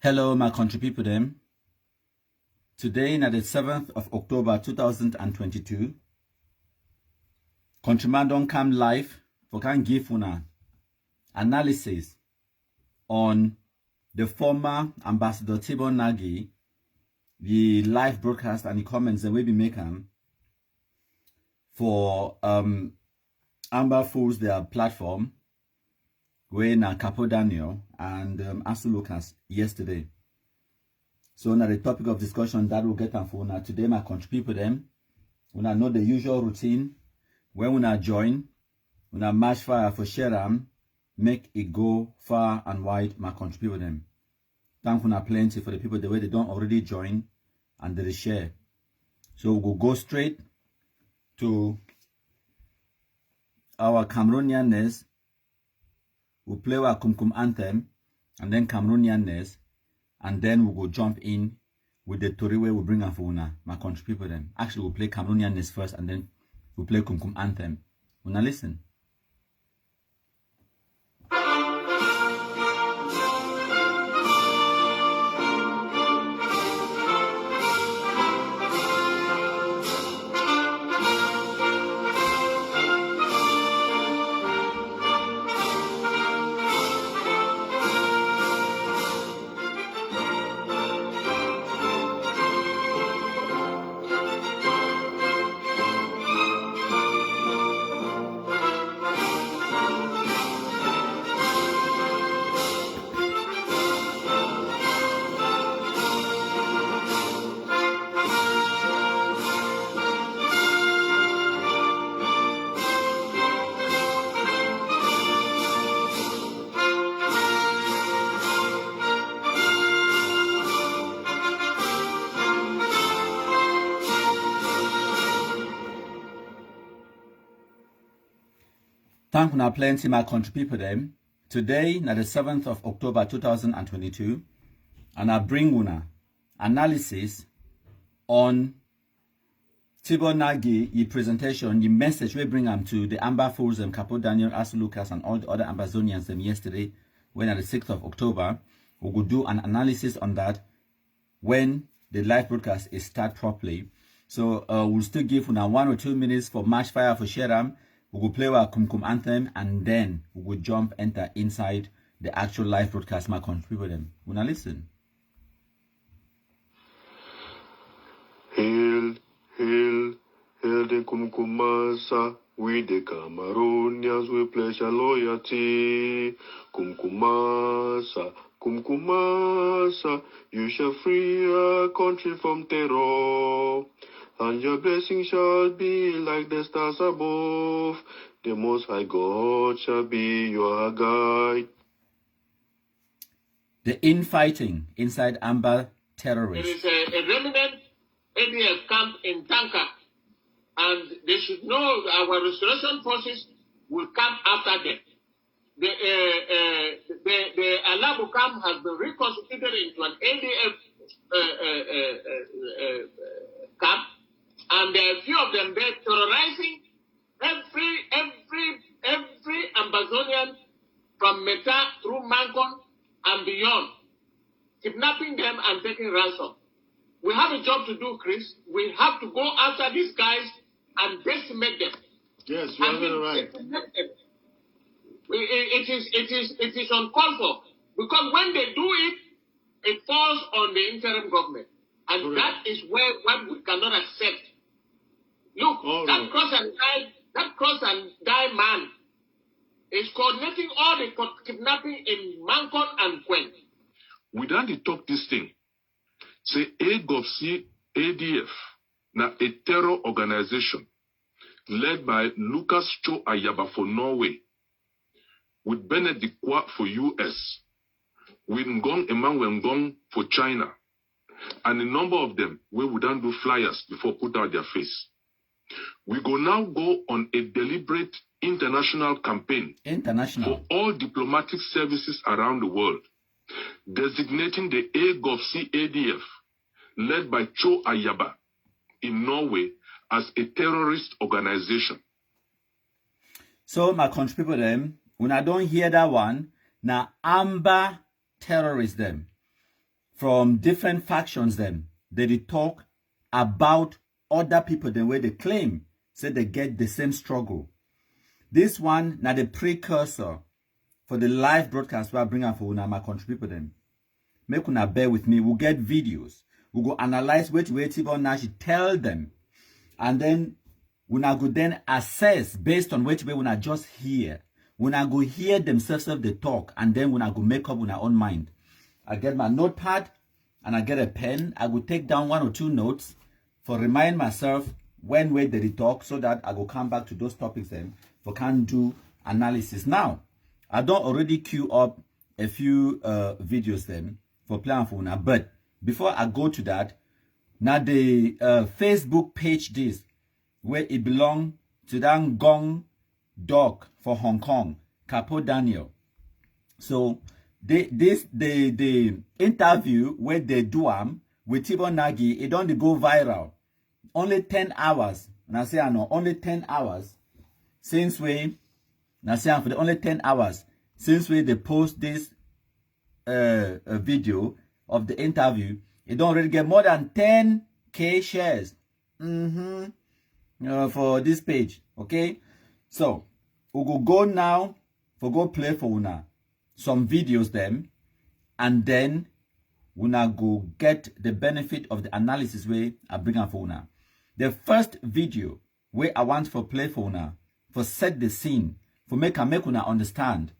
Hello, my country people them. Today, na the 7th of October 2022, countryman don't come live for can give una analysis on the former Ambassador Tibor Nagy, the live broadcast and the comments that we be making for Amber Fools, their platform, where na Capo Daniel and Asu Lucas yesterday. So now the topic of discussion that we'll get on for now today, my country people them. Una know the usual routine. When una join, una match fire for share them, make it go far and wide, my country people them. Thank una plenty for the people the way they don't already join and they share. So we'll go straight to our Cameroonianness. We'll play our Kumkum anthem and then Cameroonianness, and then we'll go jump in with the Tori where we'll bring up for una, my country people then. Actually, we'll play Cameroonianness first and then we'll play Kumkum anthem. Una listen. Thank you plenty, my country people them. Today, na the 7th of October 2022, and I bring una analysis on Tibor Nagy, the presentation, the message we bring them to the Amber Fools and Capo Daniel, Asu Lucas, and all the other Ambazonians them yesterday, when at the 6th of October, we will do an analysis on that when the live broadcast is start properly. So we'll still give una 1 or 2 minutes for match fire for Sheram. We will play our Kumkum anthem and then we will jump enter inside the actual live broadcast. My country people them. When I listen. Hail, hail, hail the Kumkumasa. We the Cameroonians, we pledge our loyalty. Kumkumasa, Kumkumasa, you shall free our country from terror. And your blessing shall be like the stars above. The Most High God shall be your guide. The infighting inside Amber terrorists. There is a remnant ADF camp in Tanka, and they should know our restoration forces will come after them. The Alabu camp has been reconstituted into an ADF camp. And there are a few of them there terrorizing every Ambazonian from Meta through Mancon and beyond, kidnapping them and taking ransom. We have a job to do, Chris. We have to go after these guys and decimate them. Yes, you are very right. It is uncalled for, because when they do it, it falls on the interim government, and correct. That is what we cannot accept. Look, that cross and die man is coordinating all the kidnapping in Mancon and Quen. We don't talk this thing. Say AGOPC ADF, now a terror organization led by Lucas Cho Ayaba for Norway, with Benedict Kwa for US, with Ngong Emmanuel Ngong for China, and a number of them we wouldn't do flyers before put out their face. We go now go on a deliberate international campaign for all diplomatic services around the world, designating the AGOPC ADF, led by Cho Ayaba in Norway, as a terrorist organization. So, my country people them, when I don't hear that one, now Amber terrorists them. from different factions them, they talk about other people the way they claim, say they get the same struggle. This one, now the precursor for the live broadcast we are bringing for una, my country people them. Make una bear with me. We'll get videos. We'll go analyze which way Tibor Nagy tell them. And then una go then assess based on which way una just hear. Una go hear themselves of the talk, and then una go make up una own mind. I get my notepad and I get a pen. I will take down 1 or 2 notes for remind myself when way they talk, so that I will come back to those topics then for can do analysis. Now, I don't already queue up a few videos then for plan for una, but before I go to that, now the Facebook page this where it belong to that Gong Dog for Hong Kong, Capo Daniel. So the interview where they do with Tibor Nagy, it only go viral. Only 10 hours. And I say I know only 10 hours since we now say for the only 10 hours since we they post this video of the interview, it don't really get more than 10k shares. For this page. Okay. So we will go now for go play for una some videos them, and then una go get the benefit of the analysis way I bring up for una. The first video where I want for play for una, for set the scene, for make una understand.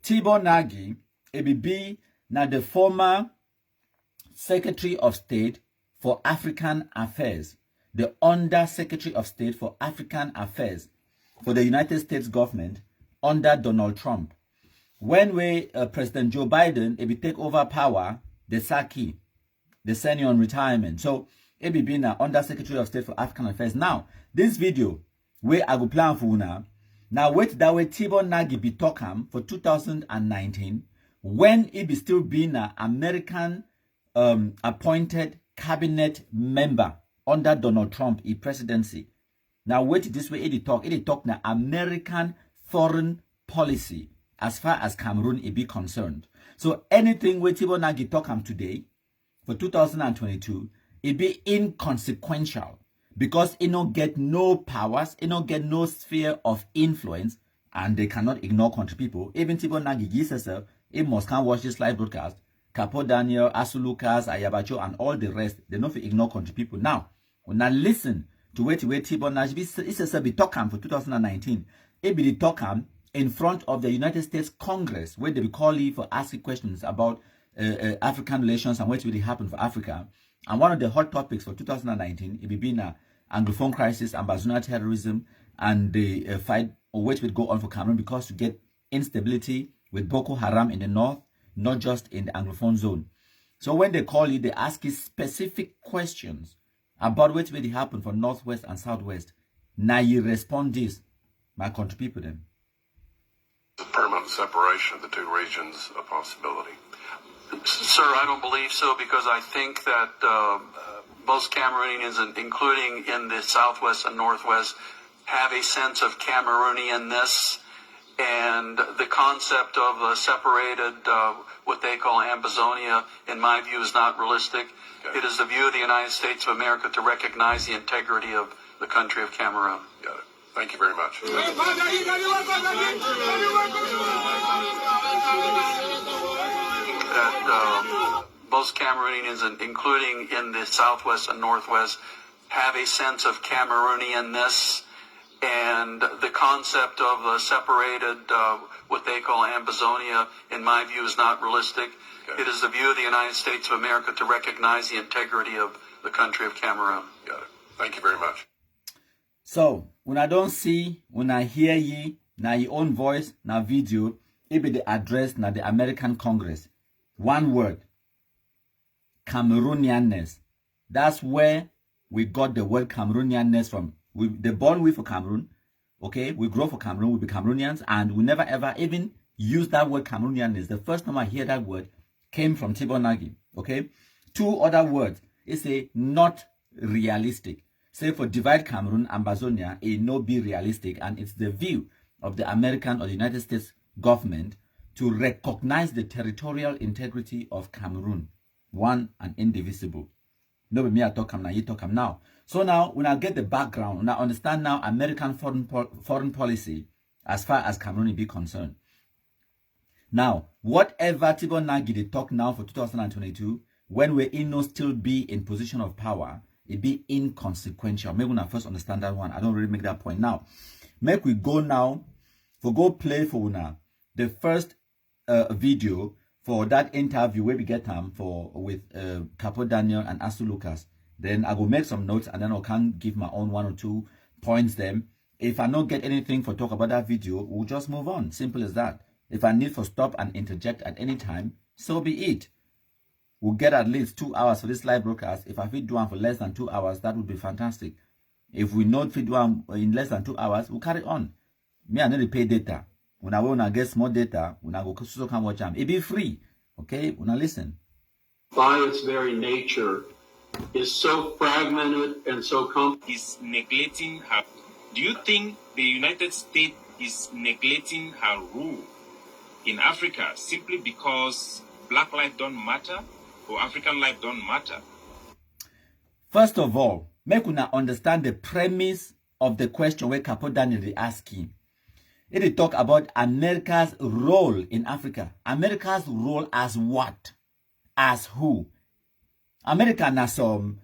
Tibor Nagy, ABB, now the former Secretary of State for African Affairs, the Under Secretary of State for African Affairs for the United States government under Donald Trump. When President Joe Biden, he take over power, the Saki, the senior on retirement. So, he be now Under Secretary of State for African Affairs. Now, this video, where I go plan for una, now wait that way Tibor Nagy be talking for 2019, when he be still being an American appointed cabinet member under Donald Trump presidency. Now wait this way he talk now American foreign policy as far as Cameroon be concerned. So anything with Tibor Nagy talk today for 2022, it be inconsequential because it don't get no powers, it don't get no sphere of influence, and they cannot ignore country people. Even Tibor Nagy gives herself, he must can't watch this live broadcast. Capo Daniel, Asu Lucas, Ayabacho, and all the rest, they don't ignore country people. Now listen to where Tibor Nagy be talking for 2019. It be the talking in front of the United States Congress, where they be calling for asking questions about African relations and what really happened for Africa. And one of the hot topics for 2019, it be been an Anglophone crisis, Ambazonian terrorism, and the fight or which will go on for Cameroon, because to get instability with Boko Haram in the north, not just in the Anglophone zone. So when they call you, they ask you specific questions about what will happen for Northwest and Southwest. Now you respond this, my country people then. The permanent separation of the two regions a possibility? Sir, I don't believe so, because I think that most Cameroonians, including in the Southwest and Northwest, have a sense of Cameroonianness, and the concept of a separated, what they call Ambazonia, in my view, is not realistic. Okay. It is the view of the United States of America to recognize the integrity of the country of Cameroon. Got it. Thank you very much. That most Cameroonians, including in the Southwest and Northwest, have a sense of Cameroonianness, and the concept of a separated, what they call Ambazonia, in my view, is not realistic. Okay. It is the view of the United States of America to recognize the integrity of the country of Cameroon. Got it. Thank you very much. So, when I don't see, when I hear ye, now your own voice, now video, it be the address, now the American Congress. One word. Cameroonianness. That's where we got the word Cameroonianness from. They're born with for Cameroon, okay? We grow for Cameroon, we be Cameroonians, and we never ever even use that word Cameroonianness. The first time I hear that word came from Tibor Nagy, okay? 2 other words. It's a not realistic. Say for divide Cameroon, Ambazonia, it no be realistic, and it's the view of the American or the United States government to recognize the territorial integrity of Cameroon. one and indivisible. No, me I talk now, you talk now. So now, when I get the background, when I understand now American foreign policy as far as Cameroon be concerned. Now, whatever Tibor Nagy they talk now for 2022, when we're in still be in position of power, it be inconsequential. Maybe when I first understand that one, I don't really make that point now. Make we go now, for go play for una the first video for that interview where we get them with Capo Daniel and Asu Lucas. Then I will make some notes and then I can give my own 1 or 2 points them. If I don't get anything for talk about that video, we'll just move on. Simple as that. If I need to stop and interject at any time, so be it. We'll get at least 2 hours for this live broadcast. If I fit do one for less than 2 hours, that would be fantastic. If we not fit do one in less than 2 hours, we'll carry on. Me, I need to pay data. When I get more data, when I go so can watch them. It be free. Okay? When I listen. By its very nature, is so fragmented and so is neglecting her. Do you think the United States is neglecting her rule in Africa simply because black life don't matter or African life don't matter? First of all, make una understand the premise of the question where Capo Daniel is asking. It talk about America's role in Africa. America's role as what? As who? America has some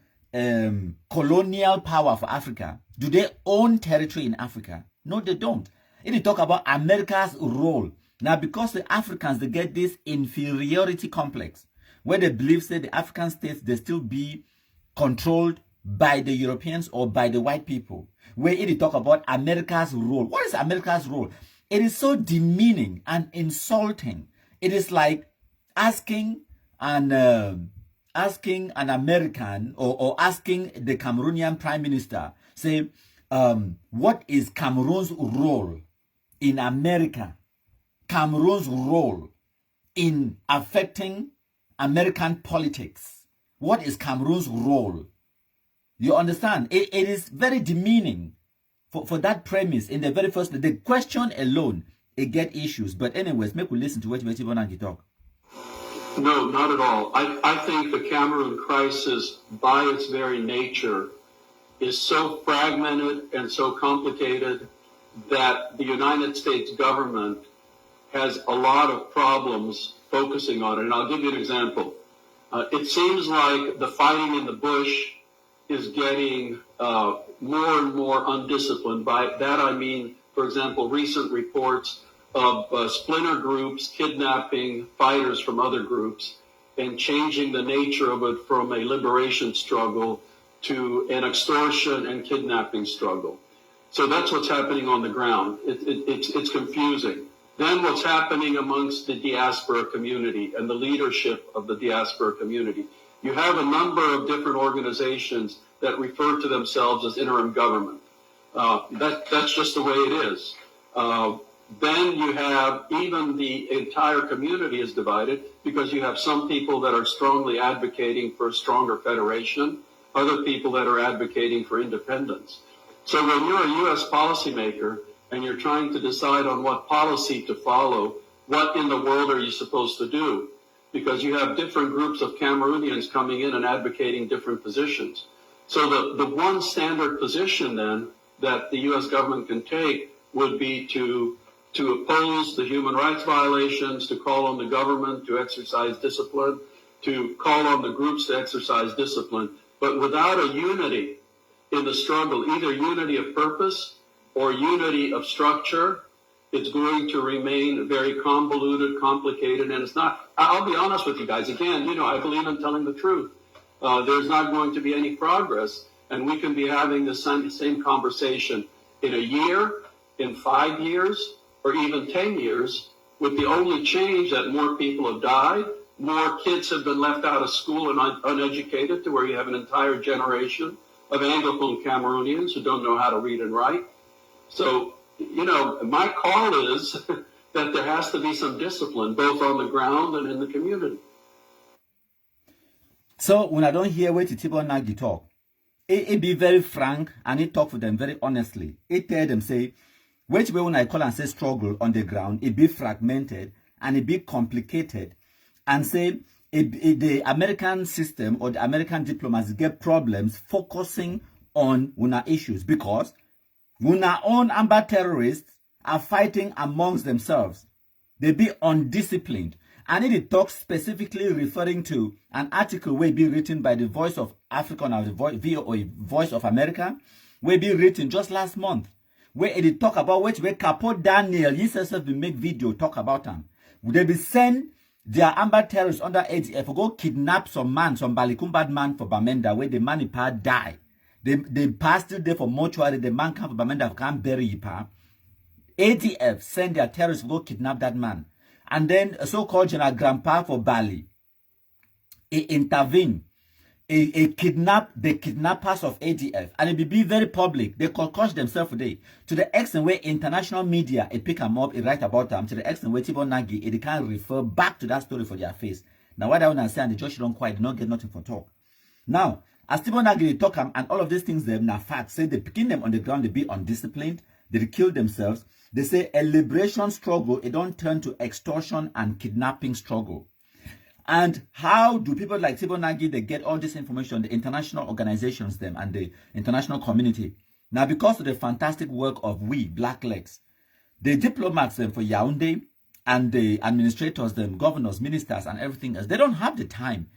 colonial power for Africa. Do they own territory in Africa? No, they don't. It talk about America's role. Now, because the Africans, they get this inferiority complex, where they believe that the African states, they still be controlled by the Europeans or by the white people, where it talk about America's role. What is America's role? It is so demeaning and insulting. It is like asking an American or asking the Cameroonian prime minister, say, what is Cameroon's role in America? Cameroon's role in affecting American politics. What is Cameroon's role? You understand? It is very demeaning for that premise in the very first. The question alone, it get issues. But anyways, make we listen to what Tibor Nagy talk. No, not at all. I think the Cameroon crisis, by its very nature, is so fragmented and so complicated that the United States government has a lot of problems focusing on it. And I'll give you an example. It seems like the fighting in the bush is getting more and more undisciplined. By that I mean, for example, recent reports of splinter groups kidnapping fighters from other groups and changing the nature of it from a liberation struggle to an extortion and kidnapping struggle. So that's what's happening on the ground. It's confusing. Then what's happening amongst the diaspora community and the leadership of the diaspora community. You have a number of different organizations that refer to themselves as interim government. That's just the way it is. Then you have even the entire community is divided because you have some people that are strongly advocating for a stronger federation, other people that are advocating for independence. So when you're a U.S. policymaker and you're trying to decide on what policy to follow, what in the world are you supposed to do? Because you have different groups of Cameroonians coming in and advocating different positions. So the one standard position then that the U.S. government can take would be to oppose the human rights violations, to call on the government to exercise discipline, to call on the groups to exercise discipline, but without a unity in the struggle, either unity of purpose or unity of structure, it's going to remain very convoluted, complicated, and it's not. I'll be honest with you guys. Again, I believe in telling the truth. There's not going to be any progress, and we can be having the same conversation in a year, in 5 years, or even 10 years, with the only change that more people have died, more kids have been left out of school and uneducated, to where you have an entire generation of Anglophone Cameroonians who don't know how to read and write. So, my call is that there has to be some discipline, both on the ground and in the community. So, when I don't hear what Tibor Nagy talk, it be very frank and it talk for them very honestly. It tell them, say, which way when I call and say struggle on the ground, it be fragmented and it be complicated. And say, the American system or the American diplomats get problems focusing on una issues because una own amber terrorists are fighting amongst themselves. They be undisciplined. And it talks specifically referring to an article will be written by the Voice of Africa or the Voice of America, will be written just last month, where it talk about which way Capo Daniel himself will make video talk about them. They be send their amber terrorists under ADF go kidnap some man, some Balikumbad man for Bamenda, where the man Ipa die. They passed it there for mortuary, the man come for Bamenda can't bury Ipa. ADF send their terrorists to go kidnap that man. And then a so-called General Grandpa for Bali, intervene, kidnap the kidnappers of ADF, and it will be very public. They concoct themselves today to the extent where international media pick them up, write about them, to the extent where Tibor Nagy they can refer back to that story for their face. Now what I want to say, and the judge don't quite not get nothing for talk. Now, as Tibor Nagy they talk and all of these things them now facts say they picking them on the ground, they be undisciplined, they kill themselves. They say a liberation struggle, it don't turn to extortion and kidnapping struggle. And how do people like Tibor Nagy, they get all this information, the international organizations them and the international community? Now, because of the fantastic work of we, Blacklegs, the diplomats them for Yaoundé and the administrators them, governors, ministers and everything else, they don't have the time.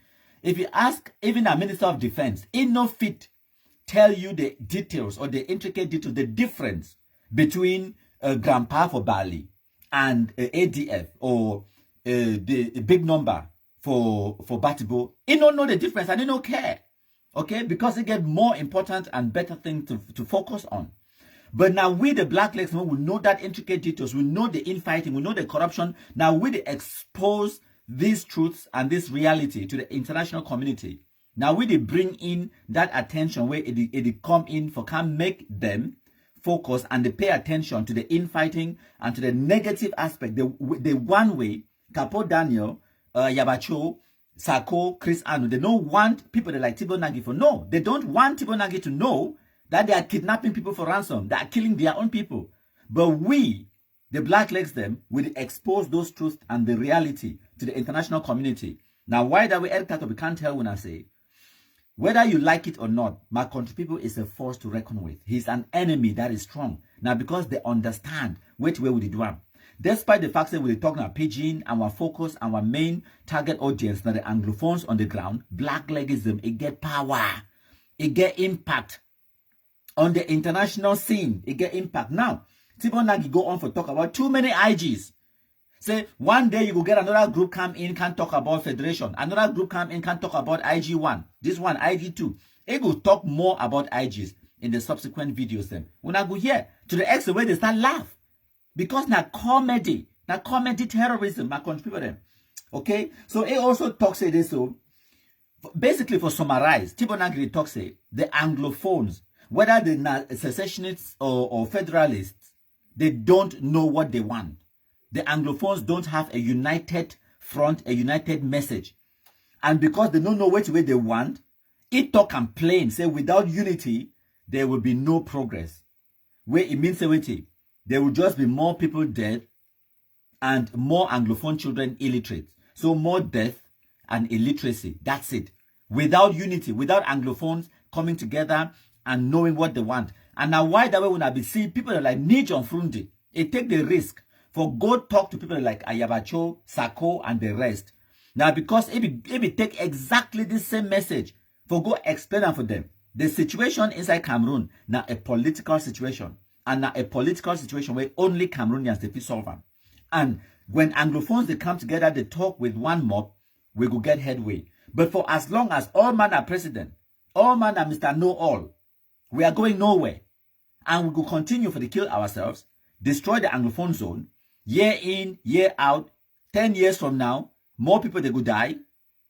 If you ask even a minister of defense, he no fit tell you the details or the intricate details, the difference between Grandpa for Bali and ADF or the big number for Batibo. He don't know the difference and he don't care. Okay, because they get more important and better things to focus on. But now we the Blacklegs, we know that intricate details, we know the infighting, we know the corruption. Now we expose these truths and this reality to the international community. Now we bring in that attention where it come in for can make them focus and they pay attention to the infighting and to the negative aspect. The one way Capo Daniel, Yabacho, Sako, Chris Anu, they don't want people that like Tibor Nagy for no. They don't want Tibor Nagy to know that they are kidnapping people for ransom. They are killing their own people. But we, the Blacklegs them, will expose those truths and the reality to the international community. Now, why that we we can't tell when I say, whether you like it or not, my country people is a force to reckon with. He's an enemy that is strong. Now, because they understand which way we do one. Despite the fact that we're talking about pidgin, our focus, our main target audience, now the Anglophones on the ground, Blacklegism, it get power. It get impact on the international scene. It get impact. Now, Tibor Nagy go on for talk about too many IGs. Say, one day you will get another group come in, can talk about federation. Another group come in, can talk about IG1. This one, IG2. It will talk more about IGs in the subsequent videos then. When I go here, to the extent where they start laugh. Because now comedy terrorism, my country people them. Okay? So it also talks say this, so basically for summarize, Tibor Nagy talks say, the Anglophones, whether they're secessionists or federalists, they don't know what they want. The Anglophones don't have a united front, a united message. And because they don't know which way they want, it talk and plain, say without unity, there will be no progress. Where it means unity, there will just be more people dead and more Anglophone children illiterate. So more death and illiteracy. That's it. Without unity, without Anglophones coming together and knowing what they want. And now why that way when I be seeing people like Nagy and Frundi, it take the risk for go talk to people like Ayabacho, Sako, and the rest. Now, because it be take exactly the same message for go explain them for them. The situation inside Cameroon, now a political situation. And now a political situation where only Cameroonians they feel solve them. And when Anglophones they come together, they talk with one mob, we go get headway. But for as long as all man are president, all man are Mr. Know-All, we are going nowhere. And we will continue for the kill ourselves, destroy the Anglophone zone, year in, year out, 10 years from now, more people they go die,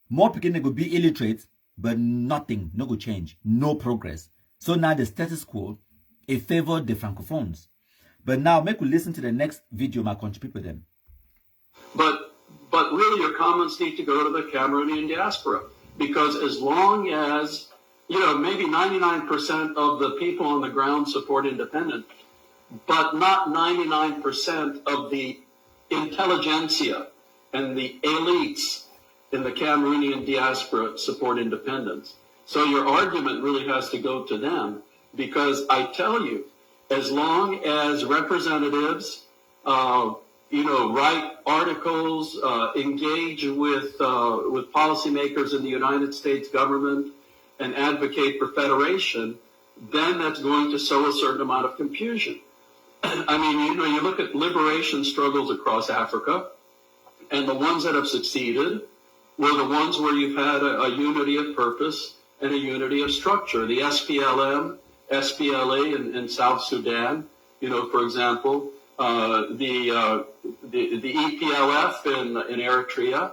more people they go be illiterate, but nothing, no go change, no progress. So now the status quo, it favored the Francophones. But now make we listen to the next video, my country people then. But really your comments need to go to the Cameroonian diaspora, because as long as, maybe 99% of the people on the ground support independence, but not 99% of the intelligentsia and the elites in the Cameroonian diaspora support independence. So your argument really has to go to them, because I tell you, as long as representatives, write articles, engage with policymakers in the United States government, and advocate for federation, then that's going to sow a certain amount of confusion. I mean, you look at liberation struggles across Africa, and the ones that have succeeded were the ones where you've had a unity of purpose and a unity of structure. The SPLM, SPLA in South Sudan, for example, the EPLF in Eritrea,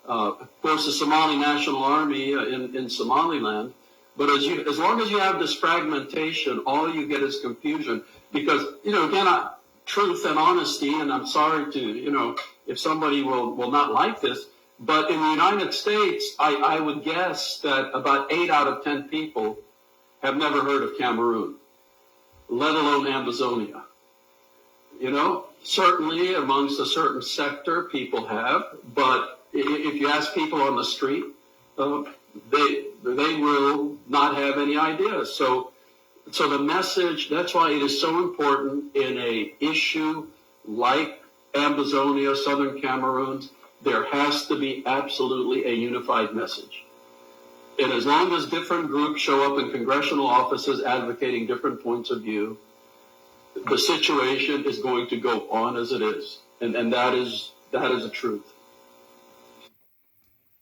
of course the Somali National Army in Somaliland. But as long as you have this fragmentation, all you get is confusion. Because, again, truth and honesty, and I'm sorry to, if somebody will not like this, but in the United States, I would guess that about 8 out of 10 people have never heard of Cameroon, let alone Ambazonia. Certainly amongst a certain sector, people have, but if you ask people on the street, they will not have any ideas. So the message, that's why it is so important in a issue like Ambazonia, Southern Cameroon, there has to be absolutely a unified message. And as long as different groups show up in congressional offices advocating different points of view, the situation is going to go on as it is. And that is the truth.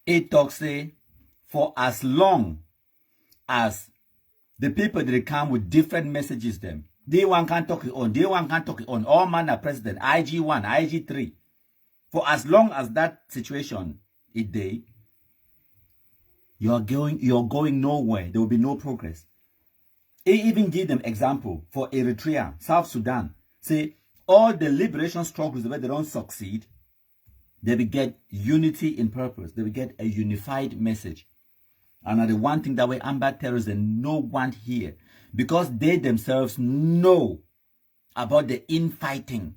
It talks for as long as the people that come with different messages them, they one can talk it on, they one can talk it on, all man are president, IG1, IG3. For as long as that situation is there, you're going nowhere. There will be no progress. He even give them example for Eritrea, South Sudan. Say all the liberation struggles where they don't succeed, they will get unity in purpose. They will get a unified message. And the one thing that we amber terrorism no one here, because they themselves know about the infighting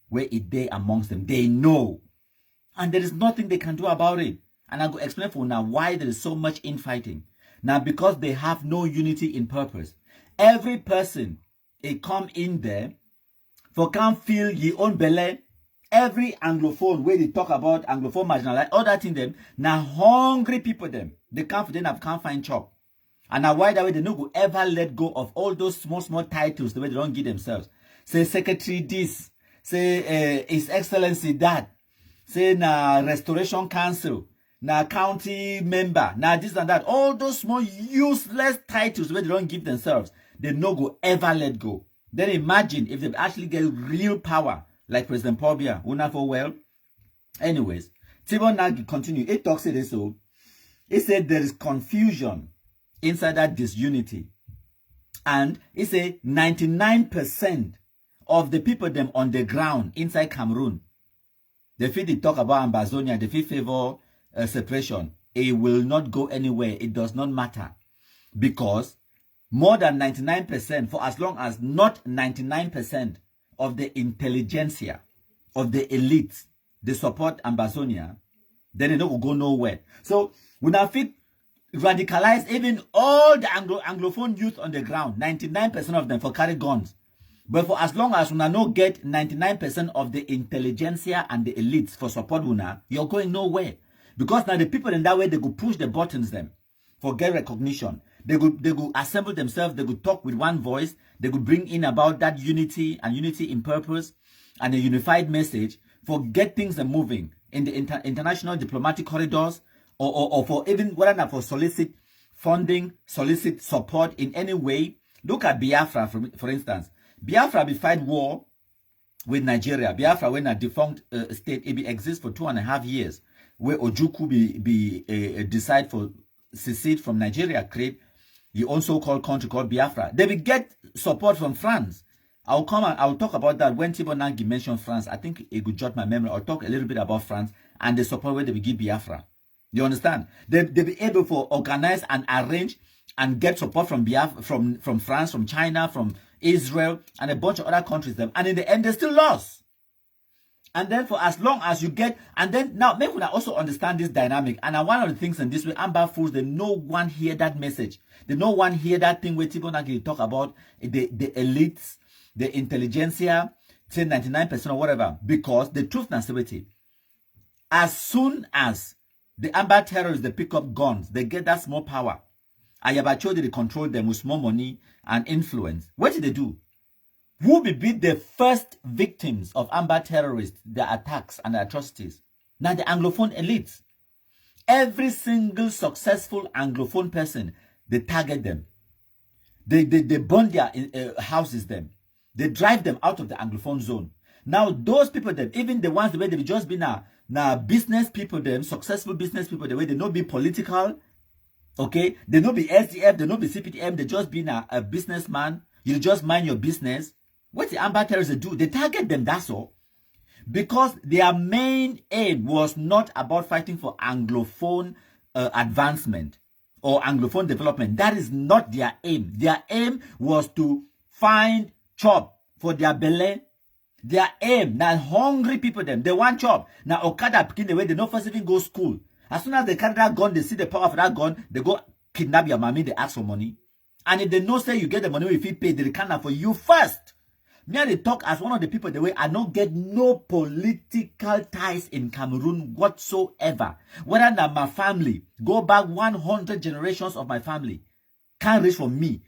where it they amongst them. They know. And there is nothing they can do about it. And I'll go explain for now why there is so much infighting. Now, because they have no unity in purpose. Every person, they come in there, for can't feel your own belly. Every Anglophone, where they talk about Anglophone marginalized, all that in them, now hungry people them. They can't find chop. And now why that way they no go ever let go of all those small titles the way they don't give themselves. Say secretary this, say His Excellency that, say na Restoration Council, na county member, na this and that. All those small useless titles where they don't give themselves, they no go ever let go. Then imagine if they actually get real power, like President Paul Biya, una for well. Anyways, Tibor Nagy continue. It talks it so. He said there is confusion inside that disunity. And he said 99% of the people them on the ground inside Cameroon, they feel they talk about Ambazonia, they feel favor separation. It will not go anywhere. It does not matter. Because more than 99%, for as long as not 99% of the intelligentsia, of the elites, they support Ambazonia, then they don't go nowhere. So, we now fit radicalize even all the Anglophone youth on the ground, 99% of them for carry guns. But for as long as we not get 99% of the intelligentsia and the elites for support, you're going nowhere. Because now the people in that way, they could push the buttons them for get recognition. They could assemble themselves, they could talk with one voice, they could bring in about that unity and unity in purpose and a unified message for get things moving in the international diplomatic corridors or for even whether not for solicit funding, solicit support in any way. Look at Biafra, for instance. Biafra be fight war with Nigeria. Biafra, when a defunct state, it be exists for 2.5 years, where Ojukwu be decide for secede from Nigeria, create the own so-called country called Biafra. They will get support from France. I'll talk about that when Tibor Nagy mentioned France. I think it could jot my memory. I'll talk a little bit about France and the support where they will give Biafra. You understand? They'll be able to organize and arrange and get support from Biafra, from France, from China, from Israel, and a bunch of other countries. And in the end, they still lost. And then for as long as you get, and then now maybe we also understand this dynamic. And one of the things in this way, Amber Fools, they no one hear that message. They no one hear that thing where Tibor Nagy talk about the elites, the intelligentsia, say 99% or whatever. Because the truth and stability, as soon as the Amber terrorists, they pick up guns, they get that small power. Ayabacho, they control them with small money and influence. What did they do? Who will be the first victims of Amber terrorists, their attacks and their atrocities? Now the Anglophone elites. Every single successful Anglophone person, they target them. They burn their houses them. They drive them out of the Anglophone zone. Now those people, them, even the ones the way they've just been now business people, them successful business people, the way they not be political, okay? They not be SDF, they not be CPTM, they just been a businessman. You just mind your business. What the Amber terrorists do? They target them, that's all. Because their main aim was not about fighting for Anglophone advancement or Anglophone development. That is not their aim. Their aim was to find chop for their belly. Their aim, now hungry people, them, they want chop. Now Okada picking the way they don't first even go school. As soon as they carry that gun, they see the power of that gun, they go kidnap your mommy, they ask for money. And if they know say you get the money if you pay, they can for you first. Me and they talk as one of the people the way I don't get no political ties in Cameroon whatsoever. Whether that my family, go back 100 generations of my family, can't reach for me.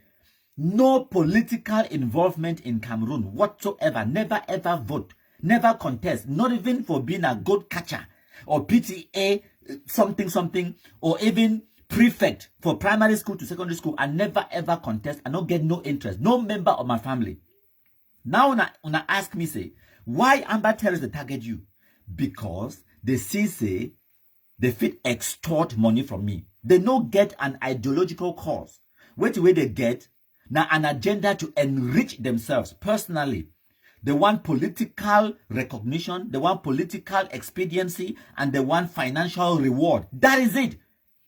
No political involvement in Cameroon whatsoever. Never ever vote. Never contest. Not even for being a goat catcher or PTA something or even prefect for primary school to secondary school. I never ever contest. I don't get no interest. No member of my family. Now when I ask me, say, why Amber terrorists they target you? Because they see, say, they fit extort money from me. They don't get an ideological cause. Which way they get? Now an agenda to enrich themselves personally. They want political recognition, they want political expediency, and they want financial reward. That is it.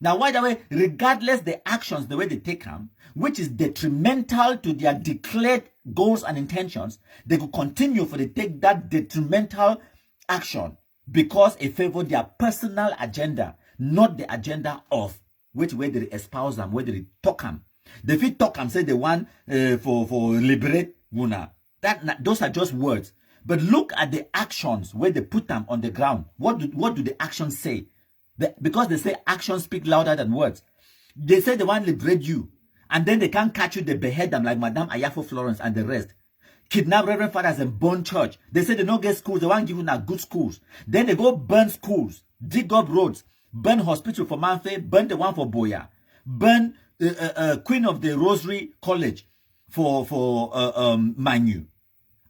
Now, by the way, regardless the actions, the way they take them, which is detrimental to their declared goals and intentions, they will continue for they take that detrimental action because it favors their personal agenda, not the agenda of which way they espouse them, where they talk them. They fit talk and say they want for liberate Wuna. Those are just words. But look at the actions where they put them on the ground. What do the actions say? Because they say actions speak louder than words. They say they want to liberate you. And then they can't catch you, they behead them like Madame Ayafo Florence and the rest. Kidnap Reverend Fathers and burn church. They say they don't get schools, they want to give you good schools. Then they go burn schools, dig up roads, burn hospital for Manfe, burn the one for Boya, burn Queen of the Rosary College for Manu.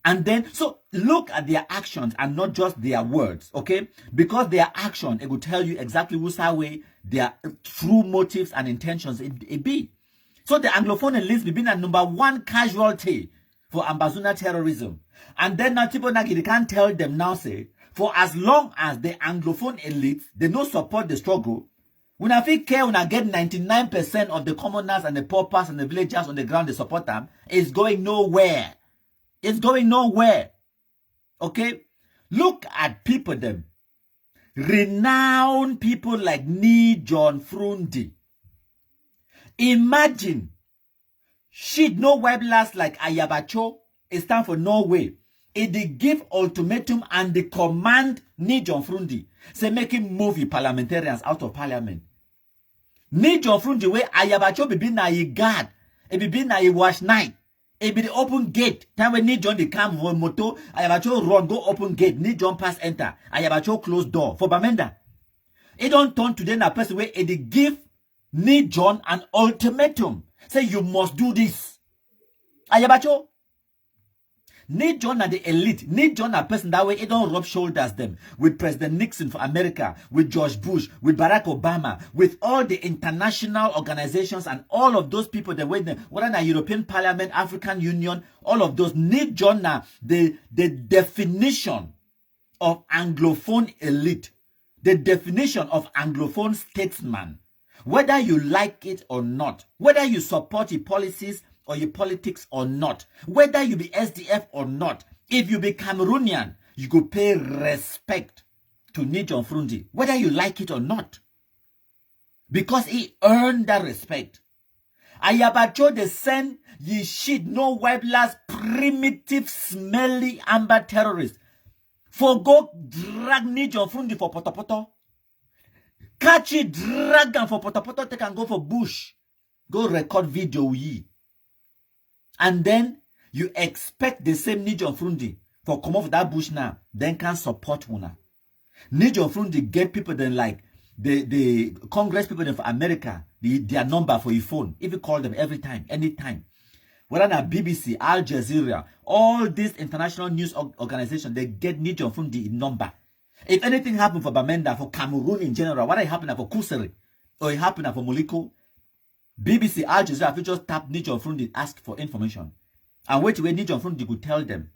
And then, so look at their actions and not just their words, okay? Because their action, it will tell you exactly whose way their true motives and intentions it be. So the Anglophone elites be being a #1 casualty for Ambazonian terrorism. And then now Tibor Nagy, they can't tell them now, say, for as long as the Anglophone elites, they don't support the struggle, when I feel care, when I get 99% of the commoners and the paupers and the villagers on the ground, they support them, it's going nowhere. It's going nowhere. Okay? Look at people them. Renowned people like Nagy. Imagine. Shit, no weblers like Ayabacho. It stands for Norway. It they give ultimatum and they command Nagy. Say make him move the parliamentarians out of parliament. Nagy way Ayabacho be na a guard. It be na a wash night. It be the open gate. Time when Nagy they come for moto, Ayabacho run, go open gate. Nagy pass enter. Ayabacho close door. For Bamenda. It don't turn to then a person where it they give Nagy an ultimatum. Say you must do this. Ayabacho. Nagy and the elite. Nagy a person that way it don't rub shoulders them with President Nixon for America, with George Bush, with Barack Obama, with all the international organizations and all of those people that were whether the European Parliament, African Union, all of those. Nagy the definition of Anglophone elite, the definition of Anglophone statesman. Whether you like it or not, whether you support your policies or your politics or not, whether you be SDF or not, if you be Cameroonian, you go pay respect to Nijon Frundi, whether you like it or not. Because he earned that respect. Ayabacho, they send ye shit, no wibeless, primitive, smelly amber terrorists. For go drag Nijon Frundi for potopoto. Catch it, drag them for potopoto, take and go for bush. Go record video ye. And then you expect the same Nijon Frundi for come off that bush now, then can support una. Nijon Frundi get people then like the Congress people then for America, their number for your phone. If you call them every time, anytime. Whether not BBC, Al Jazeera, all these international news organizations, they get Nijon Frundi number. If anything happened for Bamenda, for Cameroon in general, what happened for Kuseri, or it happened for Moliko, BBC, Al Jazeera, if you just tap Nijon Frundi, ask for information. And wait till Nijon Frundi could tell them.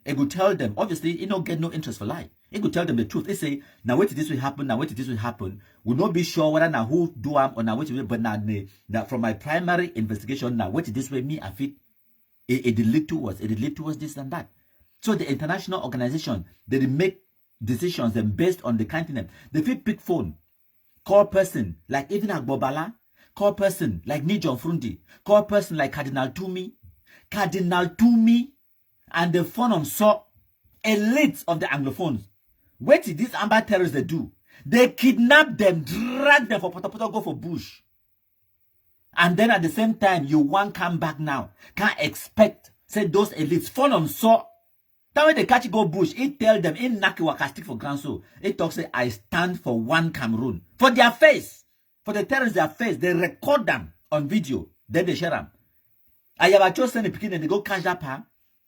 It could tell them, obviously, he don't get no interest for life. He could tell them the truth. They say, now wait till this will happen, now wait till this will happen. We'll not be sure whether now who do am or now wait till, but now from my primary investigation, now wait till this way, me, I fit, it lead towards this and that. So the international organization, they make decisions and based on the continent. They fit pick phone, call person, like even Agbobala, call person like Nijon Frundi, call person like Cardinal Toomey, and the phone on saw elites of the Anglophones. What did these amber terrorists they do? They kidnap them, drag them for Potopoto, go for bush. And then at the same time, you want come back now. Can't expect, say those elites, phone on saw. That when they catch go bush, it tell them, in Naki Wakastik for Granso, it talks, say, I stand for one Cameroon. For their face, for the terrorists, their face, they record them on video, then they share them. I have just sent the picking and they go catch that pa.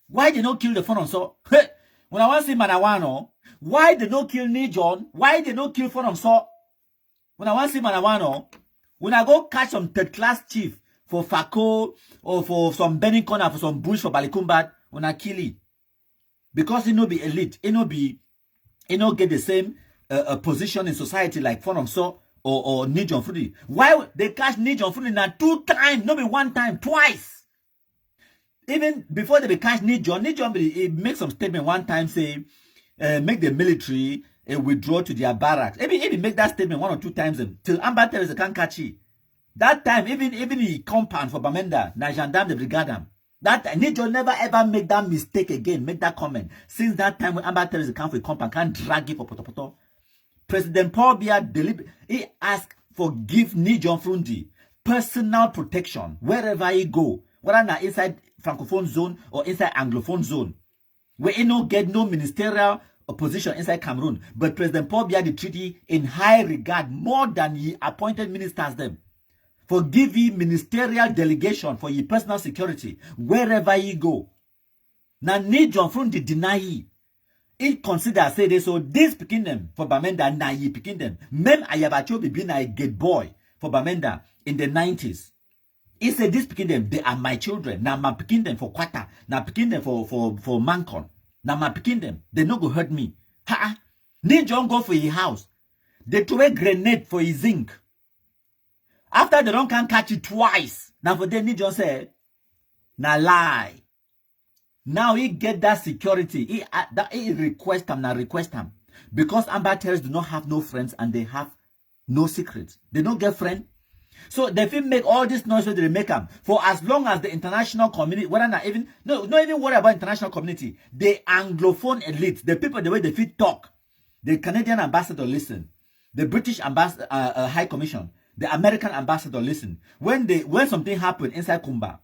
Why they not kill the phone on so? Hey, when I want to see Manawano, why they not kill Nijon? Why they not kill phone on so? When I want to see Manawano, when I go catch some third class chief for Fako or for some Benin corner for some bush for Balikumbat, when I kill it. Because it no be elite, it no get the same position in society like phone on so or Nijon Frundi. Why they catch Nijon Frundi now 2 times, not be 1 time, twice. Even before they catch Nijon, he make some statement 1 time, say, make the military withdraw to their barracks. Even make that statement 1 or 2 times till Amber terrorists can't catch it. That time, even he compound for Bamenda, na gendarme de brigade him. That Nijon never ever make that mistake again, make that comment. Since that time when Amber terrorists come for a compound, can't drag it for Potopoto. President Paul Biya he asked for give Nijon Frundi personal protection wherever he go, whether not inside Francophone zone or inside Anglophone zone, where he no get no ministerial position inside Cameroon. But President Paul Biya the treaty in high regard more than he appointed ministers them. For give you ministerial delegation for your personal security wherever you go. Now Nijon Frundi deny he. He consider say this so this picking them for Bamenda na ye picking them. Mem Ayabacho be na a good boy for Bamenda in the 90s. He said this picking them, they are my children. Now I'm picking them for Kwata. Now picking them for Mancon. Now I'm picking them. They no go hurt me. Ha! Nijon go for his house. They throw a grenade for his zinc. After they don't can catch it twice. Now for them Nijon say, na lie. Now he get that security. He request him. Because Amber terrorists do not have no friends and they have no secrets. They don't get friends. So they feel make all this noise that they make them. For as long as the international community, whether not even, not even worry about international community, the Anglophone elite, the people, the way they feel talk, the Canadian ambassador listen, the British ambassador, High Commission, the American ambassador listen. When something happen inside Kumba,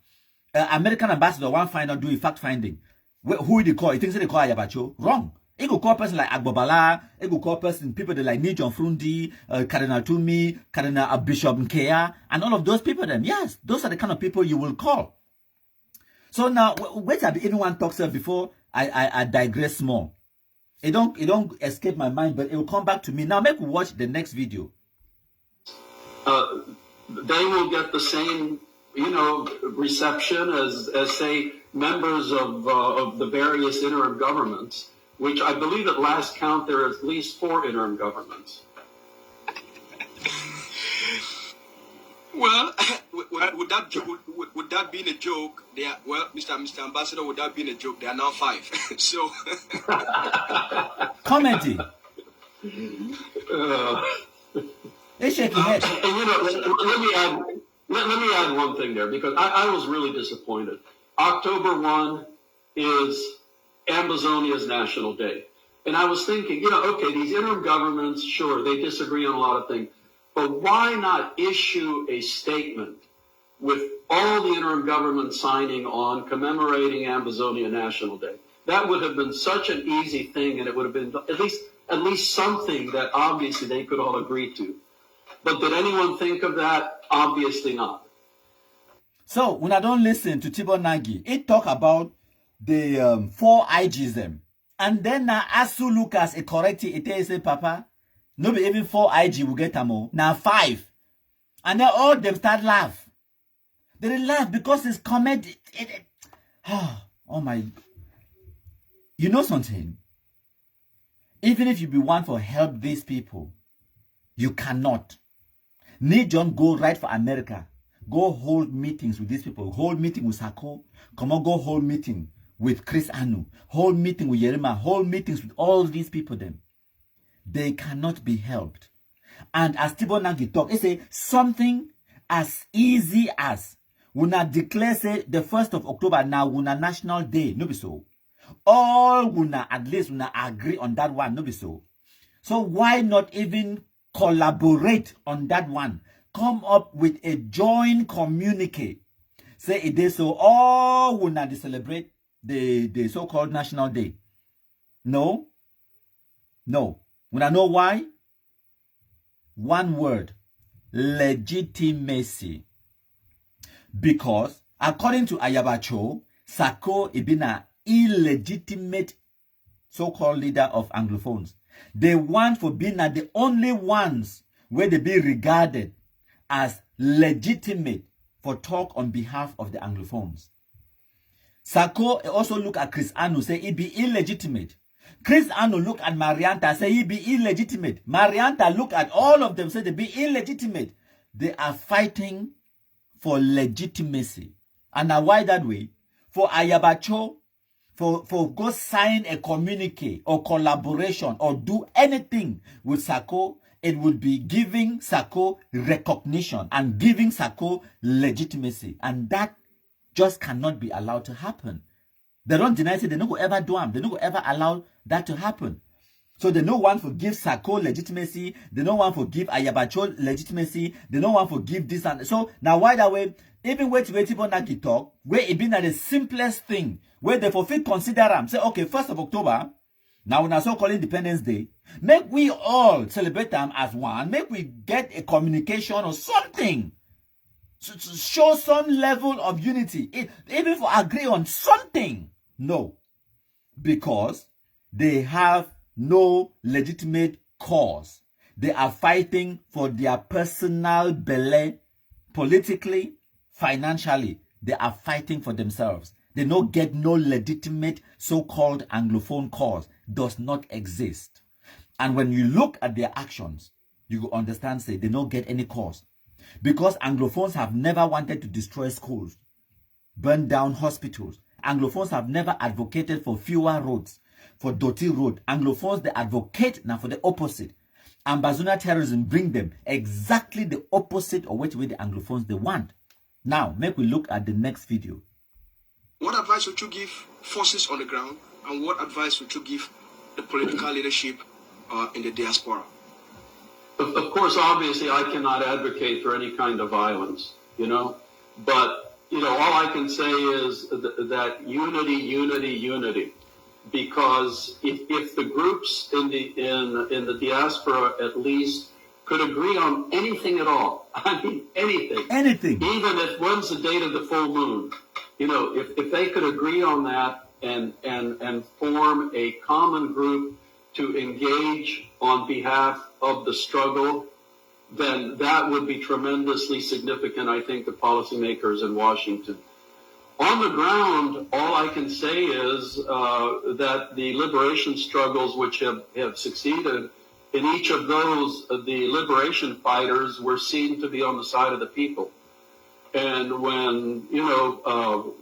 American ambassador want find out, do a fact finding. Who they call? He thinks they call Ayabacho. Wrong. He could call person like Agbobala. He could call person people that like Nijon Frundi, Cardinal Toomey, Cardinal Bishop Nkea, and all of those people. Then yes, those are the kind of people you will call. So now, wait till everyone talks before I digress more. It don't escape my mind, but it will come back to me. Now, make we watch the next video. They will get the same, reception as say members of the various interim governments. Which I believe at last count there are at least 4 interim governments. Well, would that have been a joke, they are, well, Mr. Ambassador, would that have been a joke? They are now 5. So Comedy. They shake your head. And let me add one thing there, because I was really disappointed. October 1 is Ambazonians National Day. And I was thinking, okay, these interim governments, sure, they disagree on a lot of things, but why not issue a statement with all the interim governments signing on commemorating Ambazonia National Day? That would have been such an easy thing, and it would have been at least something that obviously they could all agree to. But did anyone think of that? Obviously not. So when I don't listen to Tibor Nagy, it talk about the 4 IGs them. And then now Asu Lucas it correct it say Papa, no be even 4 IG will get them all. Now 5. And then all them start laugh. They laugh because it's comedy. Oh my. You know something? Even if you be one for help these people, you cannot. Need John go right for America. Go hold meetings with these people. Hold meeting with Sako. Come on, go hold meeting with Chris Anu. Hold meeting with Yerima. Hold meetings with all these people then. They cannot be helped. And as Tibor Nagy talk, it say something as easy as Una declare say the 1st of October now Una National Day. No be so. All Una at least Una agree on that one. No be so. So why not even collaborate on that one? Come up with a joint communique. Say it is so all Una they celebrate the so-called National Day. No. No. Una know why? One word. Legitimacy. Because according to Ayabacho, Sako Ibina illegitimate so-called leader of Anglophones. They want for being the only ones where they be regarded as legitimate for talk on behalf of the Anglophones. Sako also look at Chris Anu, say he be illegitimate. Chris Anu look at Marianta, say he be illegitimate. Marianta look at all of them, say they be illegitimate. They are fighting for legitimacy. And now why that way? For Ayabacho, for go sign a communique or collaboration or do anything with Sako, it would be giving Sako recognition and giving Sako legitimacy. And that just cannot be allowed to happen. They don't deny it, they don't go ever do them. They don't go ever allow that to happen. So they no one for give Sako legitimacy, they no one for give Ayabacho legitimacy, they no one for give this and so now why that way? Even wait Tibor Nagy talk, where it been at the simplest thing, where they for fit consider them. Say, okay, 1st of October, now when I so-called Independence Day, make we all celebrate them as one, make we get a communication or something. To show some level of unity, even for agree on something. No. Because they have no legitimate cause. They are fighting for their personal belly, politically, financially. They are fighting for themselves. They don't get no legitimate so-called Anglophone cause. Does not exist. And when you look at their actions, you will understand, say, they don't get any cause. Because Anglophones have never wanted to destroy schools, burn down hospitals. Anglophones have never advocated for fewer roads, for dirty road. Anglophones, they advocate now for the opposite. Ambazonia terrorism bring them exactly the opposite of which way the Anglophones they want. Now, make we look at the next video. what advice would you give forces on the ground, and what advice would you give the political leadership in the diaspora? Of course, obviously, I cannot advocate for any kind of violence, but, all I can say is that unity, because if the groups in the diaspora at least could agree on anything at all, I mean, anything, even if when's the date of the full moon, if they could agree on that and form a common group to engage on behalf of the struggle, then that would be tremendously significant, I think, to policymakers in Washington. On the ground, all I can say is that the liberation struggles which have succeeded, in each of those, the liberation fighters were seen to be on the side of the people. And when, the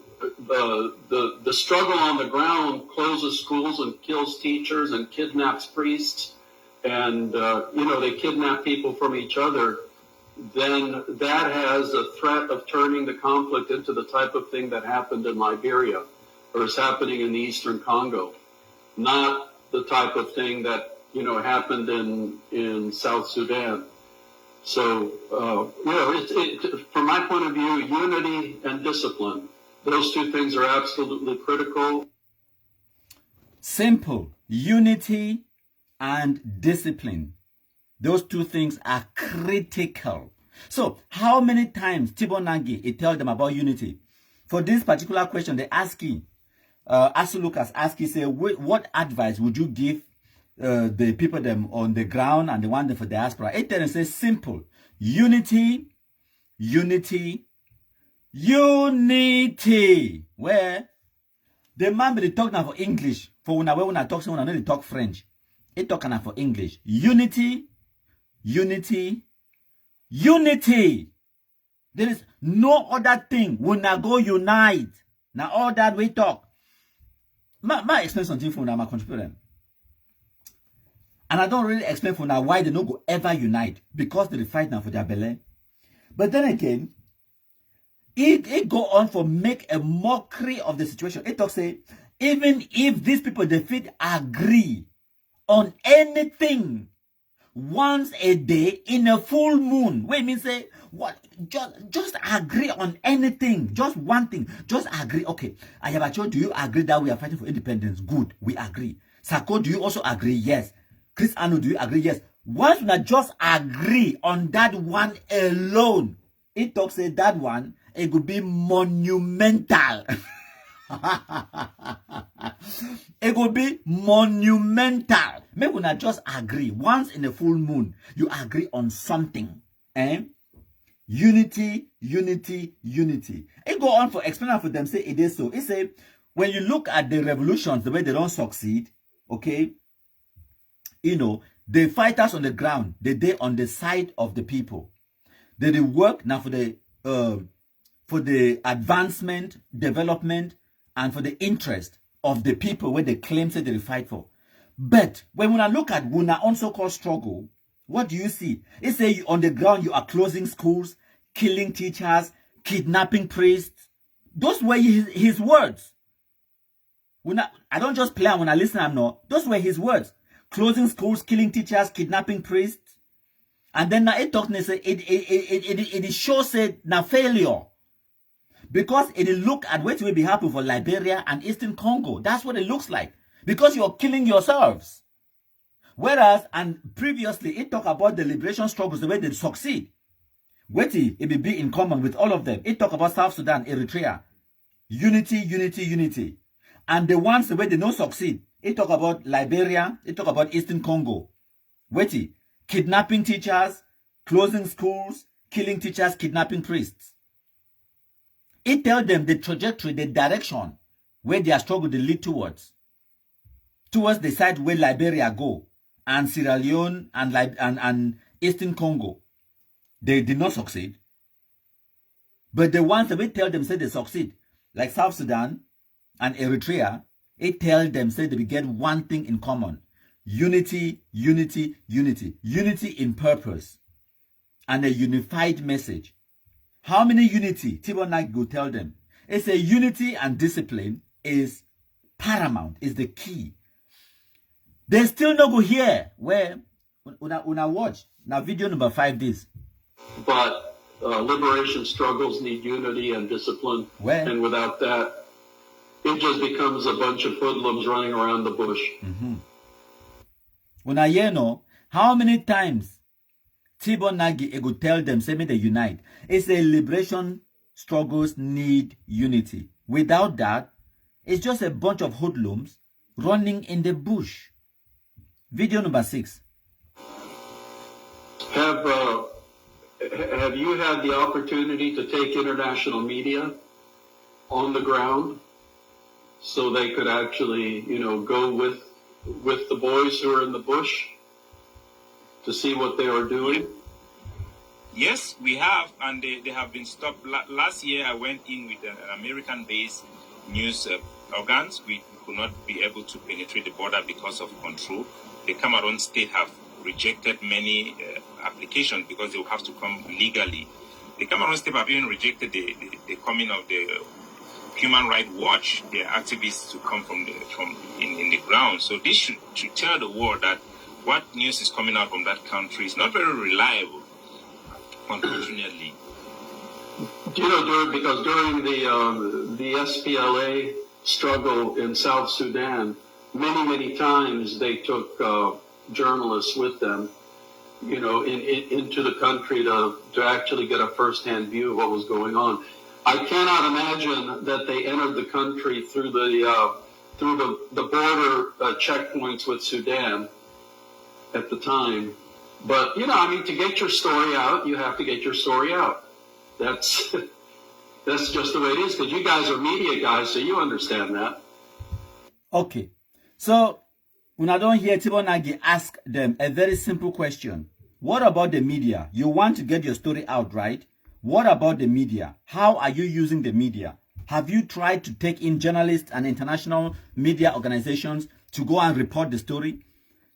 struggle on the ground closes schools and kills teachers and kidnaps priests and, they kidnap people from each other, then that has a threat of turning the conflict into the type of thing that happened in Liberia or is happening in the Eastern Congo, not the type of thing that, happened in South Sudan. So, from my point of view, unity and discipline, those two things are absolutely critical. Simple. Unity and discipline. Those two things are critical. So, how many times Tibor Nagy, he tell them about unity? For this particular question, they asking, Asu Lucas asking, say, what advice would you give the people them on the ground and the one for diaspora? It tells them, say, simple. Unity, unity, unity. Where the man be talk now for English. For when I talk, so when I know they talk French. It talk now for English. Unity, unity, unity. There is no other thing. When I go unite. Now all that we talk. My explain something for my contributor. And I don't really explain for now why they don't go ever unite. Because they fight now for their belly. But then again, it go on for make a mockery of the situation. It talks say, even if these people defeat agree on anything once a day in a full moon. Wait, mean say what? Just agree on anything, just one thing, just agree. Okay, Ayabacho, do you agree that we are fighting for independence? Good, we agree. Sako, do you also agree? Yes. Chris Anu, do you agree? Yes. Once we just agree on that one alone, it talks say that one, it could be monumental. It could be monumental. Maybe we not just agree. Once in a full moon, you agree on something. Unity, unity, unity. It go on for explaining for them, say it is so. It say, when you look at the revolutions, the way they don't succeed, okay, the fighters on the ground, they on the side of the people. They work now for the advancement, development, and for the interest of the people where they claim say they fight for. But when I look at Wuna also called struggle, what do you see? It say on the ground you are closing schools, killing teachers, kidnapping priests. Those were his words. I don't just play when I listen, I'm not. Those were his words. Closing schools, killing teachers, kidnapping priests. And then now it talks, it shows it now failure. Because it look at what will be happening for Liberia and Eastern Congo. That's what it looks like. Because you're killing yourselves. Whereas, and previously, it talked about the liberation struggles, the way they succeed. Wait, it will be in common with all of them. It talked about South Sudan, Eritrea. Unity, unity, unity. And the ones the way they don't succeed, it talk about Liberia, it talk about Eastern Congo. Wait, kidnapping teachers, closing schools, killing teachers, kidnapping priests. It tells them the trajectory, the direction where their struggle they lead towards the side where Liberia go, and Sierra Leone and Eastern Congo. They did not succeed. But the ones that we tell them say they succeed, like South Sudan and Eritrea, it tells them say they get one thing in common. Unity, unity, unity. Unity in purpose. And a unified message. How many unity? Tibor Nagy will tell them. It's a unity and discipline is paramount, is the key. They still not go here where una watch. Now video number 5 this. But liberation struggles need unity and discipline. Where? And without that, it just becomes a bunch of hoodlums running around the bush. Una how many times Tibor Nagy would tell them, say me they unite. It's a liberation struggles need unity. Without that, it's just a bunch of hoodlums running in the bush. Video number 6. Have you had the opportunity to take international media on the ground so they could actually, go with the boys who are in the bush to see what they are doing? Yes, we have, and they have been stopped. Last year, I went in with an American-based news organs. We could not be able to penetrate the border because of control. The Cameroon state have rejected many applications because they will have to come legally. The Cameroon state have even rejected the coming of the Human Rights Watch, their activists to come from in the ground. So this should tell the world that what news is coming out from that country is not very reliable, unfortunately. You know, because during the SPLA struggle in South Sudan, many times they took journalists with them, you know, into the country to actually get a first-hand view of what was going on. I cannot imagine that they entered the country through the border checkpoints with Sudan at the time. But, you know, I mean, to get your story out, you have to get your story out. That's just the way it is, because you guys are media guys, so you understand that. Okay. So, when I don't hear Tibor Nagy ask them a very simple question. What about the media? You want to get your story out, right? What about the media? How are you using the media? Have you tried to take in journalists and international media organizations to go and report the story?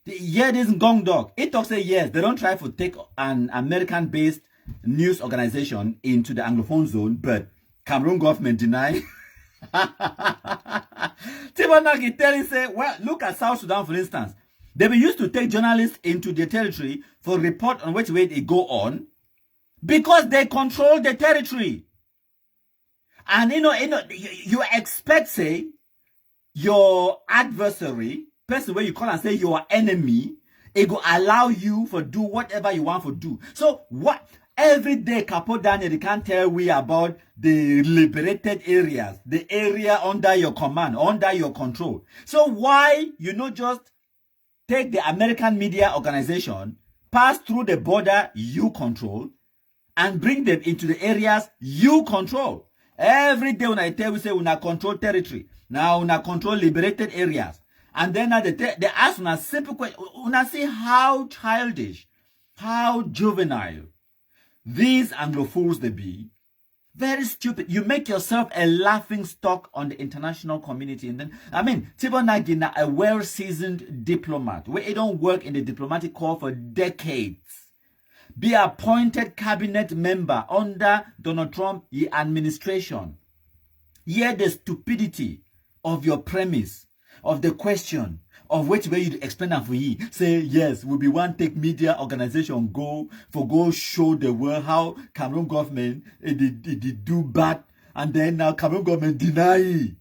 Yeah, this Gong Dog. It talks say yes, they don't try to take an American-based news organization into the Anglophone zone, but Cameroon government deny. Tibor Nagy telling say, well, look at South Sudan, for instance. They were used to take journalists into their territory for report on which way they go on because they control the territory. And you expect, say, your adversary, person where you call and say your enemy, it will allow you to do whatever you want to do. So what? Every day, Capo Daniel, they can't tell we about the liberated areas, the area under your command, under your control. So why you not just take the American media organization, pass through the border you control, and bring them into the areas you control? Every day when I tell we say we control territory, now we control liberated areas. And then they ask a simple question. Una see how childish, how juvenile these Anglophones they be. Very stupid. You make yourself a laughing stock on the international community. And then, I mean, Tibor Nagy, a well-seasoned diplomat, where he don't work in the diplomatic corps for decades. Be appointed cabinet member under Donald Trump administration. Hear the stupidity of your premise, of the question, of which way you explain that for ye. Say, yes, we be one take media organization go show the world how Cameroon government they do bad, and then now Cameroon government deny.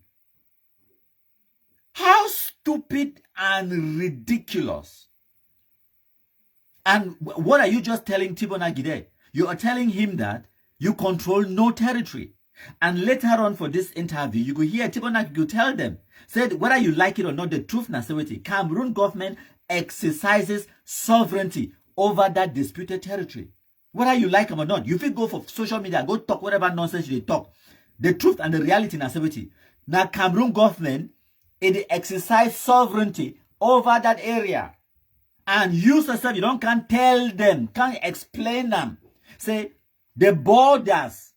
How stupid and ridiculous. And what are you just telling Tibor Nagy there? You are telling him that you control no territory. And later on for this interview, you could hear Tibor Nagy go tell them, said whether you like it or not, the truth and sincerity, Cameroon government exercises sovereignty over that disputed territory. Whether you like them or not, you feel go for social media, go talk whatever nonsense you talk. The truth and the reality and sincerity. Now Cameroon government, it exercise sovereignty over that area. And you yourself, you can't tell them, can't explain them. Say, the borders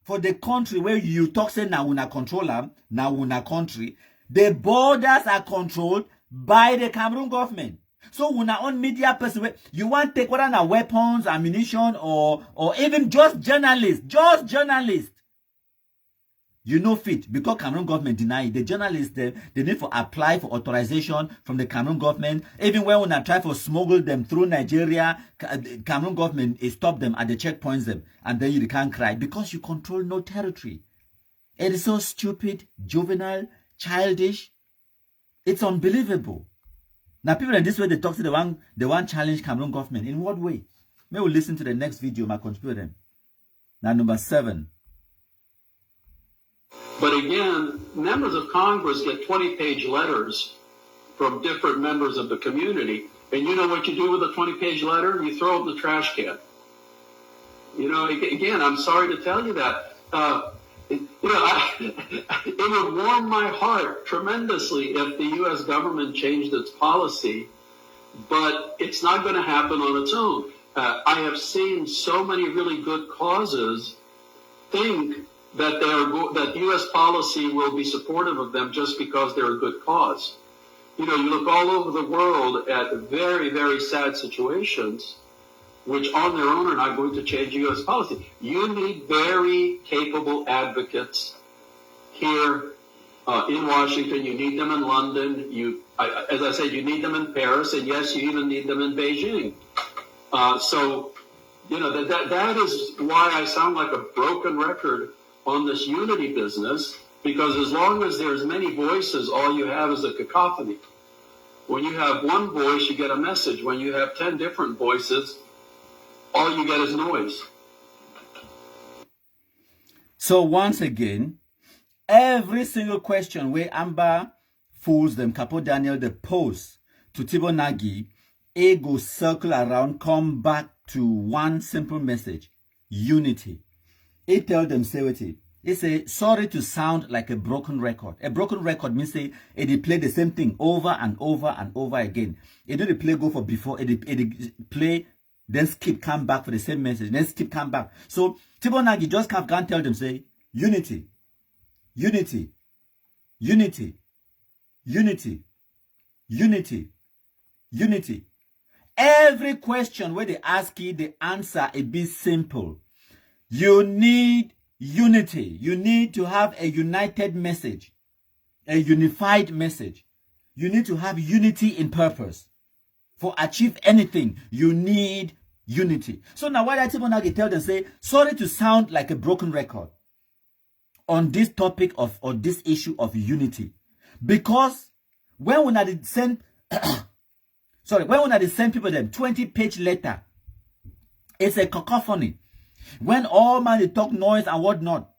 for the country where you talk, say, now we control them, now we country, the borders are controlled by the Cameroon government. So when on media person, you want to take whether weapons, ammunition, or even just journalists, you know fit, because Cameroon government deny it. The journalists, they need to apply for authorization from the Cameroon government. Even when I try to smuggle them through Nigeria, Cameroon government stop them at the checkpoints them, and then you can't cry because you control no territory. It is so stupid, juvenile, childish. It's unbelievable. Now people in this way they talk to the one challenge Cameroon government. In what way? May we listen to the next video, my contribute them. Now number 7. But again, members of Congress get 20-page letters from different members of the community. And you know what you do with a 20-page letter? You throw it in the trash can. You know, again, I'm sorry to tell you that. It would warm my heart tremendously if the U.S. government changed its policy, but it's not going to happen on its own. I have seen so many really good causes think that that U.S. policy will be supportive of them just because they're a good cause. You know, you look all over the world at very, very sad situations, which on their own are not going to change U.S. policy. You need very capable advocates here in Washington. You need them in London. As I said, you need them in Paris, and yes, you even need them in Beijing. So, you know, that is why I sound like a broken record on this unity business, because as long as there's many voices, all you have is a cacophony. When you have one voice, you get a message. When you have 10 different voices, all you get is noise. So once again, every single question where Amber fools them, Capo Daniel, the post to Tibor Nagy, it go circle around, come back to one simple message: unity. It tell them, say what it say, sorry to sound like a broken record. A broken record means say it play the same thing over and over and over again. It do the play go for before, it play, then skip, come back for the same message, then skip, come back. So Tibor Nagy just can't tell them, say, unity, unity, unity, unity, unity, unity. Every question where they ask you, the answer it be simple. You need unity. You need to have a united message, a unified message. You need to have unity in purpose. For achieve anything, you need unity. So now why Tibor Nagy tell them, say, sorry to sound like a broken record on this topic of, or this issue of unity. Because when we had sent, when we had sent people them 20-page letter, it's a cacophony. When all man they talk noise and whatnot,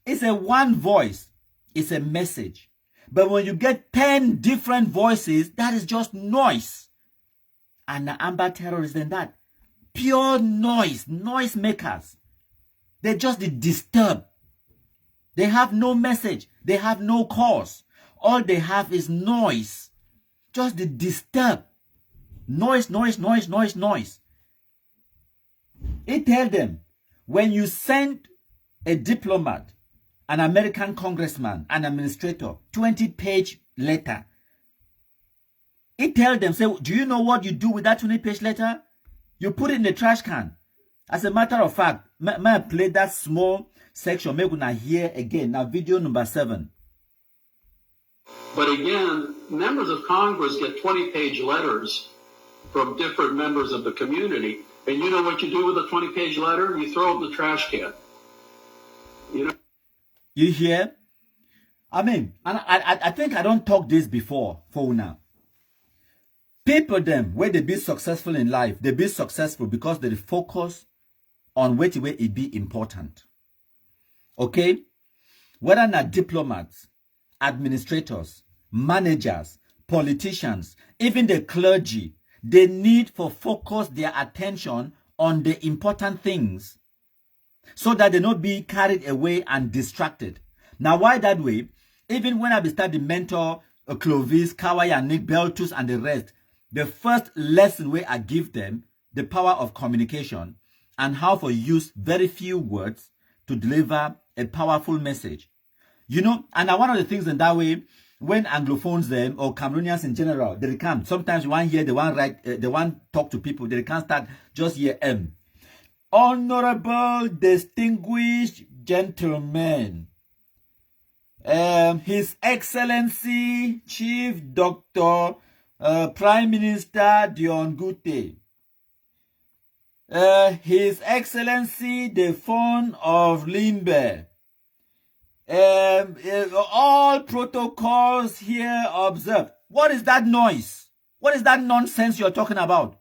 it's a one voice, it's a message. But when you get 10 different voices, that is just noise. And the Amber terrorists than that. Pure noise, noise makers. They just disturb. They have no message. They have no cause. All they have is noise. Just the disturb. Noise, noise, noise, noise, noise. It tell them, when you send a diplomat, an American congressman, an administrator, 20-page letter, it tell them, say, do you know what you do with that 20-page letter? You put it in the trash can. As a matter of fact, may I play that small section? Maybe now hear again. Now video number 7. But again, members of Congress get 20-page letters from different members of the community. And you know what you do with a 20-page letter? You throw it in the trash can. You know? You hear? I mean, and I think I don't talk this before for now. People them, where they be successful in life, they be successful because they focus on which way it be important. Okay? Whether not diplomats, administrators, managers, politicians, even the clergy, they need to focus their attention on the important things so that they not be carried away and distracted. Now, why that way? Even when I start the mentor, Clovis, Kawai, and Nick Beltus, and the rest, the first lesson where I give them the power of communication and how to use very few words to deliver a powerful message. You know, and one of the things in that way, when Anglophones them or Cameroonians in general, they come. Sometimes you want hear, they want write, they want talk to people, they can't start just hear M. Honorable, distinguished gentlemen, His Excellency Chief Doctor Prime Minister Dion Gute, His Excellency the Fawn of Limbe, all protocols here observed. What is that noise? What is that nonsense you're talking about?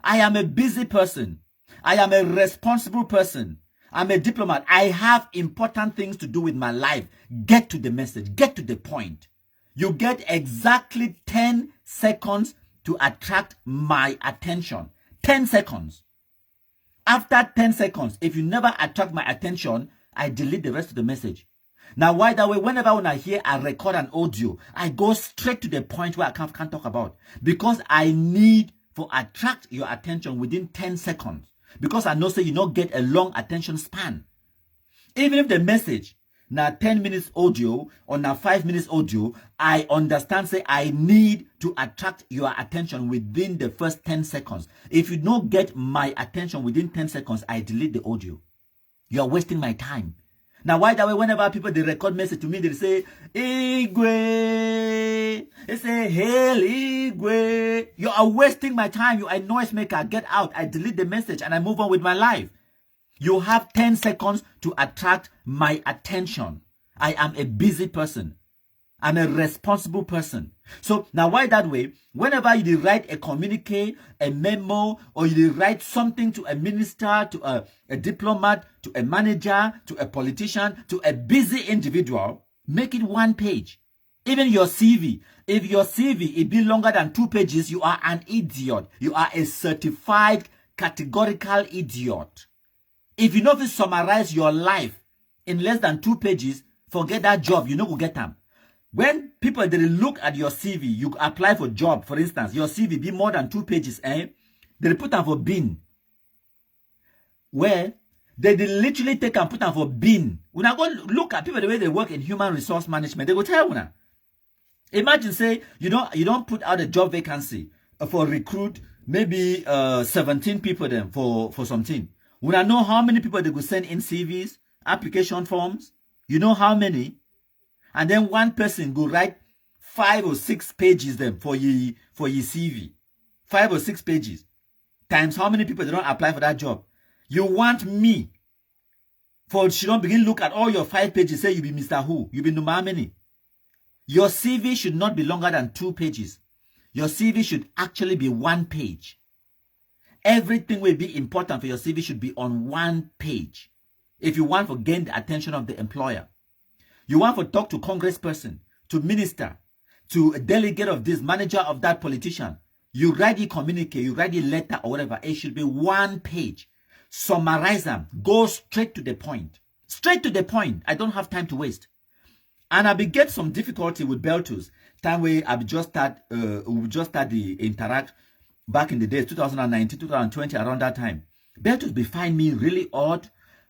I am a busy person. I am a responsible person. I'm a diplomat. I have important things to do with my life. Get to the message. Get to the point. You get exactly 10 seconds to attract my attention. 10 seconds. After 10 seconds, if you never attract my attention, I delete the rest of the message. Now, why that way? Whenever when I hear I record an audio, I go straight to the point where I can't talk about. Because I need for attract your attention within 10 seconds. Because I know say you not get a long attention span. Even if the message na 10 minutes audio or na 5 minutes audio, I understand say I need to attract your attention within the first 10 seconds. If you don't get my attention within 10 seconds, I delete the audio. You are wasting my time. Now, why that way? Whenever people they record message to me, they say, Igwe. They say, Hail Igwe. You are wasting my time. You are a noise maker. Get out. I delete the message and I move on with my life. You have 10 seconds to attract my attention. I am a busy person. I'm a responsible person. So now why that way? Whenever you write a communique, a memo, or you write something to a minister, to a diplomat, to a manager, to a politician, to a busy individual, make it 1 page. Even your CV. If your CV it be longer than 2 pages, you are an idiot. You are a certified categorical idiot. If you know to summarize your life in less than 2 pages, forget that job. You know who get them. When people they look at your CV, you apply for job, for instance, your CV be more than 2 pages, they put them for bin. Where they literally take and put them for bin. When I go look at people the way they work in human resource management, they go tell you. Imagine say you don't put out a job vacancy for recruit maybe 17 people then for something. When I know how many people they could send in CVs, application forms, you know how many? And then one person go write 5 or 6 pages then for your CV. 5 or 6 pages. Times how many people they don't apply for that job. You want me for she don't begin look at all your 5 pages, say you be Mr. Who, you be no how many. Your CV should not be longer than 2 pages. Your CV should actually be 1 page. Everything will be important for your CV should be on 1 page. If you want to gain the attention of the employer. You want to talk to congressperson, to minister, to a delegate of this, manager of that politician. You write a communique, you write a letter or whatever. It should be 1 page. Summarize them. Go straight to the point. Straight to the point. I don't have time to waste. And I will get some difficulty with Beltus. Time where I just start the interact back in the days, 2019, 2020, around that time. Beltus be find me really odd.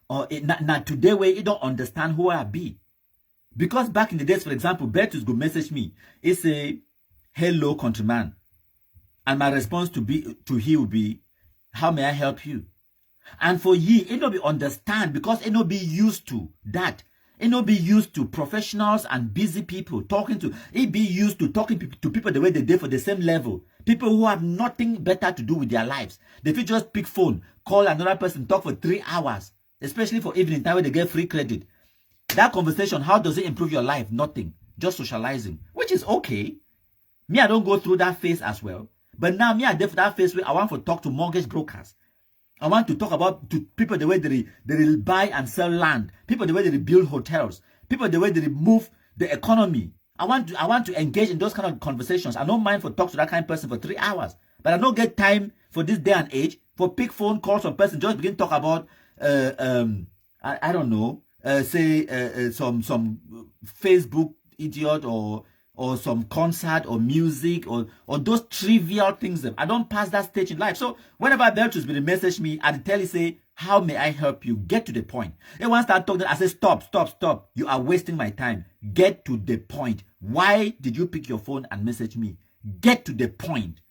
Or not today where you don't understand who I be. Because back in the days, for example, Bertus go message me. He say, hello, countryman. And my response to he will be, how may I help you? And for ye, it don't be understand because it don't be used to that. It don't be used to professionals and busy people talking to. It be used to talking to people the way they did for the same level. People who have nothing better to do with their lives. They feel just pick phone, call another person, talk for 3 hours. Especially for evening time where they get free credit. That conversation, how does it improve your life? Nothing. Just socializing. Which is okay. Me, I don't go through that phase as well. But now, me, I did that phase where I want to talk to mortgage brokers. I want to talk about to people the way they buy and sell land. People the way they build hotels. People the way they move the economy. I want to engage in those kind of conversations. I don't mind for talk to that kind of person for 3 hours. But I don't get time for this day and age for pick phone calls from person. Just begin to talk about, I don't know. Some Facebook idiot or some concert or music or those trivial things. I don't pass that stage in life. So whenever Beltus will message me, I tell you say, how may I help you? Get to the point. And once I talk, I say, stop. You are wasting my time. Get to the point. Why did you pick your phone and message me? Get to the point.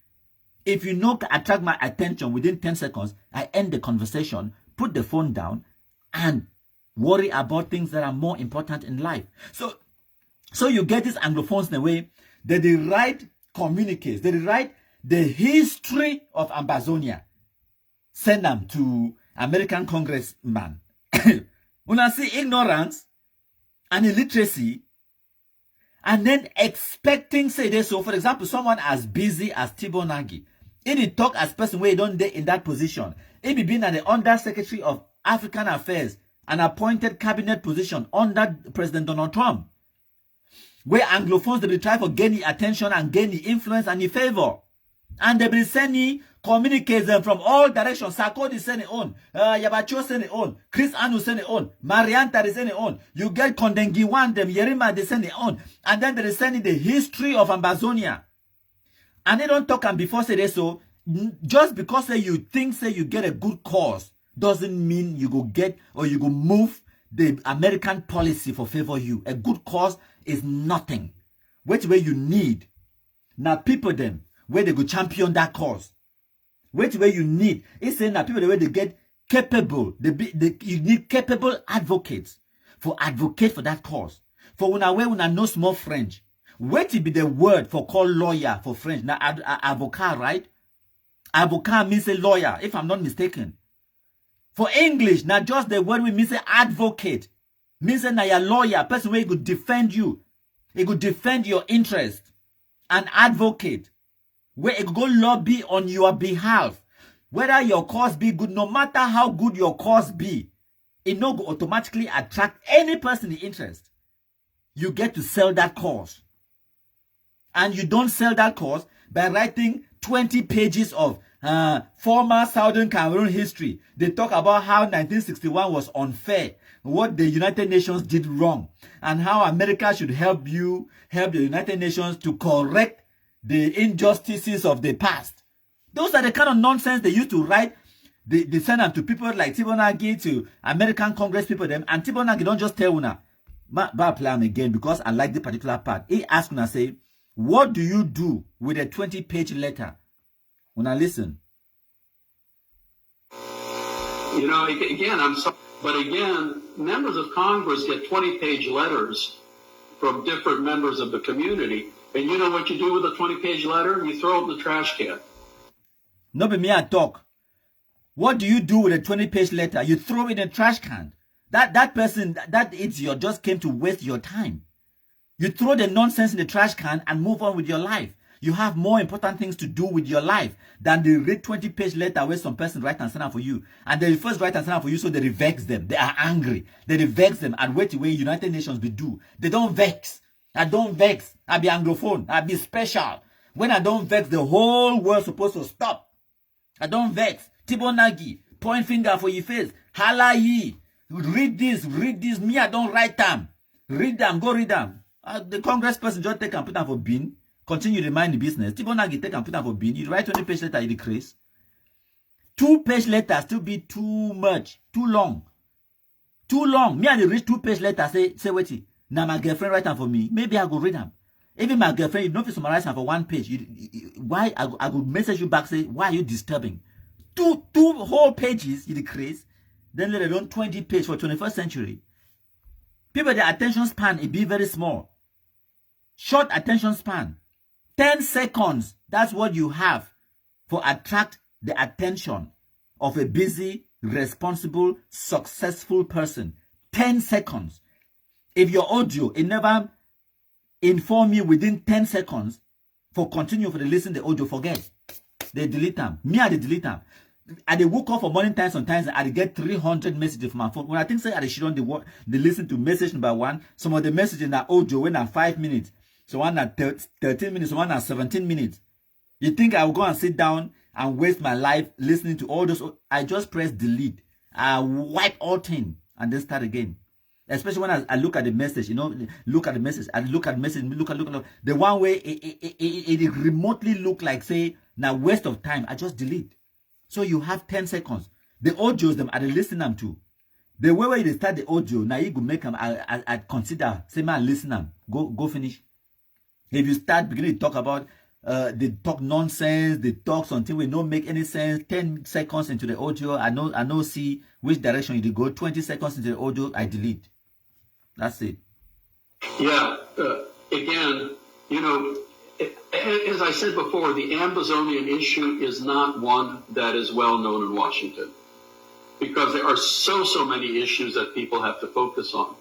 If you know attract my attention within 10 seconds, I end the conversation, put the phone down, and worry about things that are more important in life. So you get these Anglophones in a way that they write communiques, they write the history of Ambazonia, send them to American congressman. When I see ignorance and illiteracy, and then expecting, say this, so for example, someone as busy as Tibor Nagy, if he talk as person where he don't dey in that position, if he been at the Undersecretary of African Affairs, an appointed cabinet position under President Donald Trump, where Anglophones they try for gain attention and gain influence and favor, and they be sending communiques from all directions. Sarkozy send it on, Yabacho send it on, Chris Anu send it on, Marianta they send it on. You get Kondengiwan them, Yerima they send it on, and then they send the history of Ambazonia, and they don't talk and before say this so. just because you think you get a good cause doesn't mean you go get or you go move the American policy for favor you. A good cause is nothing. Which way you need now people them where they go champion that cause. Which way you need it's saying that people the way they get capable. You need capable advocates for advocate for that cause. For when I know small French, what will be the word for call lawyer for French? Now avocat, right? Avocat means a lawyer, if I'm not mistaken. For English, now just the word we mean say advocate. Means that you're a lawyer, person where he could defend you. He could defend your interest. An advocate. Where he could go lobby on your behalf. Whether your cause be good, no matter how good your cause be, it no go automatically attract any person in interest. You get to sell that cause. And you don't sell that cause by writing 20 pages of former Southern Cameroon history. They talk about how 1961 was unfair, what the United Nations did wrong, and how America should help the United Nations to correct the injustices of the past. Those are the kind of nonsense they used to write. They send them to people like Tibor Nagy, to American Congress people, them, and Tibor Nagy don't just tell una. But play him again because I like the particular part. He asked una say, what do you do with a 20-page letter? When I listen. You know, again, I'm sorry, but again, members of Congress get 20-page letters from different members of the community. And you know what you do with a 20-page letter? You throw it in the trash can. No, but me I talk. What do you do with a 20-page letter? You throw it in a trash can. That person, that idiot just came to waste your time. You throw the nonsense in the trash can and move on with your life. You have more important things to do with your life than the read 20-page letter where some person write and send out for you. And they first write and send out for you, so they vex them. They are angry. They vex them. And wait the way United Nations be do. They don't vex. I don't vex. I be anglophone. I be special. When I don't vex, the whole world supposed to stop. I don't vex. Tibor Nagy, point finger for your face. Hala ye. Read this. Me, I don't write them. Read them. Go read them. The Congress person just take and put them for bin. Continue to mind the business. Tibor Nagy take and put them for bin. You write 20-page letter, you decrease. 2-page letters still be too much. Too long. Me, I read 2-page letter. Say wait. Now my girlfriend write them for me. Maybe I go read them. Even my girlfriend, you don't summarize them for 1 page. Why I go message you back, say, why are you disturbing? Two whole pages, you decrease. Then let alone 20 pages for 21st century. People, their attention span, it be very small. Short attention span. 10 seconds, that's what you have for attract the attention of a busy, responsible, successful person. 10 seconds. If your audio, it never inform you within 10 seconds for continue for the listen the audio, forget. They delete them. Me, I delete them. I woke up for morning time sometimes I get 300 messages from my phone. When I think say I should on they listen to message number 1. Some of the messages are audio when are 5 minutes. So one at 13 minutes, one at 17 minutes. You think I will go and sit down and waste my life listening to all those? I just press delete. I wipe all things and then start again. Especially when I look at the message, look at the message. I look at the message, look at the one way it remotely look like say now waste of time. I just delete. So you have 10 seconds. The audios them I listen them to. The way where you start the audio, now you go make them I consider say man listen them. Go finish. If you start beginning to talk about they talk nonsense, they talk something will not make any sense, 10 seconds into the audio, I know see which direction you go, 20 seconds into the audio, I delete. That's it. Yeah, again, as I said before, the Ambazonian issue is not one that is well known in Washington because there are so many issues that people have to focus on.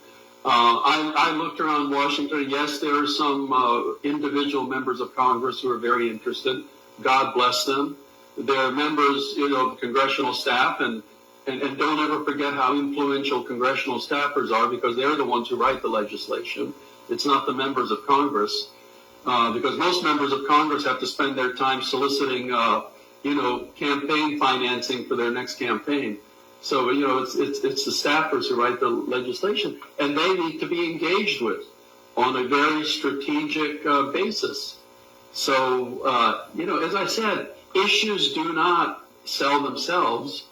I looked around Washington. Yes, there are some individual members of Congress who are very interested. God bless them. There are members, of the congressional staff, and don't ever forget how influential congressional staffers are because they're the ones who write the legislation. It's not the members of Congress. Because most members of Congress have to spend their time soliciting, campaign financing for their next campaign. So, it's the staffers who write the legislation, and they need to be engaged with on a very strategic basis. So, as I said, issues do not sell themselves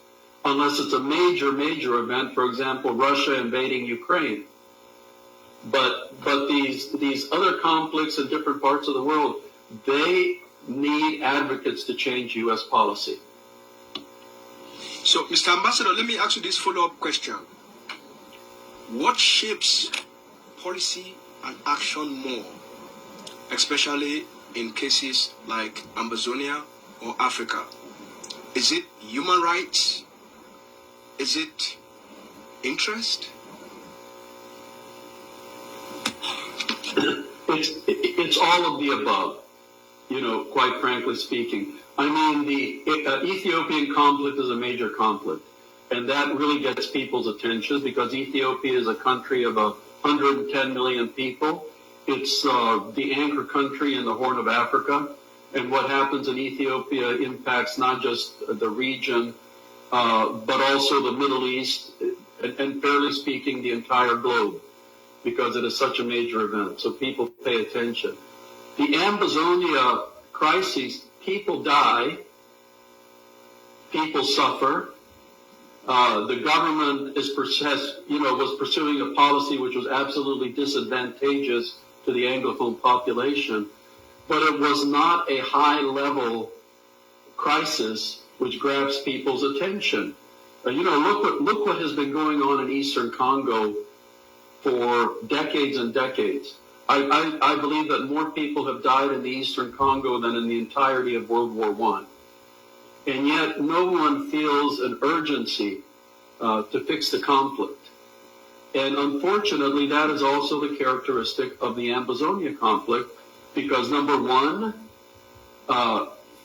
unless it's a major, major event. For example, Russia invading Ukraine. But these other conflicts in different parts of the world, they need advocates to change U.S. policy. So, Mr. Ambassador, let me ask you this follow-up question. What shapes policy and action more, especially in cases like Ambazonia or Africa? Is it human rights? Is it interest? It's all of the above, quite frankly speaking. I mean, the Ethiopian conflict is a major conflict, and that really gets people's attention because Ethiopia is a country of 110 million people. It's the anchor country in the Horn of Africa, and what happens in Ethiopia impacts not just the region, but also the Middle East, and fairly speaking, the entire globe, because it is such a major event. So people pay attention. The Ambazonia crises, people die, people suffer. The government was pursuing a policy which was absolutely disadvantageous to the Anglophone population, but it was not a high-level crisis which grabs people's attention. Look what has been going on in Eastern Congo for decades and decades. I believe that more people have died in the Eastern Congo than in the entirety of World War I. And yet no one feels an urgency to fix the conflict. And unfortunately, that is also the characteristic of the Ambazonia conflict, because number one,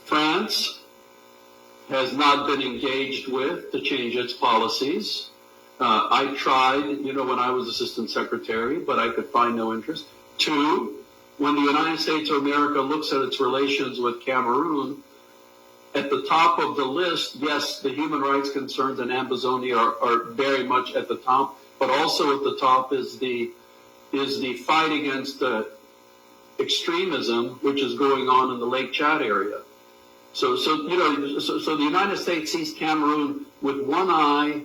France has not been engaged with to change its policies. I tried, when I was assistant secretary, but I could find no interest. Two, when the United States of America looks at its relations with Cameroon, at the top of the list, yes, the human rights concerns in Ambazonia are very much at the top, but also at the top is the fight against extremism, which is going on in the Lake Chad area. So the United States sees Cameroon with one eye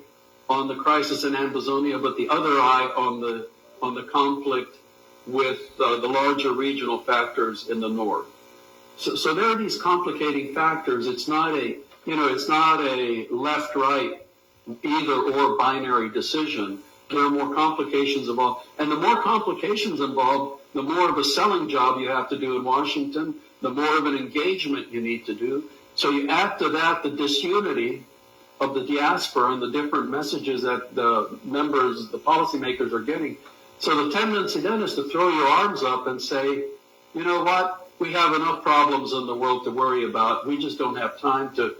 on the crisis in Ambazonia, but the other eye on the conflict with the larger regional factors in the north. So there are these complicating factors. It's not a left-right either or binary decision. There are more complications involved, and the more complications involved, the more of a selling job you have to do in Washington, the more of an engagement you need to do. So you add to that the disunity of the diaspora and the different messages that the members, the policymakers are getting. So the tendency then is to throw your arms up and say, you know what, we have enough problems in the world to worry about. We just don't have time to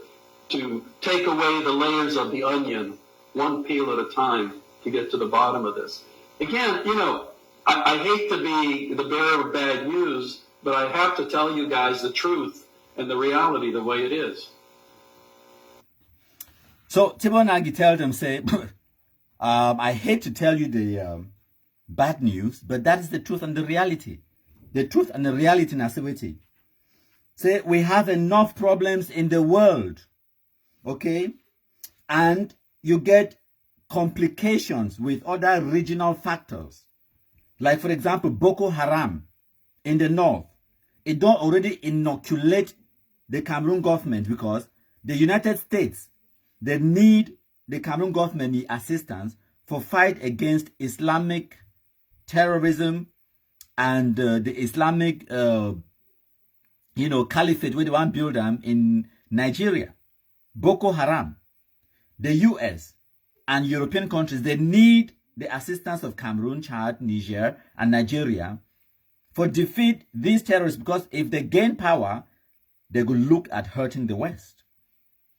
take away the layers of the onion, one peel at a time, to get to the bottom of this. Again, I hate to be the bearer of bad news, but I have to tell you guys the truth and the reality the way it is. So Tibor Nagy tells them, say, I hate to tell you the bad news, but that is the truth and the reality. The truth and the reality, Nasibiti. Say, we have enough problems in the world, okay? And you get complications with other regional factors. Like, for example, Boko Haram in the north. It don't already inoculate the Cameroon government because the United States, they need the Cameroon government assistance for fight against Islamic terrorism and the Islamic, caliphate where they want to build them in Nigeria. Boko Haram, the US and European countries, they need the assistance of Cameroon, Chad, Niger, and Nigeria for defeat these terrorists, because if they gain power, they will look at hurting the West.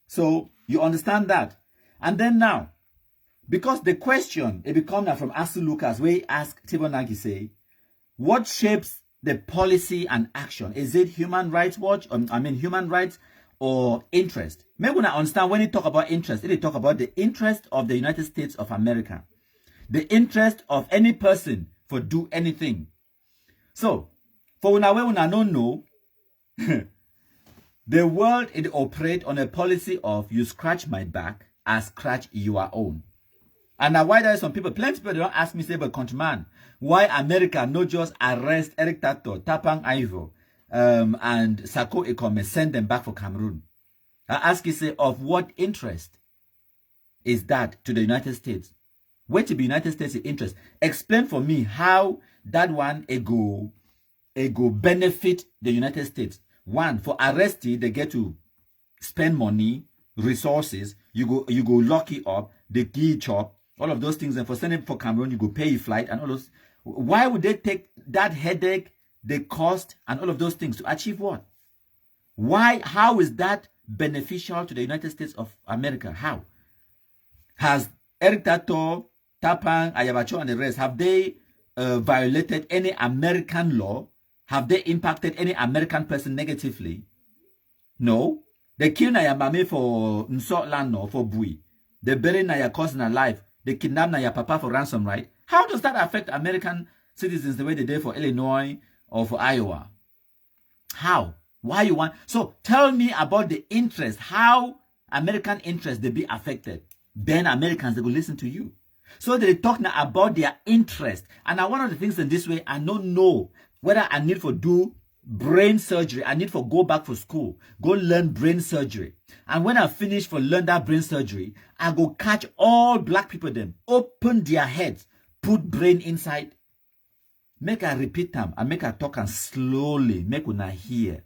So you understand that. And then now, because the question, it becomes now from Asu Lucas, where he asked Tibor Nagy, say, what shapes the policy and action? Is it Human Rights Watch? Human rights or interest? Maybe when I understand when he talk about interest, he talk about the interest of the United States of America. The interest of any person for do anything. So, for when I don't know, The world, it operates on a policy of you scratch my back, I scratch your own. And now why there are some people, plenty of people don't ask me, say, but countryman, why America not just arrest Eric Tato, Tapang Ivo, and Sako Ekome, send them back for Cameroon? I ask you, say, of what interest is that to the United States? Where to be United States interest? Explain for me how that one ego benefit the United States. One, for arrestee, they get to spend money, resources. You go lock it up, they key chop, all of those things. And for sending for Cameroon, you go pay your flight and all those. Why would they take that headache, the cost, and all of those things to achieve what? Why? How is that beneficial to the United States of America? How? Has Eric Tato, Tapang, Ayabacho, and the rest, have they violated any American law? Have they impacted any American person negatively? No. They kill Naya Mame for Nsotland, for Bui. They bury Naya cousin alive. They kidnap Naya Papa for ransom, right? How does that affect American citizens the way they did for Illinois or for Iowa? How? Why you want? So tell me about the interest. How American interest they be affected? Then Americans, they will listen to you. So they talk now about their interest. And one of the things in this way, I don't know whether I need to do brain surgery. I need to go back for school, go learn brain surgery. And when I finish for learn that brain surgery, I go catch all black people them, open their heads, put brain inside. Make I repeat them and make I talk and slowly, make una hear.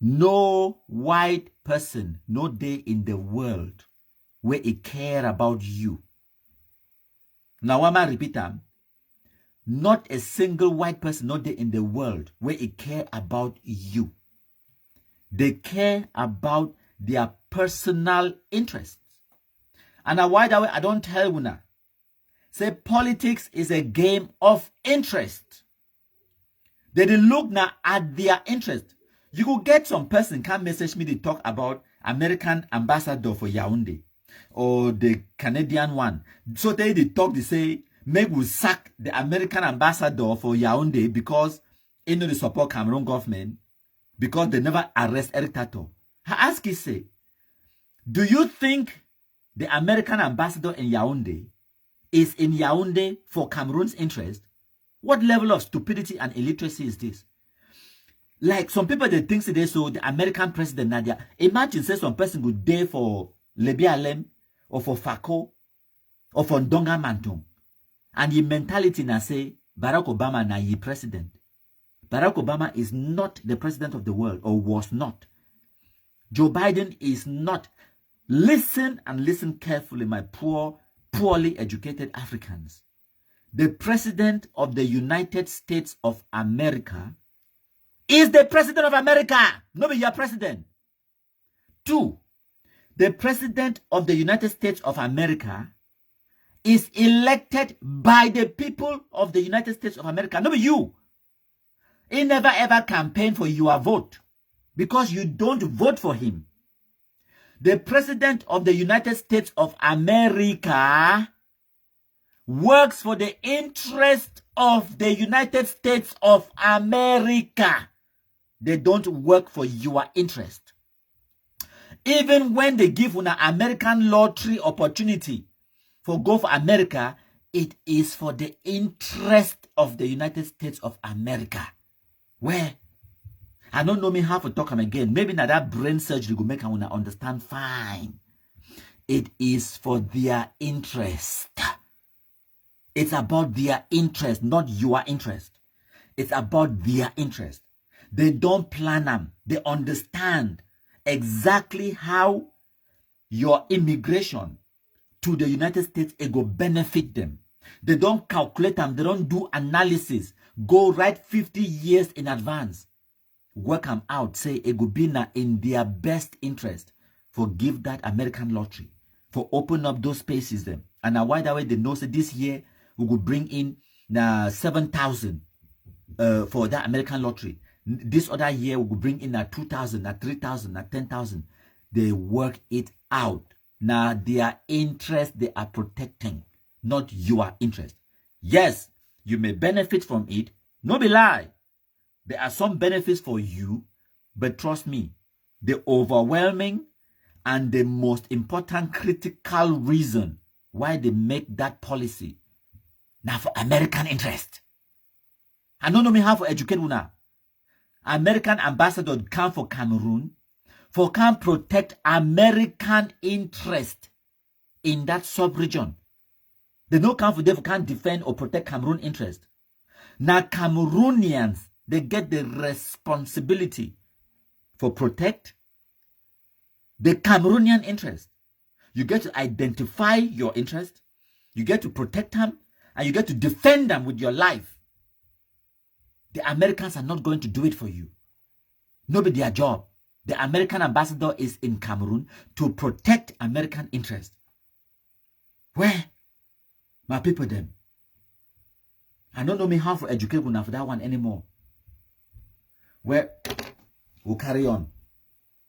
No white person, no day in the world where it care about you. Now I'm repeat them. Not a single white person, not there in the world where it care about you. They care about their personal interests. And why that way I don't tell una. Say politics is a game of interest. They look now at their interest. You could get some person can message me to talk about American ambassador for Yaoundé or the Canadian one. So they talk, they say, make we sack the American ambassador for Yaoundé because they know they support Cameroon government because they never arrest Eric Tato. I ask you, say, do you think the American ambassador in Yaoundé is in Yaoundé for Cameroon's interest? What level of stupidity and illiteracy is this? Like some people, they think today, so the American president Nadia, imagine say some person would dare for Lebialem or for Fako or for Ndonga Mantong. And the mentality na say, Barack Obama na ye president. Barack Obama is not the president of the world, or was not. Joe Biden is not. Listen and listen carefully, my poorly educated Africans. The president of the United States of America is the president of America. No be your president. 2, the president of the United States of America is elected by the people of the United States of America. No be you. He never ever campaigned for your vote because you don't vote for him. The president of the United States of America works for the interest of the United States of America. They don't work for your interest. Even when they give an American lottery opportunity for go for America, it is for the interest of the United States of America. Where? I don't know me how to talk them again. Maybe now that brain surgery will make I wanna understand fine. It is for their interest. It's about their interest, not your interest. It's about their interest. They don't plan them. They understand exactly how your immigration to the United States, it will benefit them. They don't calculate them. They don't do analysis. Go right 50 years in advance. Work them out. Say it will be in their best interest for give that American lottery. For open up those spaces them. And now why that way they know say this year we will bring in 7,000 for that American lottery. This other year we will bring in 2,000, 3,000, 10,000. They work it out. Now, their interest they are protecting, not your interest. Yes, you may benefit from it. No be lie. There are some benefits for you, But trust me, the overwhelming and the most important critical reason why they make that policy now for American interest. I don't know me how to educate you now. American ambassador come for Cameroon for can protect American interest in that sub-region. They no come for them for can defend or protect Cameroon interest. Now Cameroonians, they get the responsibility for protect the Cameroonian interest. You get to identify your interest, you get to protect them, and you get to defend them with your life. The Americans are not going to do it for you. Not be their job. The American ambassador is in Cameroon to protect American interest. Where? My people them. I don't know me how to educate you for that one anymore. Where? We'll carry on.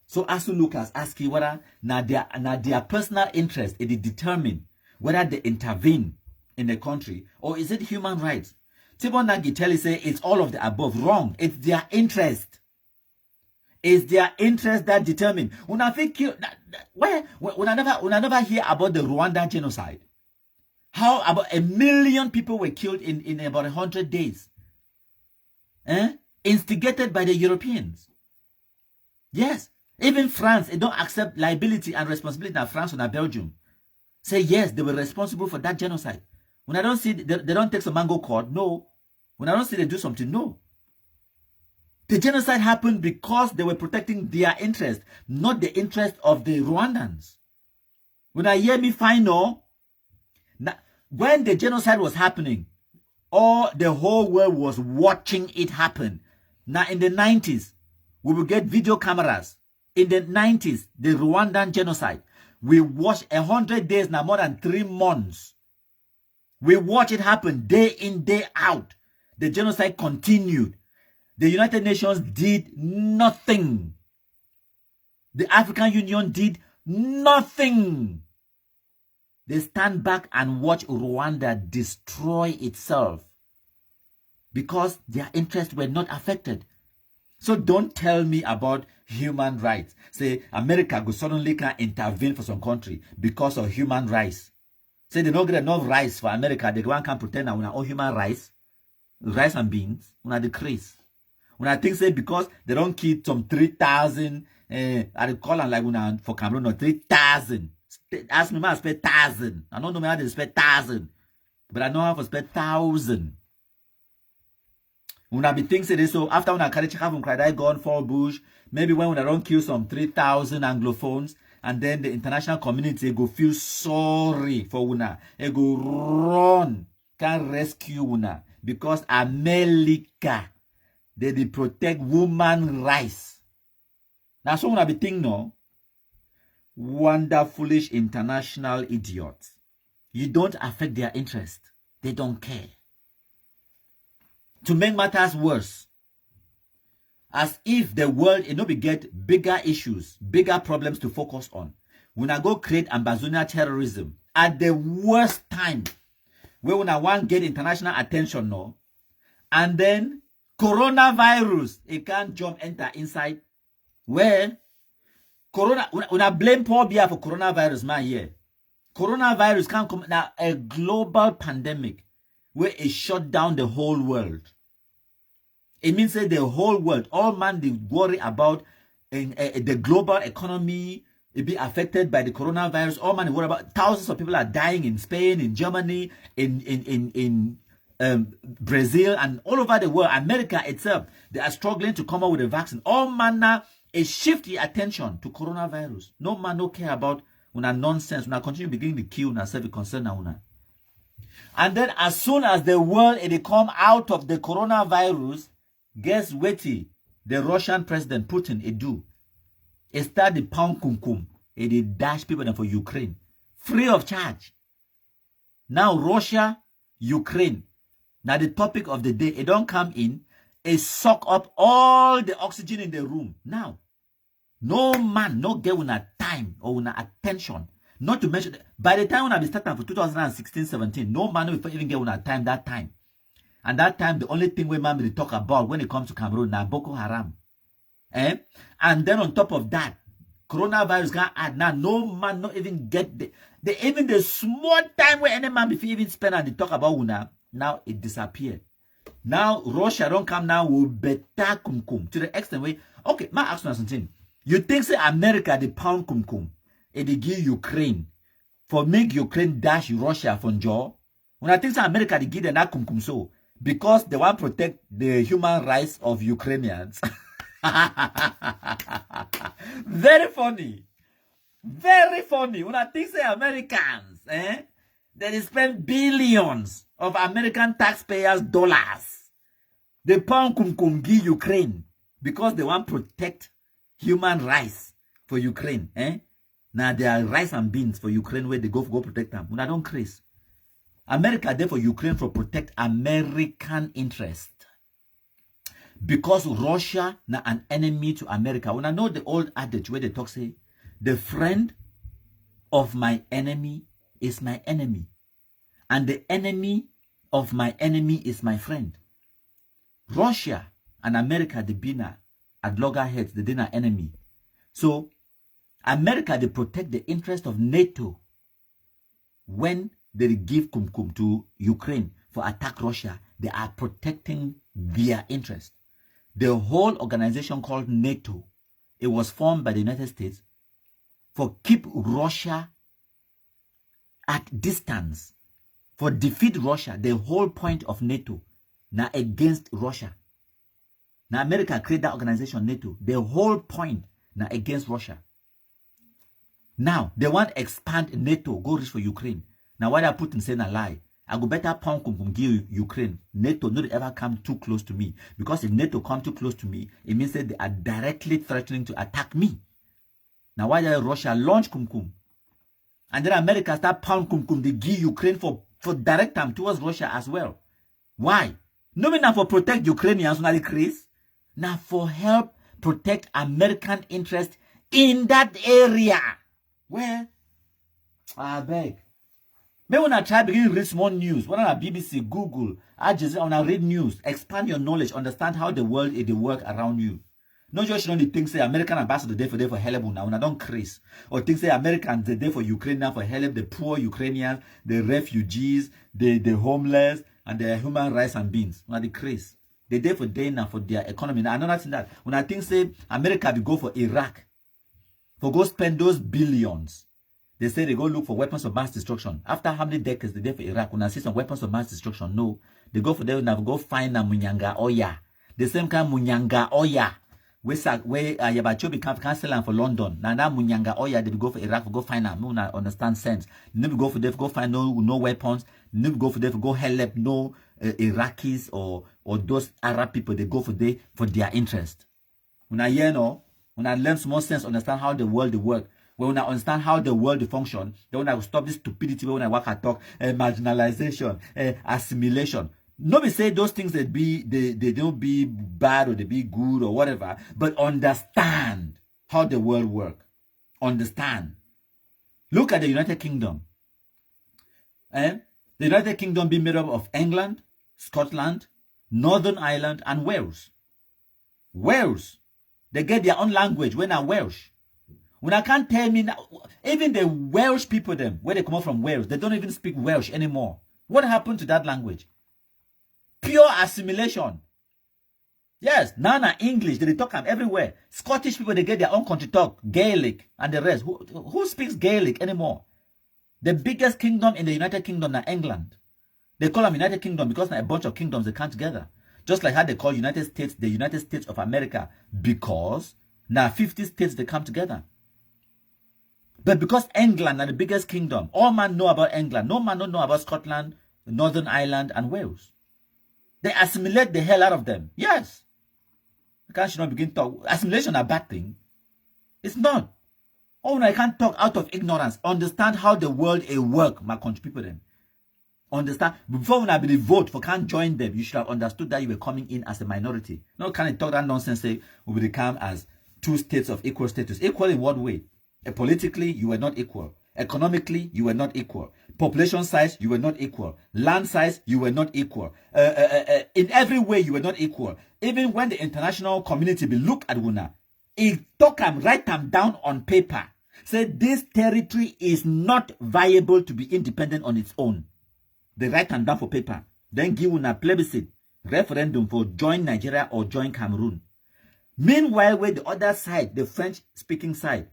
So as Lucas asking whether now their personal interest it determine whether they intervene in the country or is it human rights. Tibor Nagy tell you say it's all of the above. Wrong. It's their interest. It's their interest that determine. When I never hear about the Rwanda genocide. How about 1 million people were killed in about 100 days? Instigated by the Europeans. Yes. Even France, they don't accept liability and responsibility in France or Belgium. Say yes, they were responsible for that genocide. When I don't see, they don't take some mango cord, no. When I don't see they do something, no. The genocide happened because they were protecting their interest, not the interest of the Rwandans. When I hear me final, when the genocide was happening, the whole world was watching it happen. Now in the 90s, we will get video cameras. In the 90s, the Rwandan genocide, we watched 100 days, now more than 3 months. We watch it happen day in, day out. The genocide continued. The United Nations did nothing. The African Union did nothing. They stand back and watch Rwanda destroy itself because their interests were not affected. So don't tell me about human rights. Say America go suddenly can intervene for some country because of human rights. Say they don't get enough rice for America. They can't pretend that we all human rights and beans. We decrease. When I think say because they don't keep some 3,000, I call them like for Cameroon or 3,000. Ask me how to spell 1,000. I don't know how to spell 1,000, but I know how to spell 1,000. When I be thinking this, so after when I carry check from cry gone for bush, maybe when I don't kill some 3,000 Anglophones, and then the international community go feel sorry for una. They go run, can rescue una because America they protect woman rights. Now so when I be thinking no, wonderfulish international idiots. You don't affect their interest. They don't care. To make matters worse, as if the world be get bigger issues, bigger problems to focus on. When I go create Ambazonian terrorism at the worst time, where when I want get international attention now, and then coronavirus, it can't jump enter inside. Where when I blame poor Biafra for coronavirus, man, here. Coronavirus can't come now a global pandemic where it shut down the whole world. It means that the whole world, all man they worry about the global economy, it be affected by the coronavirus. All man they worry about thousands of people are dying in Spain, in Germany, in Brazil, and all over the world. America itself, they are struggling to come up with a vaccine. All man now is shift the attention to coronavirus. No man no care about una nonsense. Una continue beginning to kill una self concern na una. And then as soon as the world it come out of the coronavirus, guess what the Russian president Putin it do? It start the pound kumkum. It dash people for Ukraine. Free of charge. Now Russia, Ukraine. Now the topic of the day, it don't come in. It suck up all the oxygen in the room. Now, no man, no get una time or una attention. Not to mention, by the time when I be starting for 2016-17, no man will even get una time that time. And that time, the only thing we man will talk about when it comes to Cameroon now Boko Haram. And then on top of that, coronavirus can add. Now, no man not even get even the small time where any man before even spend and they talk about una, now it disappeared. Now, Russia don't come now with better kum to the extent where, okay, my ask you something. You think say America the pound kum and they give Ukraine for make Ukraine dash Russia from jaw? When I think say America they give them that kum so because they want to protect the human rights of Ukrainians. Very funny. Very funny. When I think say Americans, they spend billions of American taxpayers' dollars. They pound give Ukraine because they want to protect human rights for Ukraine. Now there are rice and beans for Ukraine where they go protect them. When I don't craze. America there for Ukraine for protect American interest. Because Russia na an enemy to America. When I know the old adage where they talk say, the friend of my enemy is my enemy. And the enemy of my enemy is my friend. Russia and America, they been at loggerheads, they did an enemy. So, America, they protect the interest of NATO when they give kum to Ukraine for attack Russia. They are protecting their interest. The whole organization called NATO, it was formed by the United States for keep Russia at distance, for defeat Russia. The whole point of NATO now against Russia. Now America create that organization NATO. The whole point now against Russia. Now they want to expand NATO, go reach for Ukraine. Now why they Putin saying a lie? I go better pound give Ukraine. NATO not ever come too close to me. Because if NATO come too close to me, it means that they are directly threatening to attack me. Now why did Russia launch and then America start pound they give Ukraine for direct time towards Russia as well. Why? No mean now for protect Ukrainians, not Chris. Now for help protect American interest in that area. Where? I beg. Maybe when I try begin read small news, when I BBC, Google, Al Jazeera, when I read news, expand your knowledge, understand how the world is the work around you. Not just only think say American ambassador there for help now, when I don't craze. Or think say Americans they there for Ukraine now for help the poor Ukrainians, the refugees, the homeless, and the human rights and beans. When I craze. They there for day now for their economy. Now another thing that when I think say America will go for Iraq, for go spend those billions. They say they go look for weapons of mass destruction. After how many decades they there for Iraq? When I see some weapons of mass destruction, no. They go for them now go find a Munyanga Oya. The same kind of Munyanga Oya. Where Yabacho become cancelled for London. Now that Munyanga Oya they go for Iraq, go find them. No understand sense. Never go for them, go find no weapons. Never go for them, go help no Iraqis or those Arab people. They go for their interest. When I hear when I learn small sense, understand how the world work. When I understand how the world function, then when I stop this stupidity, when I work at talk, marginalization, assimilation. Nobody say those things that they don't be bad or they be good or whatever, but understand how the world work. Understand. Look at the United Kingdom. The United Kingdom be made up of England, Scotland, Northern Ireland, and Wales. Wales. They get their own language when I'm Welsh. When I can't tell me now, even the Welsh people them, where they come from Wales, they don't even speak Welsh anymore. What happened to that language? Pure assimilation. Yes, Nana English, they talk them everywhere. Scottish people, they get their own country talk, Gaelic and the rest. Who speaks Gaelic anymore? The biggest kingdom in the United Kingdom is England. They call them United Kingdom because a bunch of kingdoms they come together. Just like how they call United States the United States of America, because now 50 states they come together. But because England are the biggest kingdom, all man know about England. No man don't know about Scotland, Northern Ireland, and Wales. They assimilate the hell out of them. Yes. You can't not begin to talk. Assimilation is a bad thing. It's not. Oh, no, I can't talk out of ignorance. Understand how the world is work, my country people then. Understand? Before when I be the vote for can't join them, you should have understood that you were coming in as a minority. No, can't you talk that nonsense say we will become as two states of equal status. Equal in what way? Politically, you were not equal. Economically, you were not equal. Population size, you were not equal. Land size, you were not equal. In every way, you were not equal. Even when the international community be look at Wuna, He write them down on paper. Say this territory is not viable to be independent on its own. They write them down for paper. Then give a plebiscite, referendum for join Nigeria or join Cameroon. Meanwhile, with the other side, the French-speaking side,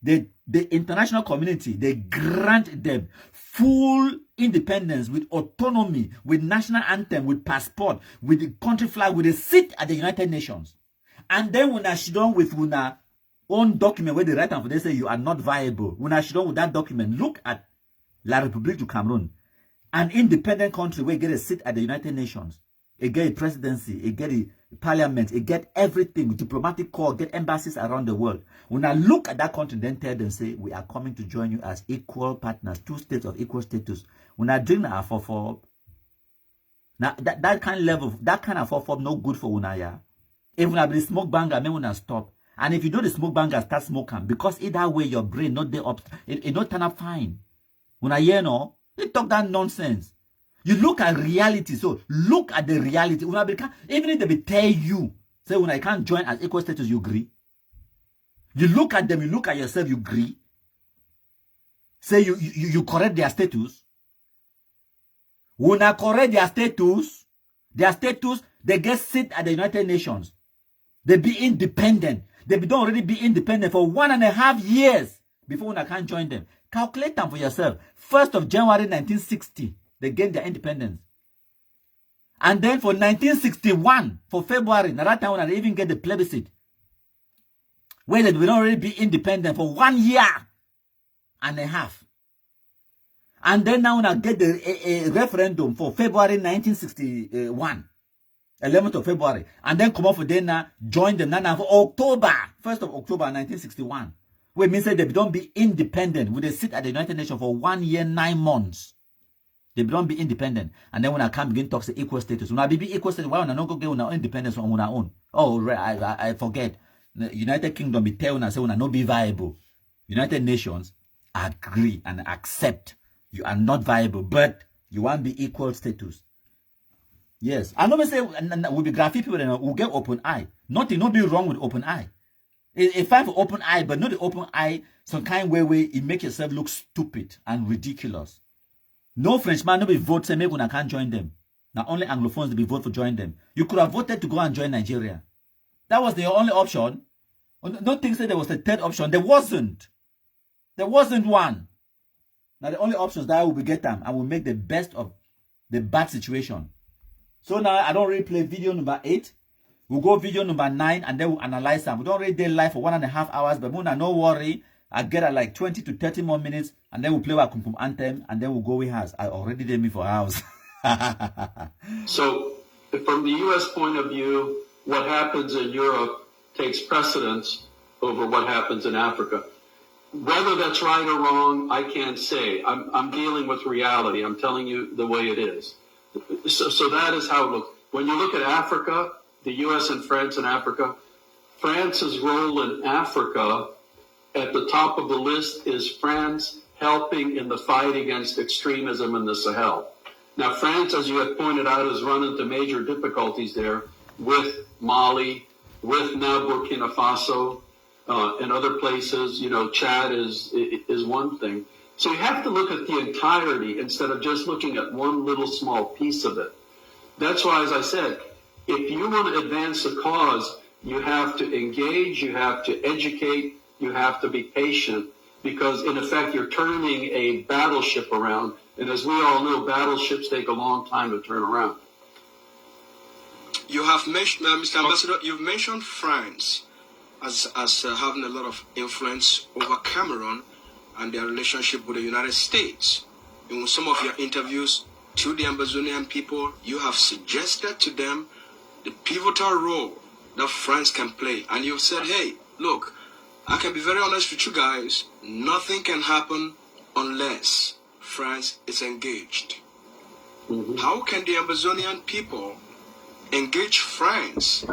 the international community, they grant them full independence with autonomy, with national anthem, with passport, with the country flag, with a seat at the United Nations. And then when I sit down with una own document where they write down for they say you are not viable. When I sit down with that document, look at La République du Cameroon, an independent country where you get a seat at the United Nations. It get a presidency, it get a parliament, it get everything, diplomatic corps, get embassies around the world. When I look at that country, then tell them, say, we are coming to join you as equal partners, 2 states of equal status. When I drink that for now that kind of level, that kind of for no good for Unaya. If when I be smoke banger, me wanna stop. And if you do the smoke banger, start smoking. Because either way, your brain not there up, it not turn up fine. When I hear no, they talk that nonsense. You look at reality. So look at the reality. Even if they tell you, say when I can't join as equal status, you agree. You look at them, you look at yourself, you agree. Say you correct their status. When I correct their status, they get seat at the United Nations. They be independent. They don't already be independent for 1.5 years before when I can't join them. Calculate them for yourself. 1st of January 1960. They gained their independence. And then for 1961, for February, that time when they even get the plebiscite, where they will already be independent for 1.5 years. And then now when I get the referendum for February 1961, 11th of February, and then come off for then now, join them now for October, 1st of October 1961, where it means that they don't be independent, with a seat at the United Nations for 1 year, 9 months. They don't be independent. And then when I come begin to talk to equal status. When I be equal status, why when I not go get our independence on our own? Oh, I forget. The United Kingdom be telling us when I not be viable. United Nations agree and accept you are not viable, but you want to be equal status. Yes. I know say we'll be graphic people and we'll get open eye. Nothing be wrong with open eye. It's fine for open eye, but not the open eye some kind way it make yourself look stupid and ridiculous. No Frenchman, no be vote, say maybe I can't join them. Now only Anglophones be vote for join them. You could have voted to go and join Nigeria. That was the only option. Don't think that there was a third option. There wasn't. There wasn't one. Now the only options that I will get them and will make the best of the bad situation. So now I don't really play video number 8. We'll go video number 9 and then we'll analyze them. We don't really do live for 1.5 hours, but Muna, no worry. I get at like 20 to 30 more minutes and then we'll play our Kumpum anthem and then we'll go with house. I already did me for house. So from the U.S. point of view, what happens in Europe takes precedence over what happens in Africa. Whether that's right or wrong, I can't say. I'm dealing with reality. I'm telling you the way it is. So that is how it looks. When you look at Africa, the U.S. and France in Africa, France's role in Africa at the top of the list is France helping in the fight against extremism in the Sahel. Now, France, as you have pointed out, has run into major difficulties there with Mali, with now Burkina Faso, and other places. You know, Chad is one thing. So you have to look at the entirety instead of just looking at one little small piece of it. That's why, as I said, if you want to advance a cause, you have to engage, you have to educate, you have to be patient, because in effect you're turning a battleship around. And as we all know, battleships take a long time to turn around. You have mentioned, Mr. Ambassador, you've mentioned France as having a lot of influence over Cameroon and their relationship with the United States. In some of your interviews to the Ambazonian people, you have suggested to them the pivotal role that France can play. And you've said, hey, look, I can be very honest with you guys, nothing can happen unless France is engaged. Mm-hmm. How can the Ambazonian people engage France?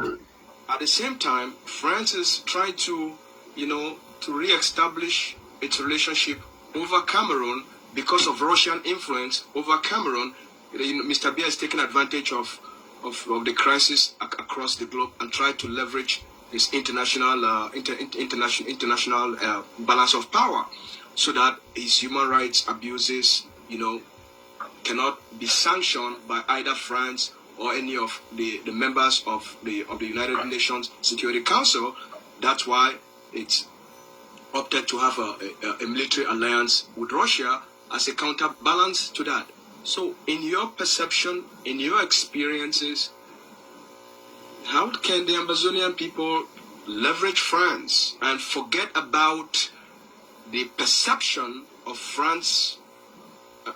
At the same time, France is trying to, to re-establish its relationship over Cameroon because of Russian influence over Cameroon. Mr. Biya is taking advantage of the crisis across the globe and try to leverage his international balance of power, so that his human rights abuses, cannot be sanctioned by either France or any of the members of the United Nations Security Council. That's why it's opted to have a military alliance with Russia as a counterbalance to that. So in your perception, in your experiences, how can the Ambazonian people leverage France and forget about the perception of France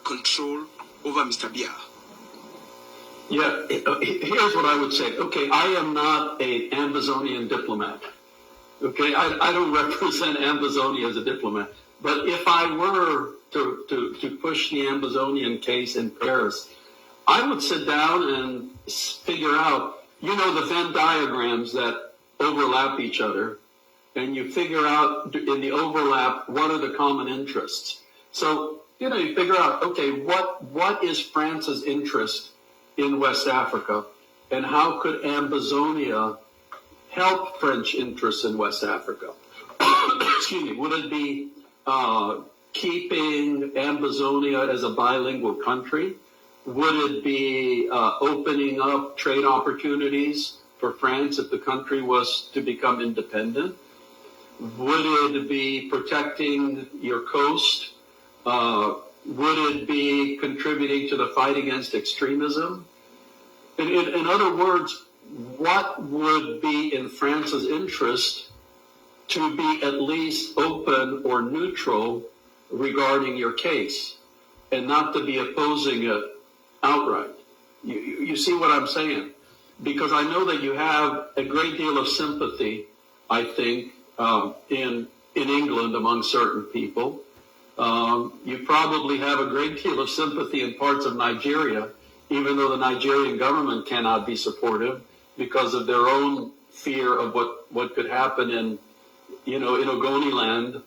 control over Mr. Biya? Yeah, here's what I would say. Okay, I am not an Ambazonian diplomat. Okay, I don't represent Ambazonia as a diplomat. But if I were to push the Ambazonian case in Paris, I would sit down and figure out, the Venn diagrams that overlap each other, and you figure out in the overlap, what are the common interests? So, you figure out, okay, what is France's interest in West Africa, and how could Ambazonia help French interests in West Africa? Excuse me, would it be keeping Ambazonia as a bilingual country? Would it be opening up trade opportunities for France if the country was to become independent? Would it be protecting your coast? Would it be contributing to the fight against extremism? In other words, what would be in France's interest to be at least open or neutral regarding your case, and not to be opposing it outright? You see what I'm saying? Because I know that you have a great deal of sympathy, I think, in England among certain people. You probably have a great deal of sympathy in parts of Nigeria, even though the Nigerian government cannot be supportive because of their own fear of what could happen in Ogoniland,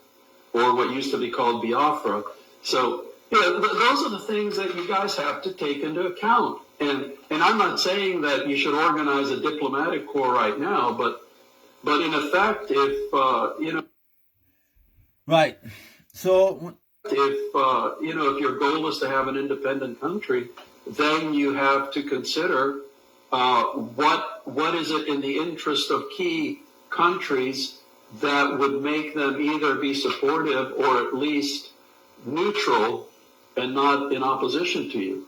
or what used to be called Biafra. So, those are the things that you guys have to take into account. And I'm not saying that you should organize a diplomatic corps right now, but in effect, if Right. So if your goal is to have an independent country, then you have to consider what is it in the interest of key countries that would make them either be supportive or at least neutral and not in opposition to you.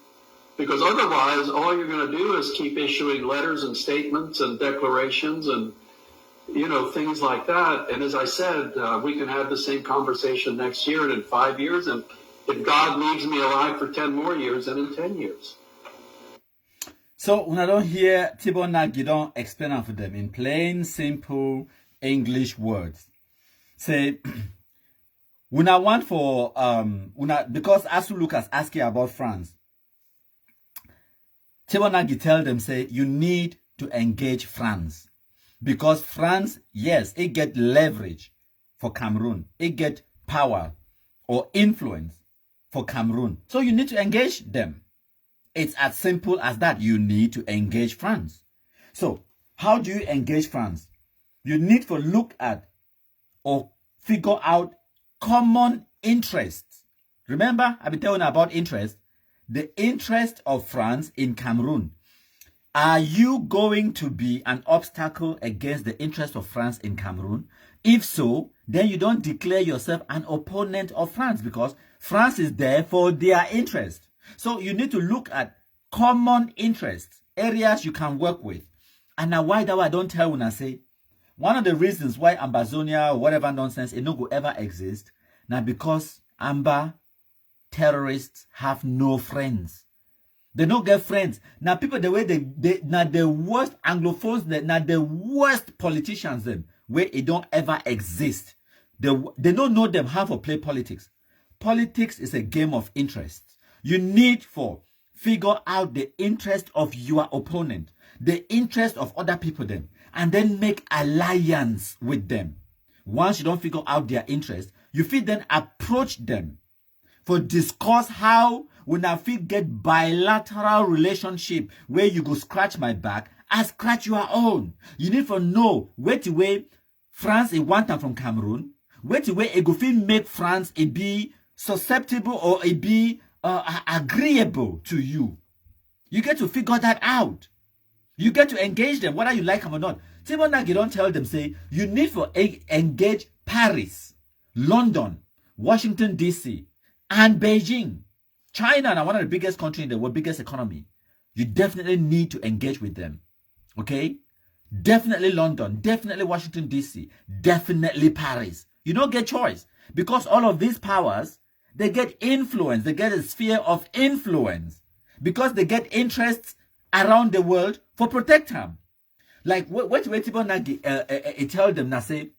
Because otherwise, all you're going to do is keep issuing letters and statements and declarations and, things like that. And as I said, we can have the same conversation next year and in 5 years. And if God leaves me alive for 10 more years, then in 10 years. So when I don't hear Tibor Nagy don't explain it for them in plain, simple English words. Say, when I want for, because Asu Lucas asking about France, Tibor Nagy tell them, say, you need to engage France. Because France, yes, it get leverage for Cameroon. It get power or influence for Cameroon. So you need to engage them. It's as simple as that. You need to engage France. So how do you engage France? You need to look at or figure out common interests. Remember, I've been telling you about interest. The interest of France in Cameroon. Are you going to be an obstacle against the interest of France in Cameroon? If so, then you don't declare yourself an opponent of France, because France is there for their interest. So you need to look at common interests, areas you can work with. And now why that I don't tell when I say, one of the reasons why Ambazonia or whatever nonsense it no go ever exist, now because Amba terrorists have no friends. They don't get friends. Now people the way they now the worst Anglophones, now the worst politicians them where it don't ever exist. They don't know them how to play politics. Politics is a game of interests. You need for figure out the interest of your opponent, the interest of other people then, and then make alliance with them. Once you don't figure out their interest, you feel then approach them for discuss how when I feel get bilateral relationship where you go scratch my back and scratch your own. You need to know where to way France a one time from Cameroon, where to way a go fit make France a be susceptible or a be agreeable to you. You get to figure that out. You get to engage them, whether you like them or not. Tibor Nagy don't tell them, say, you need to engage Paris, London, Washington, D.C., and Beijing. China, now one of the biggest countries in the world, biggest economy. You definitely need to engage with them. Okay? Definitely London, definitely Washington, D.C., definitely Paris. You don't get choice. Because all of these powers, they get influence. They get a sphere of influence. Because they get interests around the world for protect them. Like what Tibor Nagy tell them now, say,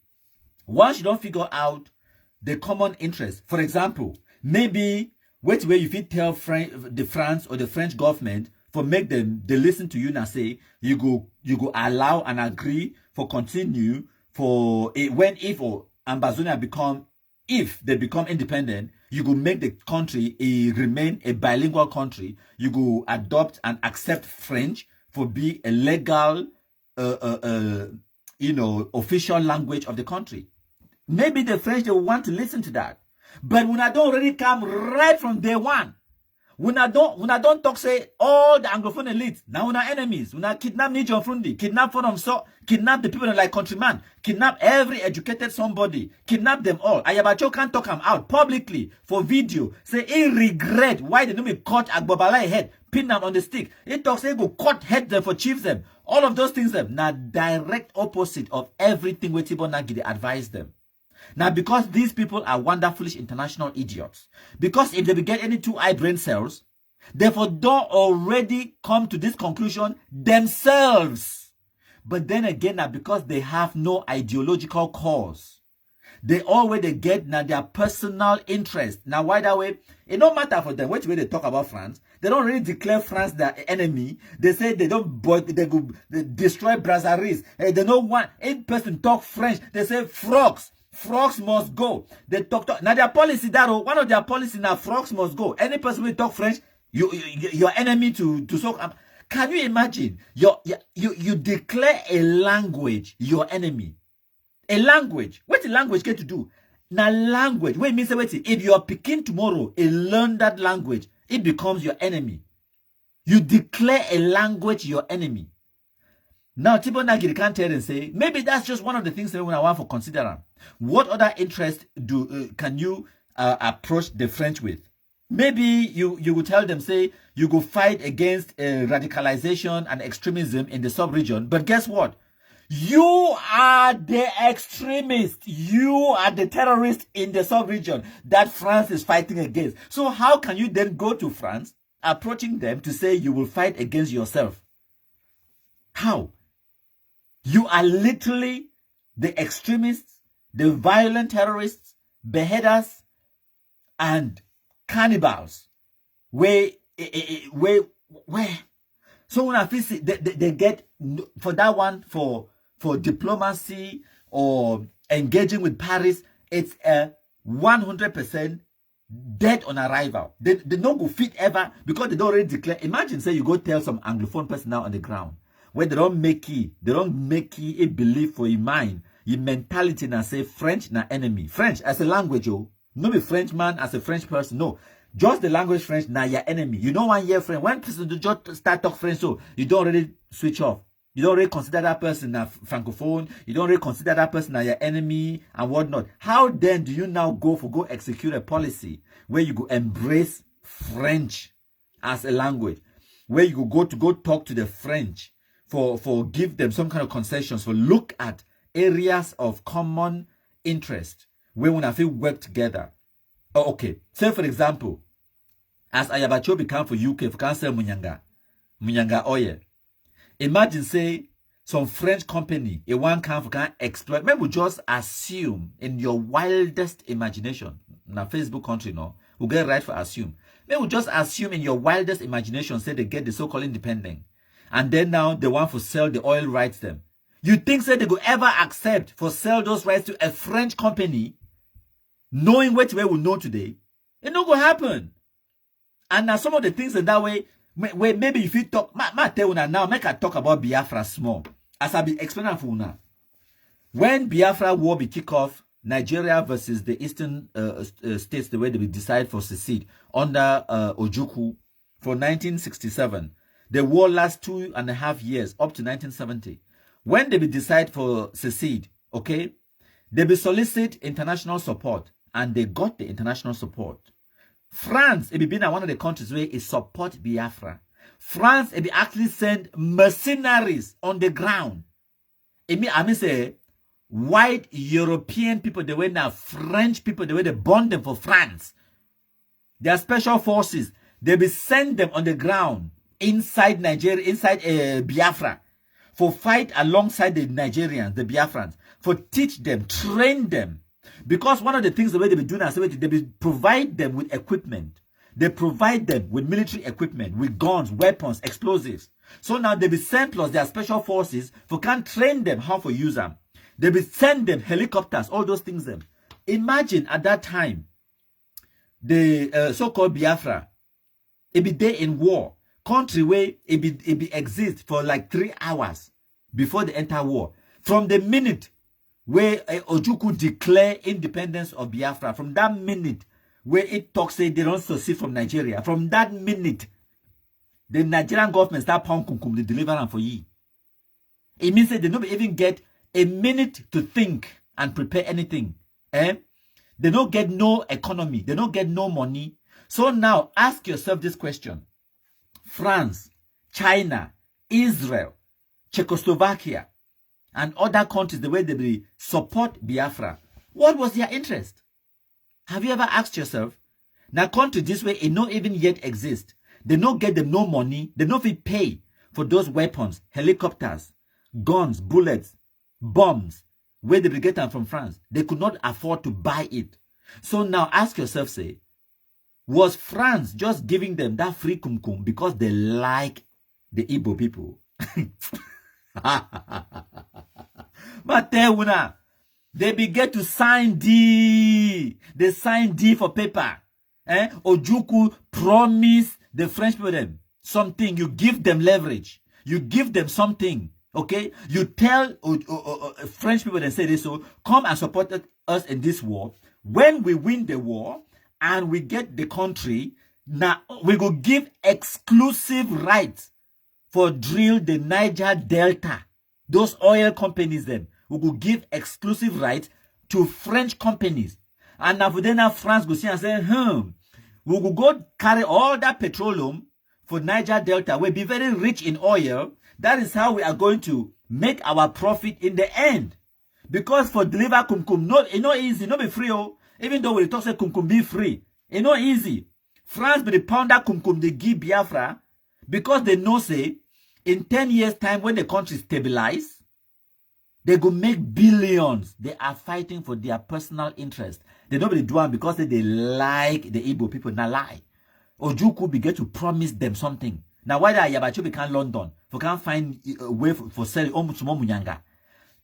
once you don't figure out the common interest, for example, maybe where you fit tell the France or the French government for make them they listen to you now, say you go allow and agree for continue for if or Ambazonians become, if they become independent, you go make the country remain a bilingual country. You go adopt and accept French for be a legal, official language of the country. Maybe the French, they will want to listen to that. But when I don't already come right from day one, when I don't talk, say, all the Anglophone elites, now when our enemies, when I kidnap Nijon Frundi, kidnap Fonam So, kidnap the people like countryman, kidnap every educated somebody, kidnap them all. Ayabacho can't talk them out publicly for video. Say, he regret why they don't be cut Agbobalai head, pin them on the stick. He talks, say, go cut head them for chiefs them. All of those things them. Now, direct opposite of everything where Tibor Nagy advise them. Now, because these people are wonderful international idiots, because if they get any two-eye brain cells, therefore don't already come to this conclusion themselves. But then again, now because they have no ideological cause, they already get now their personal interest. Now, why that way? It don't matter for them. Which way they talk about France, they don't really declare France their enemy. They say they don't they destroy Brasseries. They don't want any person talk French. They say frogs. Frogs must go. They talk. Now their policy, that one of their policy now, frogs must go. Any person who talk French, your enemy to so. Can you imagine? You declare a language your enemy. A language. What the language get to do? Now language. Wait, means wait. If you are picking tomorrow and learn that language, it becomes your enemy. You declare a language your enemy. Now, Tibor Nagy can't tell and say, maybe that's just one of the things that I want to consider. What other interest can you approach the French with? Maybe you will tell them, say, you go fight against radicalization and extremism in the sub-region. But guess what? You are the extremist. You are the terrorist in the sub-region that France is fighting against. So how can you then go to France, approaching them to say you will fight against yourself? How? You are literally the extremists, the violent terrorists, beheaders, and cannibals. Where? So when I feel they get for that one for diplomacy or engaging with Paris, it's a 100% dead on arrival. They don't go fit ever because they don't already declare. Imagine say you go tell some Anglophone person now on the ground, where they don't make it a belief for your mind, your mentality and say French na enemy. French as a language, no be Frenchman as a French person, no. Just the language French na your enemy. You know 1 year French. When person do just start talk French, so you don't really switch off. You don't really consider that person a francophone. You don't really consider that person as your enemy and whatnot. How then do you now go execute a policy where you go embrace French as a language, where you go talk to the French for give them some kind of concessions, for look at areas of common interest where we have to work together. Oh, okay. Say for example, as Ayabacho become for UK for cancel Munyanga oil. Imagine say some French company, a one can exploit. Maybe just assume in your wildest imagination. Now Facebook country, no, we get right for assume. Maybe just assume in your wildest imagination, say they get the so-called independent, and then now they want to sell the oil rights them. You think say they could ever accept for sell those rights to a French company, knowing what we will know today? It not gonna happen. And now some of the things in that way, Maybe if you talk, ma tell una now, make I talk about Biafra small. As I be explaining for una. When Biafra war be kick off, Nigeria versus the eastern states, the way they will decide for secede under Ojukwu for 1967. The war lasts 2.5 years up to 1970. When they will decide for secede, okay, they will solicit international support, and they got the international support. France, it be been one of the countries where it support Biafra. France, it be actually send mercenaries on the ground. I mean say white European people, they were now French people, they were the bond them for France. Their special forces, they be send them on the ground inside Nigeria, inside Biafra, for fight alongside the Nigerians, the Biafrans, for teach them, train them. Because one of the things the way they be doing is they be provide them with equipment. They provide them with military equipment, with guns, weapons, explosives. So now they be sent plus their special forces for can train them how to use them. They be send them helicopters, all those things them. Imagine at that time, the so-called Biafra, it be there in war. Country where it be exist for like 3 hours before they enter war. From the minute where Ojukwu declare independence of Biafra, from that minute where it talks say they don't secede from Nigeria, from that minute, the Nigerian government start pound kumkum, they deliver them for ye. It means that they don't even get a minute to think and prepare anything. They don't get no economy, they don't get no money. So now ask yourself this question. France, China, Israel, Czechoslovakia, and other countries, the way they support Biafra, what was their interest? Have you ever asked yourself? Now, countries this way, it not even yet exist. They don't get them no money. They don't even pay for those weapons, helicopters, guns, bullets, bombs, where they get them from France. They could not afford to buy it. So now ask yourself, say, was France just giving them that free kumkum because they like the Igbo people? But they began to sign D. They sign D for paper. Ojukwu promise the French people them something. You give them leverage. You give them something. Okay? You tell French people and say this, so come and support us in this war. When we win the war and we get the country, now we will give exclusive rights for drill the Niger Delta. Those oil companies them. We will give exclusive rights to French companies. And now then France go see and say, we will go carry all that petroleum for Niger Delta. We'll be very rich in oil. That is how we are going to make our profit in the end. Because for deliver kumkum, it's not easy, not be free. Even though we talk say kumkum be free, it's not easy. France be the pound that kumkum they give Biafra because they know say in 10 years time when the country stabilize, they go make billions. They are fighting for their personal interest. They don't really do it because they like the Igbo people. Now lie. Ojukwu begin to promise them something. Now why that Yabacho become London? For can't find a way for selling Munyanga.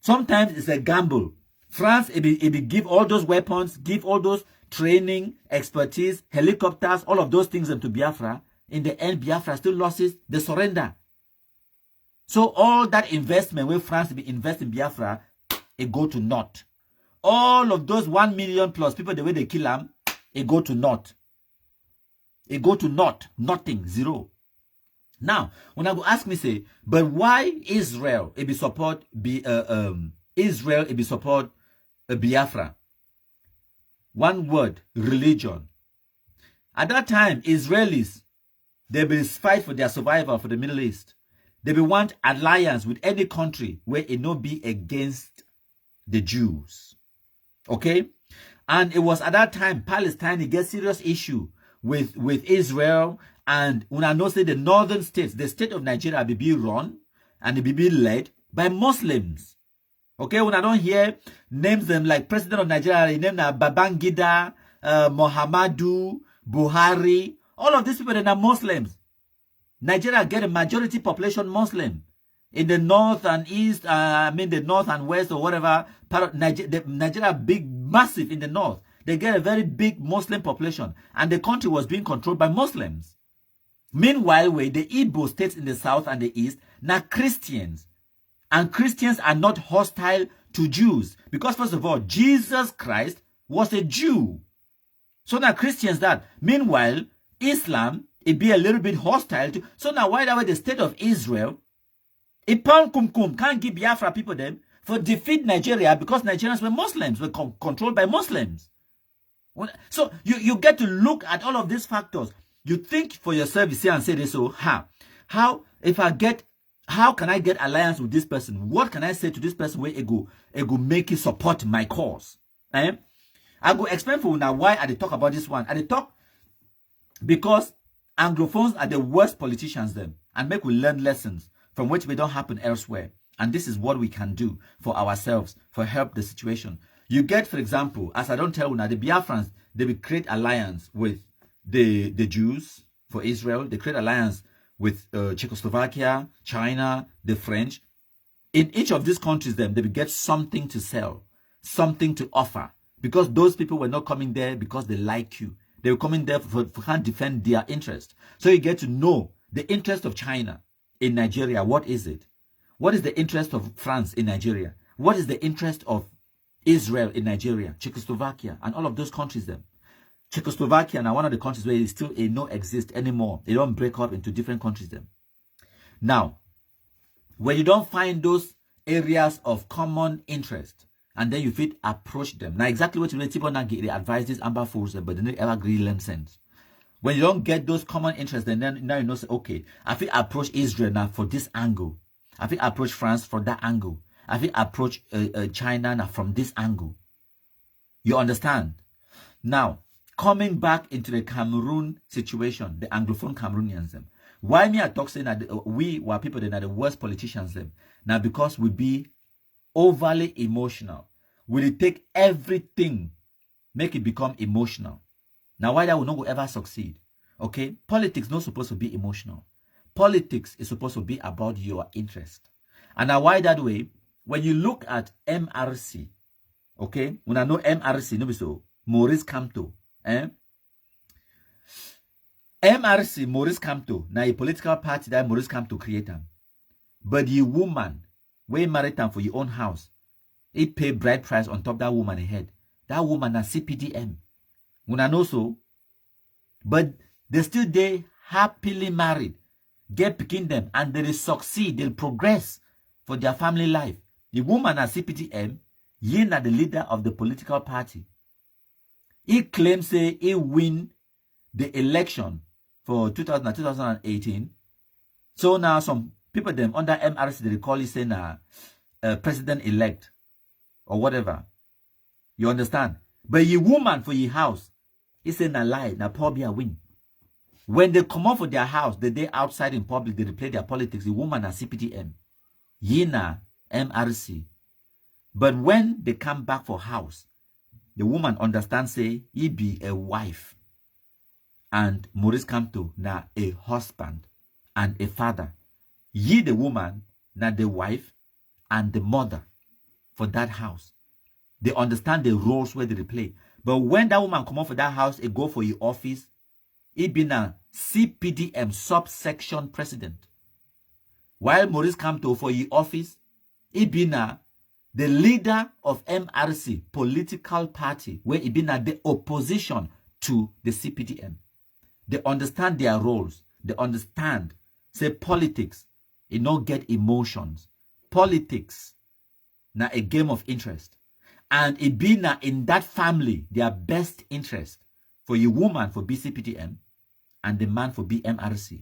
Sometimes it's a gamble. France, it be give all those weapons, give all those training, expertise, helicopters, all of those things to Biafra. In the end, Biafra still loses the surrender. So all that investment where France be invest in Biafra, it go to naught. All of those 1 million plus people, the way they kill them, it go to naught. It go to naught, nothing, zero. Now, when I go ask me, say, but why Israel it be support Israel it be support Biafra? One word, religion. At that time, Israelis, they be fight for their survival for the Middle East. They will want alliance with any country where it not be against the Jews. Okay? And it was at that time, Palestine, it gets serious issue with Israel. And when I know say the northern states, the state of Nigeria will be run and it will be led by Muslims. Okay? When I don't hear names them like President of Nigeria, named Babangida, Muhammadu, Buhari, all of these people are Muslims. Nigeria get a majority population Muslim. In the north and east, the north and west or whatever, part of Nigeria big, massive in the north. They get a very big Muslim population. And the country was being controlled by Muslims. Meanwhile, where the Igbo states in the south and the east, now Christians. And Christians are not hostile to Jews. Because first of all, Jesus Christ was a Jew. So now Christians that. Meanwhile, Islam, it be a little bit hostile to. So now why that way the state of Israel, it can't give Biafra people them for defeat Nigeria because Nigerians were Muslims, were controlled by Muslims. So you get to look at all of these factors. You think for yourself, you say and say this, so how can I get alliance with this person? What can I say to this person where it go make it support my cause? I go explain for you now why I talk about this one. I talk because Anglophones are the worst politicians them and make we learn lessons from which we don't happen elsewhere. And this is what we can do for ourselves, for help the situation. You get, for example, as I don't tell you now, the Biafrans, they will create alliance with the Jews for Israel. They create alliance with Czechoslovakia, China, the French. In each of these countries, then they will get something to sell, something to offer. Because those people were not coming there because they like you. They were coming there for can't defend their interest. So you get to know the interest of China in Nigeria. What is it? What is the interest of France in Nigeria? What is the interest of Israel in Nigeria, Czechoslovakia, and all of those countries then? Czechoslovakia now one of the countries where it still no exist anymore. They don't break up into different countries then. Now, when you don't find those areas of common interest, and then you fit approach them. Now, exactly what you really Tibor Nagy, they advise these amber fools, but they never agree learn sense. When you don't get those common interests, then now you know, say, okay, I fit approach Israel now for this angle. I fit approach France for that angle. I fit approach China now from this angle. You understand? Now, coming back into the Cameroon situation, the Anglophone Cameroonians, them. Why me I talk saying that we were people that are the worst politicians, them? Now, because we be overly emotional. Will it take everything, make it become emotional? Now, why that will not ever succeed? Okay? Politics not supposed to be emotional. Politics is supposed to be about your interest. And now, why that way? When you look at MRC, okay? When I know MRC, no, so Maurice Kamto, MRC, Maurice Kamto, now a political party that Maurice Kamto created. But the woman, we married them for your own house. He pay bride price on top that woman head. That woman is CPDM. When I know so. But they still they happily married. Get picking them and they succeed. They'll progress for their family life. The woman is CPDM. He na the leader of the political party. He claims say he win the election for 2018. So now some people them under MRC they call it saying president-elect or whatever. You understand? But ye woman for ye house, it's a lie, na probably a win. When they come out for their house, the day outside in public, they play their politics. The woman are CPTM, ye na MRC. But when they come back for house, the woman understands say he be a wife, and Maurice Kamto na a husband and a father. Ye the woman, not the wife and the mother for that house. They understand the roles where they play. But when that woman come up for that house, it go for your office, it be a CPDM subsection president. While Maurice Kamto for your office, it be the leader of MRC political party, where it be the opposition to the CPDM. They understand their roles. They understand, say politics. It not get emotions. Politics, na a game of interest. And it be na in that family, their best interest for your woman for BCPTM and the man for BMRC.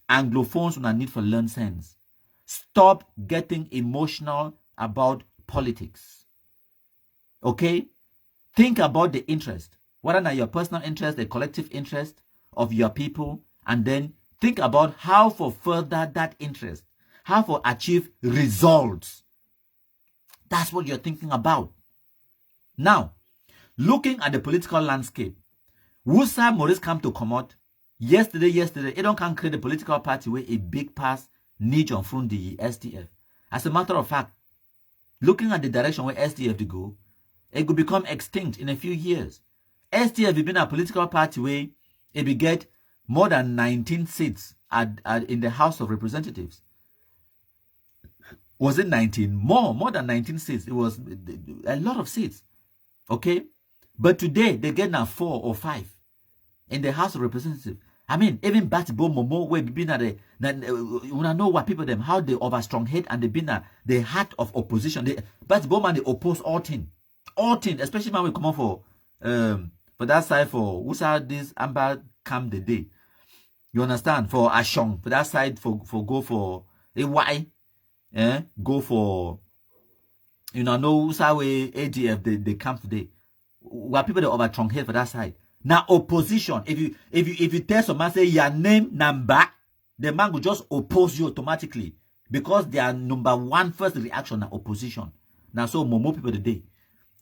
Anglophones will need for learn sense. Stop getting emotional about politics. Okay? Think about the interest. Whether not your personal interest, the collective interest of your people, and then think about how for further that interest, how for achieve results. That's what you're thinking about. Now, looking at the political landscape, Wusa Maurice Kamto come out yesterday, it don't can create a political party where a big pass need on from the SDF. As a matter of fact, looking at the direction where SDF to go, it could become extinct in a few years. SDF has been a political party where it will get more than 19 seats in the House of Representatives. Was it 19? More than 19 seats. It was a lot of seats. Okay? But today, they get now 4 or 5 in the House of Representatives. I mean, even Batibo Momo, where been at the, when I know what people them, how they overstrong head and they been at the heart of opposition. Batibo man, they oppose all things, especially when we come on for that side for who's out this Amber come the day. You understand? For Ashong, for that side for go for AY, go for who's our AGF they come today. What people they overstrong head for that side. Now opposition, if you tell someone say your name number, the man will just oppose you automatically because their number one first reaction is opposition. Now so Momo people today,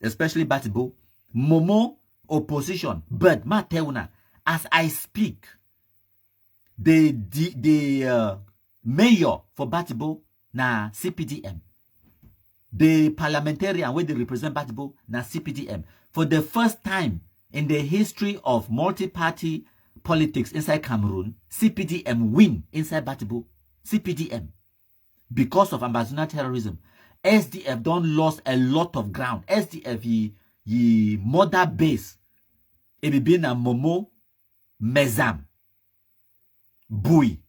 especially Batibo, Momo opposition. But ma tell una, as I speak, the mayor for Batibo na CPDM, the parliamentarian where they represent Batibo na CPDM. For the first time in the history of multi-party politics inside Cameroon, CPDM win inside Batibo. CPDM. Because of Ambazonian terrorism. SDF don't lost a lot of ground. SDF ye mother base. It be been a Momo, Mezam, Bui.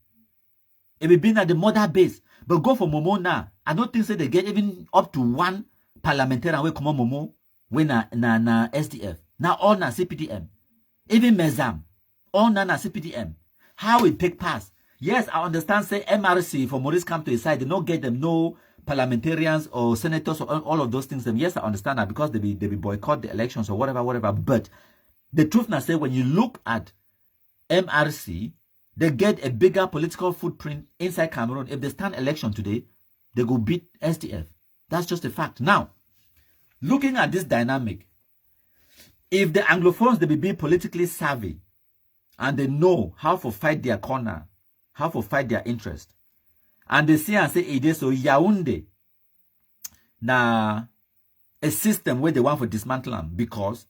It be been at the mother base. But go for Momo now. I don't think so they get even up to one parliamentarian way come on Momo when na SDF. Now all na CPDM. Even Mezam. All na CPDM. How it take pass? Yes, I understand say MRC for Maurice come to his side, they don't get them no parliamentarians or senators or all of those things. Yes, I understand that because they be boycott the elections or whatever. But the truth now say when you look at MRC, they get a bigger political footprint inside Cameroon. If they stand election today, they go beat SDF. That's just a fact. Now, looking at this dynamic, if the Anglophones, they be politically savvy and they know how to fight their corner, how to fight their interest, and they see and say, it is so Yaoundé na a system where they want to dismantle them because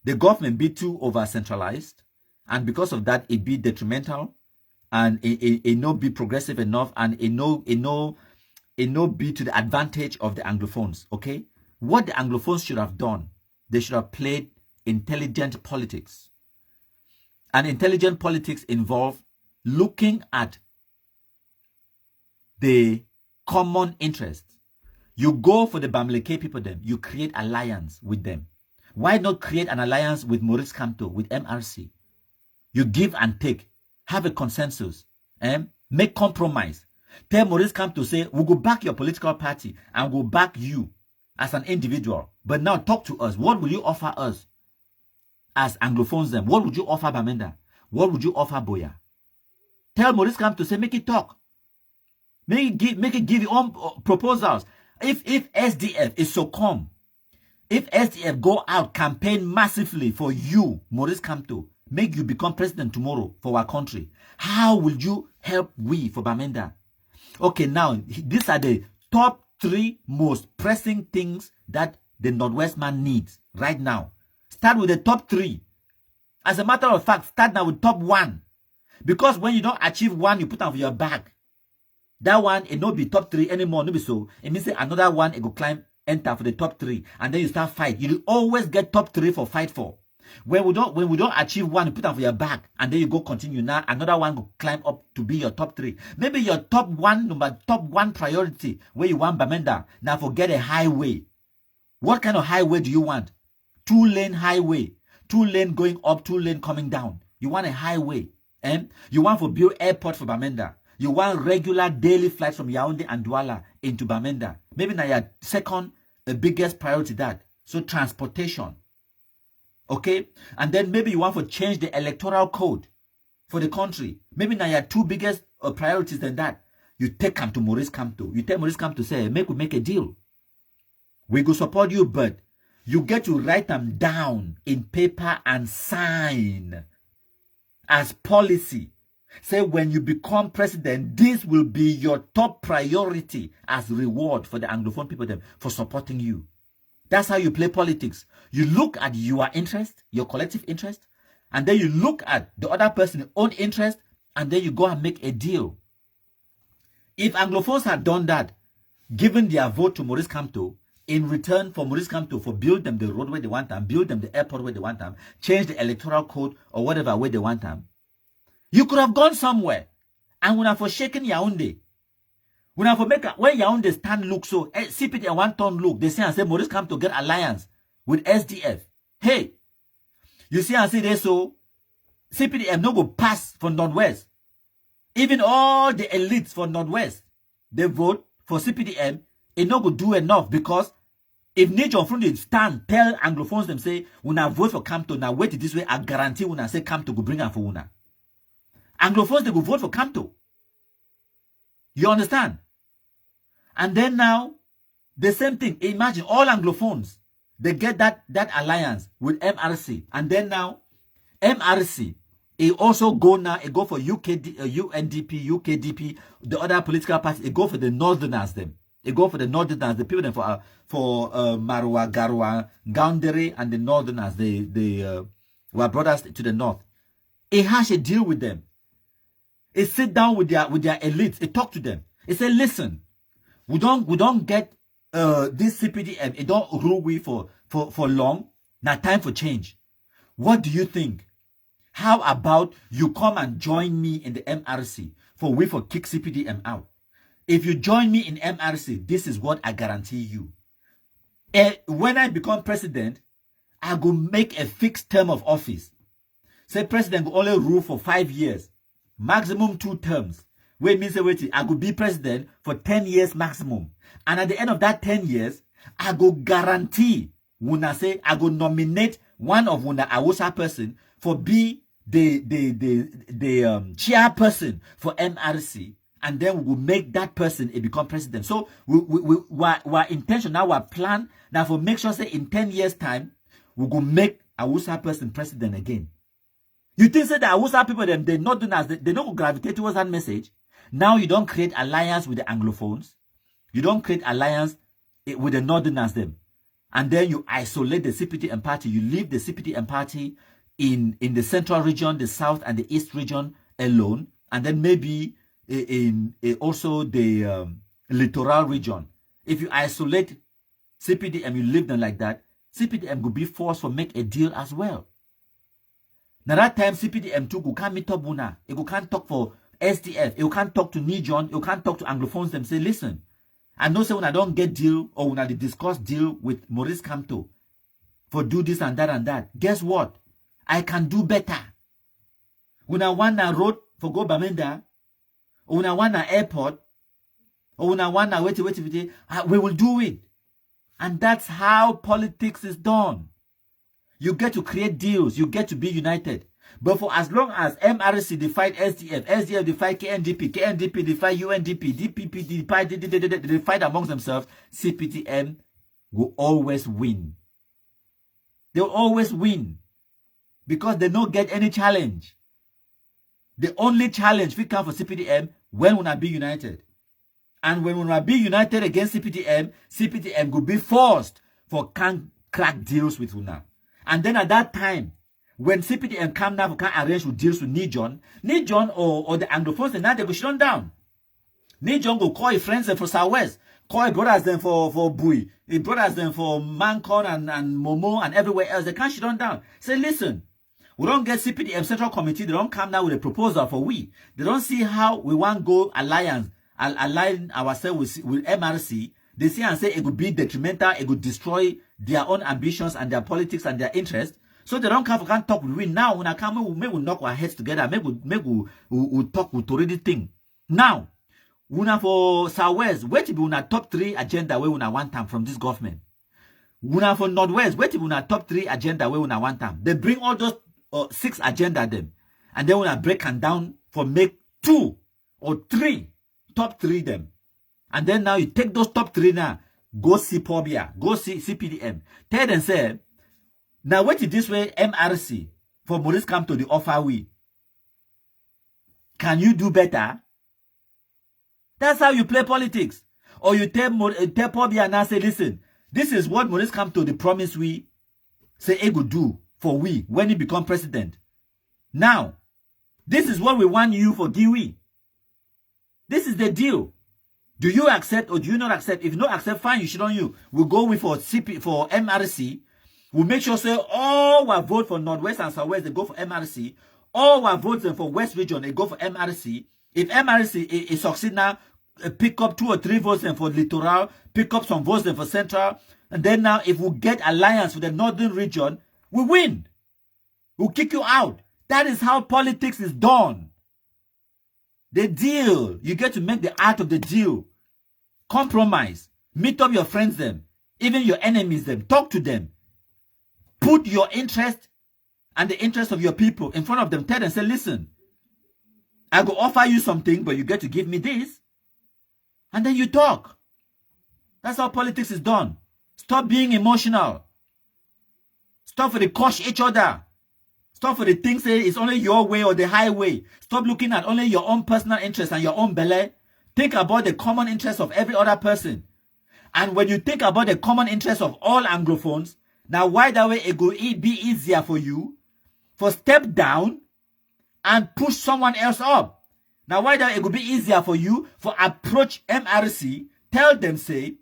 the government be too over-centralized, and because of that, it be detrimental, and it no be progressive enough, and it no be to the advantage of the Anglophones, okay? What the Anglophones should have done, they should have played intelligent politics. And intelligent politics involve looking at the common interests. You go for the Bamileke people then, you create alliance with them. Why not create an alliance with Maurice Kamto, with MRC? You give and take, have a consensus, make compromise. Tell Maurice Kamto say, we'll go back your political party and we'll back you as an individual. But now talk to us. What will you offer us? As Anglophones them, what would you offer Bamenda? What would you offer Boya? Tell Maurice Kamto to say, make it talk. Make it give your own proposals. If SDF is so calm, if SDF go out campaign massively for you, Maurice Kamto, make you become president tomorrow for our country, how will you help we for Bamenda? Okay, now, these are the top 3 most pressing things that the Northwest man needs right now. Start with the top 3. As a matter of fact, start now with top 1. Because when you don't achieve one, you put on for your back. That one, it not be top 3 anymore. No be so. It means that another one, it go climb, enter for the top 3. And then you start fight. You always get top 3 for fight for. When we don't achieve one, you put on for your back. And then you go continue. Now another one go climb up to be your top 3. Maybe your top 1 priority where you want Bamenda. Now forget a highway. What kind of highway do you want? 2-lane highway. 2-lane going up, 2-lane coming down. You want a highway. You want to build airport for Bamenda. You want regular daily flights from Yaoundé and Douala into Bamenda. Maybe now your second biggest priority that. So transportation. Okay? And then maybe you want to change the electoral code for the country. Maybe now your 2 biggest priorities than that. You take them to Maurice Kamto. You tell Maurice Kamto say, we make a deal. We go support you, but you get to write them down in paper and sign as policy. Say when you become president, this will be your top priority as reward for the Anglophone people them for supporting you. That's how you play politics. You look at your interest, your collective interest, and then you look at the other person's own interest, and then you go and make a deal. If Anglophones had done that, given their vote to Maurice Kamto, in return for Maurice Kamto for build them the road where they want them, build them the airport where they want them, change the electoral code or whatever where they want them, you could have gone somewhere. And when I for shaking Yaoundé, when I for make when Yaoundé stand look so, CPD and one turn look, they say and say Maurice Kamto get alliance with SDF. Hey, you see and see they so CPDM no go pass for Northwest. Even all the elites for Northwest, they vote for CPDM. It no go do enough because if Nijon from the stand tell Anglophones them say, "Una vote for Kamto, now wait this way, I guarantee una say Kamto go bring her for una." Anglophones they go vote for Kamto. You understand? And then now, the same thing. Imagine all Anglophones, they get that alliance with MRC, and then now, MRC. It also go now. It go for UNDP, UKDP, the other political parties. It go for the Northerners them. It go for the Northerners, the people them for Marwa, Garwa, Gaundere, and the Northerners. They were brothers to the north. It has a deal with them. It sit down with their elites. It talk to them. It say, listen, we don't get this CPDM. It don't rule we for long. Now time for change. What do you think? How about you come and join me in the MRC for kick CPDM out? If you join me in MRC, this is what I guarantee you. When I become president, I go make a fixed term of office. Say president will only rule for 5 years, maximum 2 terms. Wait means I go be president for 10 years maximum. And at the end of that 10 years, I go guarantee, when I say I go nominate one of Wuna Awusa person for be the chairperson for MRC, and then we will make that person become president. So our intention now, our plan now for make sure say in 10 years time we will make Awusa person president again. You think say the Awusa people them they not doing as they don't gravitate towards that message. Now you don't create alliance with the Anglophones, you don't create alliance with the Northerners them, and then you isolate the CPDM party. You leave the CPDM party in the central region, the south and the east region alone, and then maybe in also the littoral region. If you isolate CPDM, you leave them like that, CPDM will be forced to make a deal as well. Now that time CPDM too can't meet up Buna, it can't talk for SDF, it can't talk to Nijon, it can't talk to Anglophones them say, listen, I know say when I don't get deal or when I discuss deal with Maurice Kamto for do this and that, guess what? I can do better. When I want a road for go Bamenda, or when I want an airport, or when I want a wait, we will do it. And that's how politics is done. You get to create deals, you get to be united. But for as long as MRC defied SDF, SDF defied KNDP, KNDP defied UNDP, DPP they fight amongst themselves, CPDM will always win. They'll always win. Because they don't get any challenge. The only challenge we come for CPDM when we not be united. And when we not be united against CPDM, CPDM will be forced for can't crack deals with Una. And then at that time, when CPDM come now, can arrange with deals with Nijon or the Anglophones, and now they go shut down. Nijon go call his friends for Southwest, call his brothers them for Bui, his brothers them for Mancon and Momo and everywhere else. They can't shut down. Say, listen, we don't get CPDM Central Committee. They don't come now with a proposal for we. They don't see how we want to go align ourselves with MRC. They see and say it would be detrimental. It would destroy their own ambitions and their politics and their interests. So they don't come for can't talk with we now. When I come, we knock our heads together. Maybe we talk with already thing. Now, we for Southwest, wait till we top 3 agenda where we want time from this government. We for Northwest, wait till we top 3 agenda where we want time. They bring all those 6 agenda them, and then we break them down for make 2 or 3 top 3 them, and then now you take those top 3 now, go see Pobia, go see CPDM, tell them say, now wait till this way MRC for Maurice Kamto the offer we. Can you do better? That's how you play politics. Or you tell Pobia now say, listen, this is what Maurice Kamto the promise we say he would do for we when he become president. Now, this is what we want you for Giwi. This is the deal. Do you accept or do you not accept? If you not accept, fine, you should on you. We'll go with for MRC. We'll make sure say all our vote for Northwest and Southwest, they go for MRC. All our votes for West Region, they go for MRC. If MRC is succeed now, pick up 2 or 3 votes for Littoral, pick up some votes for Central. And then now, if we get alliance with the Northern Region, we win. We'll kick you out. That is how politics is done. The deal. You get to make the art of the deal. Compromise. Meet up your friends them. Even your enemies them. Talk to them. Put your interest and the interest of your people in front of them. Tell them, say, listen, I will offer you something, but you get to give me this. And then you talk. That's how politics is done. Stop being emotional. Stop for the crush each other. Stop for the things say it's only your way or the highway. Stop looking at only your own personal interest and your own belly. Think about the common interest of every other person. And when you think about the common interest of all Anglophones, now why that way it will be easier for you for step down and push someone else up. Now why that it will be easier for you for approach MRC, tell them say,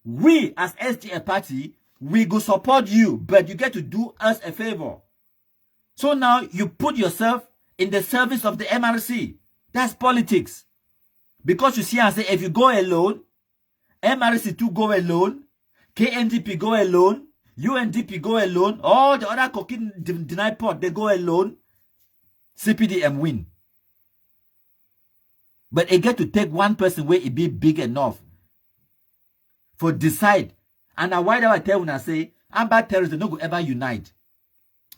we as SDA party, we go support you, but you get to do us a favor. So now you put yourself in the service of the MRC. That's politics. Because you see, I say, if you go alone, MRC2 go alone, KNDP go alone, UNDP go alone, all the other cocaine denied pot, they go alone, CPDM win. But it get to take one person where it be big enough for decide. And now why do I tell when I say, Amba terrorists, they don't go ever unite.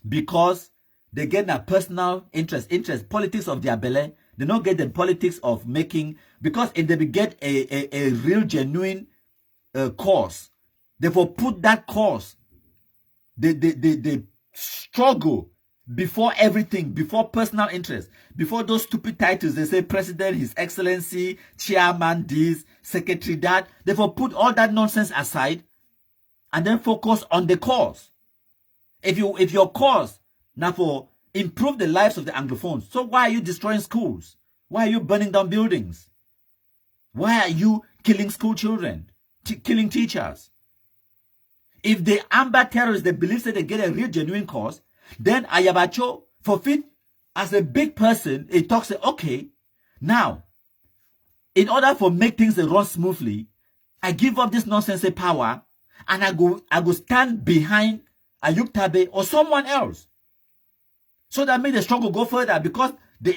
Because they get their personal interest, politics of their belly. They don't get the politics of making, because if they get a real, genuine cause, therefore put that cause, they struggle before everything, before personal interest, before those stupid titles. They say President, His Excellency, Chairman, this, Secretary, that. Therefore put all that nonsense aside and then focus on the cause. If your cause now for improve the lives of the Anglophones, so why are you destroying schools? Why are you burning down buildings? Why are you killing school children, killing teachers? If the Amber terrorists, they believe that they get a real genuine cause, then Ayabacho, for fit, as a big person, it talks, okay, now, in order for make things run smoothly, I give up this nonsense power, and I go stand behind Ayuk Tabe or someone else. So that make the struggle go further, because the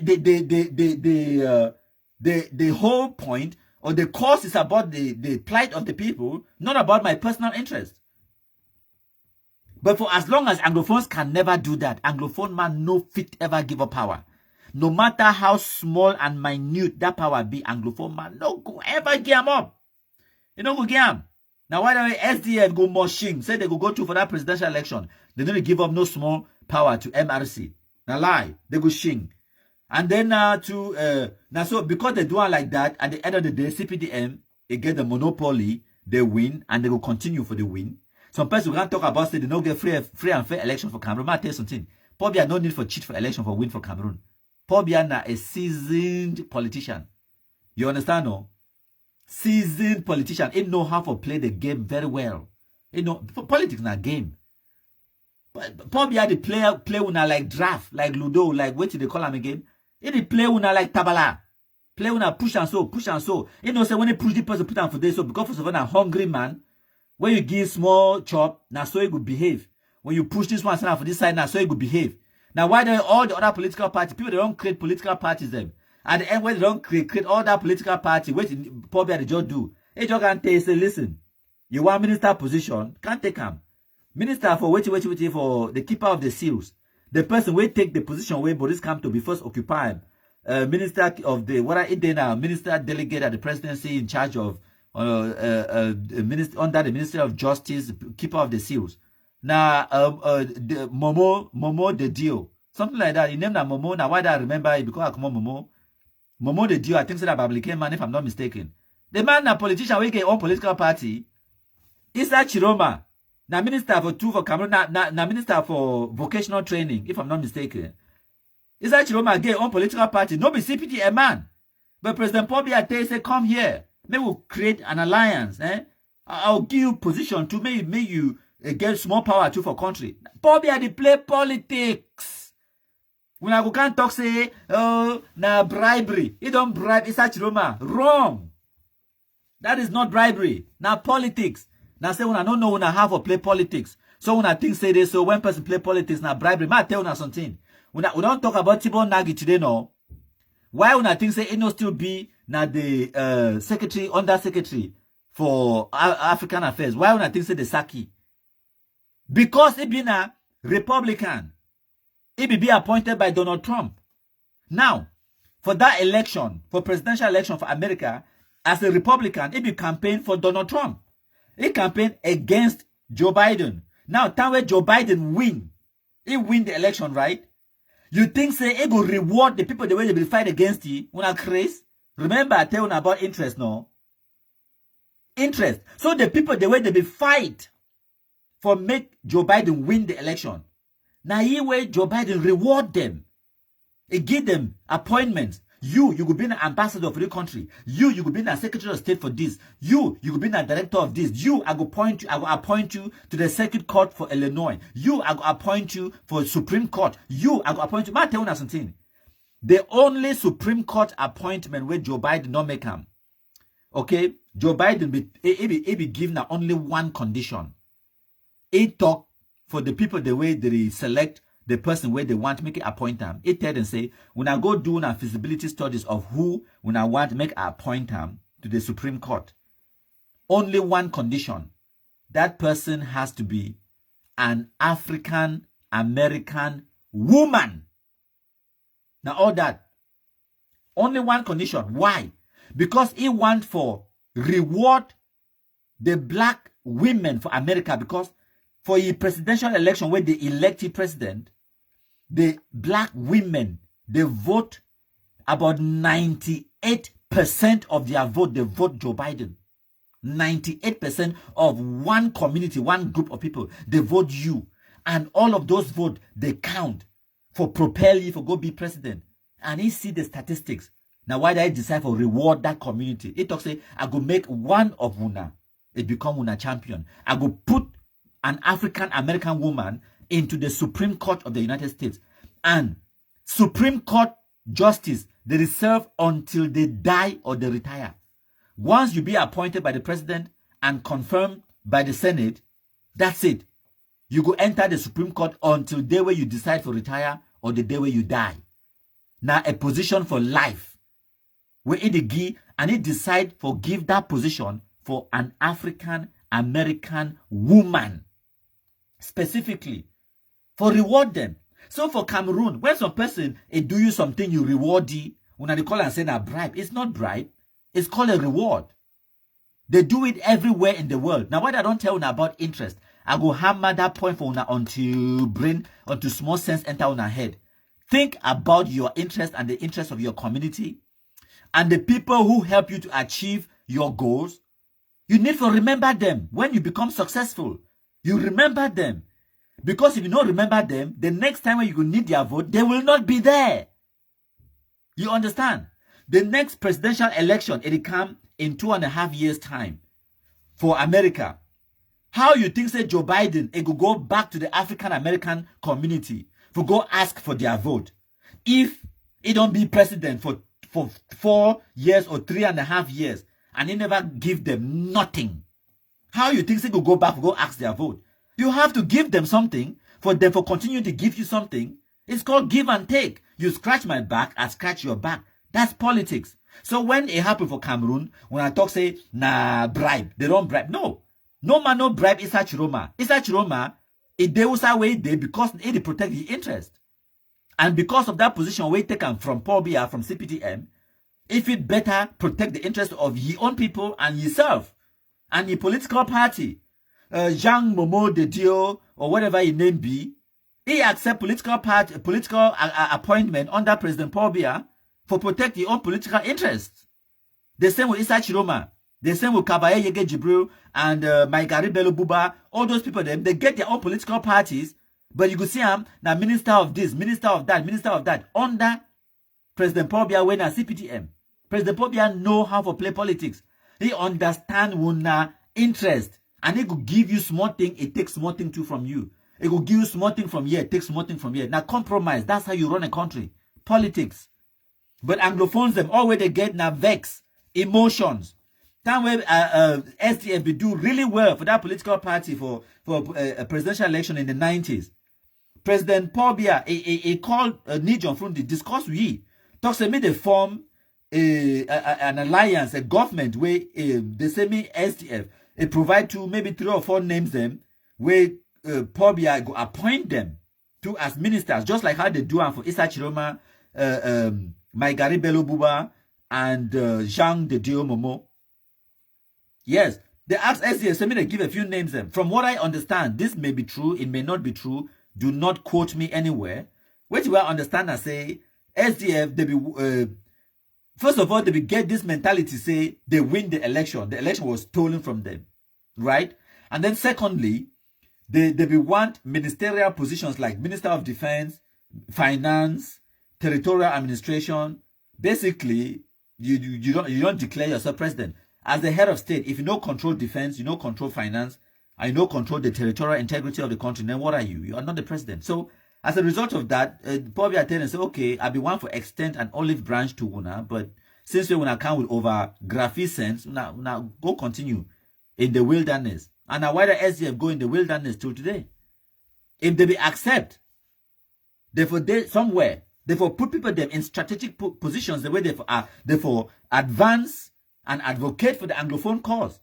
whole point or the cause is about the plight of the people, not about my personal interest. But for as long as Anglophones can never do that, Anglophone man no fit ever give up power. No matter how small and minute that power be, Anglophone man no go ever give them up. You know go give them. Now why don't SDF go moshing, say they go to for that presidential election, they don't give up no small power to MRC. Now lie, they go shing. And then now so because they do it like that, at the end of the day, CPDM, they get the monopoly, they win, and they will continue for the win. Some person can talk about say they don't get free and fair election for Cameroon. I tell you something. Pobia no need for cheat for election for win for Cameroon. Pobia na a seasoned politician. You understand, no? Seasoned politician. He know how to play the game very well. You know, politics na game. But Pobia the play una like draft, like Ludo, like what do they call him again? He play una like Tabala. Play una push and so. You know, say when they push the person put on for this, so because of a hungry man, when you give small chop, now so it will behave. When you push this one side for this side, now so it will behave. Now why do all the other political parties, people they don't create political parties them. At the end when they don't create all that political party, what probably they just do. They just can tell you, say, listen, you want minister position, can't take him. Minister for wait for the keeper of the seals. The person will take the position where Boris come to be first occupy him. Minister of the what are it now? Minister delegate at the presidency in charge of minister under the Ministry of Justice, keeper of the seals. Now Momo the deal. Something like that. He named that Momo. Now why do I remember it? Because I come on Momo the deal, I think so that Bablicane man, if I'm not mistaken. The man a politician we get own political party. Is that Chiroma? Now minister for Cameroon, now minister for vocational training, if I'm not mistaken. Isa Chiroma get own political party. No be CPT a man. But President Paul Biya say, come here. Maybe we'll create an alliance. I'll give you position to make you get small power too for country. Paul Biya they play politics. When I can't talk say, oh, na bribery. He don't bribe Isa Chiroma. Wrong. That is not bribery. Now politics. Now say when I don't know when I have to play politics. So when I think say this, so when person play politics, now bribery. Might tell you something. We don't talk about Tibor Nagy today, no. Why when I think say it no still be now the secretary, under secretary for African affairs? Why when I think say the Saki? Because he be a Republican. He be appointed by Donald Trump. Now, for that election, for presidential election for America, as a Republican, he be campaign for Donald Trump. He campaign against Joe Biden. Now, time where Joe Biden win, he win the election, right? You think say he will reward the people the way they will fight against you? Una craze? Remember I tell you about interest, no? Interest. So the people the way they will fight for make Joe Biden win the election. Now here way Joe Biden reward them. He give them appointments. You could be an ambassador for the country. You could be a secretary of state for this. You could be a director of this. I will appoint you to the circuit court for Illinois. I will appoint you for Supreme Court. I will appoint you. But tell you something. The only Supreme Court appointment where Joe Biden not make him. Okay? Joe Biden be given only one condition. He talk for the people the way they select the person where they want to make it appoint them. It tell them say, when I go do a feasibility studies of who when I want to make a appoint them to the Supreme Court. Only one condition. That person has to be an African American woman. Now all that. Only one condition. Why? Because he want for reward the black women for America, because for a presidential election where they elect a president, the black women, they vote about 98% of their vote, they vote Joe Biden. 98% of one community, one group of people, they vote you. And all of those votes, they count for propel you for go be president. And he see the statistics. Now why did I decide for reward that community? He talks say, I go make one of Una, it become Una champion. I go put an African American woman into the Supreme Court of the United States. And Supreme Court justice, they reserve until they die or they retire. Once you be appointed by the president and confirmed by the Senate, that's it. You go enter the Supreme Court until the day where you decide to retire or the day where you die. Now a position for life. Where it give and it decide for give that position for an African American woman. Specifically. For reward them. So for Cameroon, when some person do you something, you reward it. When they call and say a bribe, it's not bribe. It's called a reward. They do it everywhere in the world. Now what I don't tell you about interest, I go hammer that point for una until brain, until small sense enter on our head. Think about your interest and the interest of your community and the people who help you to achieve your goals. You need to remember them when you become successful. You remember them. Because if you don't remember them, the next time when you need their vote, they will not be there. You understand? The next presidential election, it will come in 2.5 years' time for America. How you think say Joe Biden, it will go back to the African American community for go ask for their vote? If he don't be president for 4 years or 3.5 years, and he never give them nothing, how you think they will go back for go ask their vote? You have to give them something for them for continue to give you something. It's called give and take. You scratch my back, I scratch your back. That's politics. So when it happened for Cameroon, when I talk say, nah, bribe, they don't bribe. No. No man no bribe Issa Chiroma. Issa Chiroma, it they was away there because it protect the interest. And because of that position we taken from Paul Biya, from CPTM, if it better protect the interest of your own people and yourself and your political party. Jean Momo de Dio or whatever his name be, he accept political appointment under President Paul Biya for protect your own political interests. The same with Issa Chiroma, the same with Kabaye Yege Jibril and Maigari Bello Buba, all those people, they get their own political parties But you could see him now minister of this, minister of that, under President Paul Biya when a CPTM. President Paul Biya know how to play politics. He understand una interest. And he could give you small thing, it takes small thing too from you. It could give you small thing from here, it takes small thing from here. Now compromise, that's how you run a country. Politics. But Anglophones them, all where they get now vex, emotions. Time where SDF be do really well for that political party for a presidential election in the 90s. President Paul Biya, he called Nagy from the discuss we. Talks to me they form an alliance, a government where they say me SDF. It provide to maybe 3 or 4 names them where Paul Biya go appoint them to as ministers, just like how they do for Issa Chiroma, Maigari Bello Buba, and Jean de Dio Momo. Yes, they ask SDF, so they give a few names them. From what I understand, this may be true, it may not be true. Do not quote me anywhere. Which I understand, I say SDF, they be first of all, they will get this mentality, say they win the election. The election was stolen from them, right? And then secondly, they will want ministerial positions like Minister of Defense, Finance, Territorial Administration. Basically, you don't declare yourself president. As the head of state, if you don't control defense, you don't control finance, and you don't control the territorial integrity of the country, then what are you? You are not the president. So as a result of that, probably I tell and say, okay, I'll be one for extend an olive branch to Una, but since we Una come with over graphic now go continue in the wilderness. And now why the SDF go in the wilderness till today? If they be accept, therefore they somewhere, therefore put people them in strategic positions the way therefore advance and advocate for the Anglophone cause.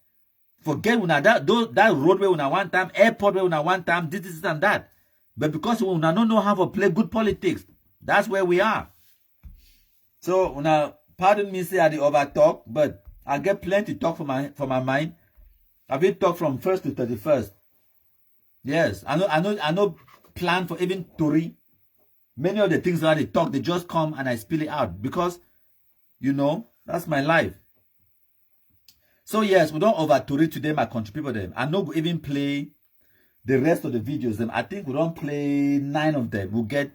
Forget Una that roadway Una one time, airport where Una one time, this and that. But because we don't know how to play good politics, that's where we are. So, pardon me, say I the over talk, but I get plenty to talk for my mind. I've been talk from 1st to 31st. Yes, I know plan for even Tory. Many of the things that they talk, they just come and I spill it out because, that's my life. So yes, we don't over Tory today, my country people them. I know we even play the rest of the videos. Them I think we don't play 9 of them. We'll get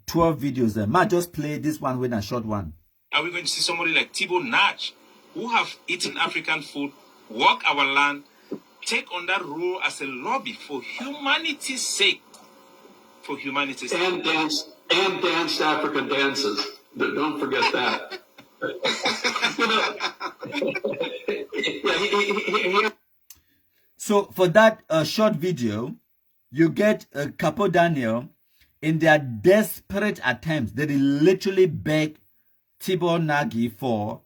12 videos. Them might just play this one with a short one. Are we going to see somebody like Tibor, Nagy, who have eaten African food, walk our land, take on that role as a lobby for humanity's sake? For humanity's sake. And dance African dances. Don't forget that. So for that short video, you get Capo Daniel in their desperate attempts. They literally beg Tibor Nagy for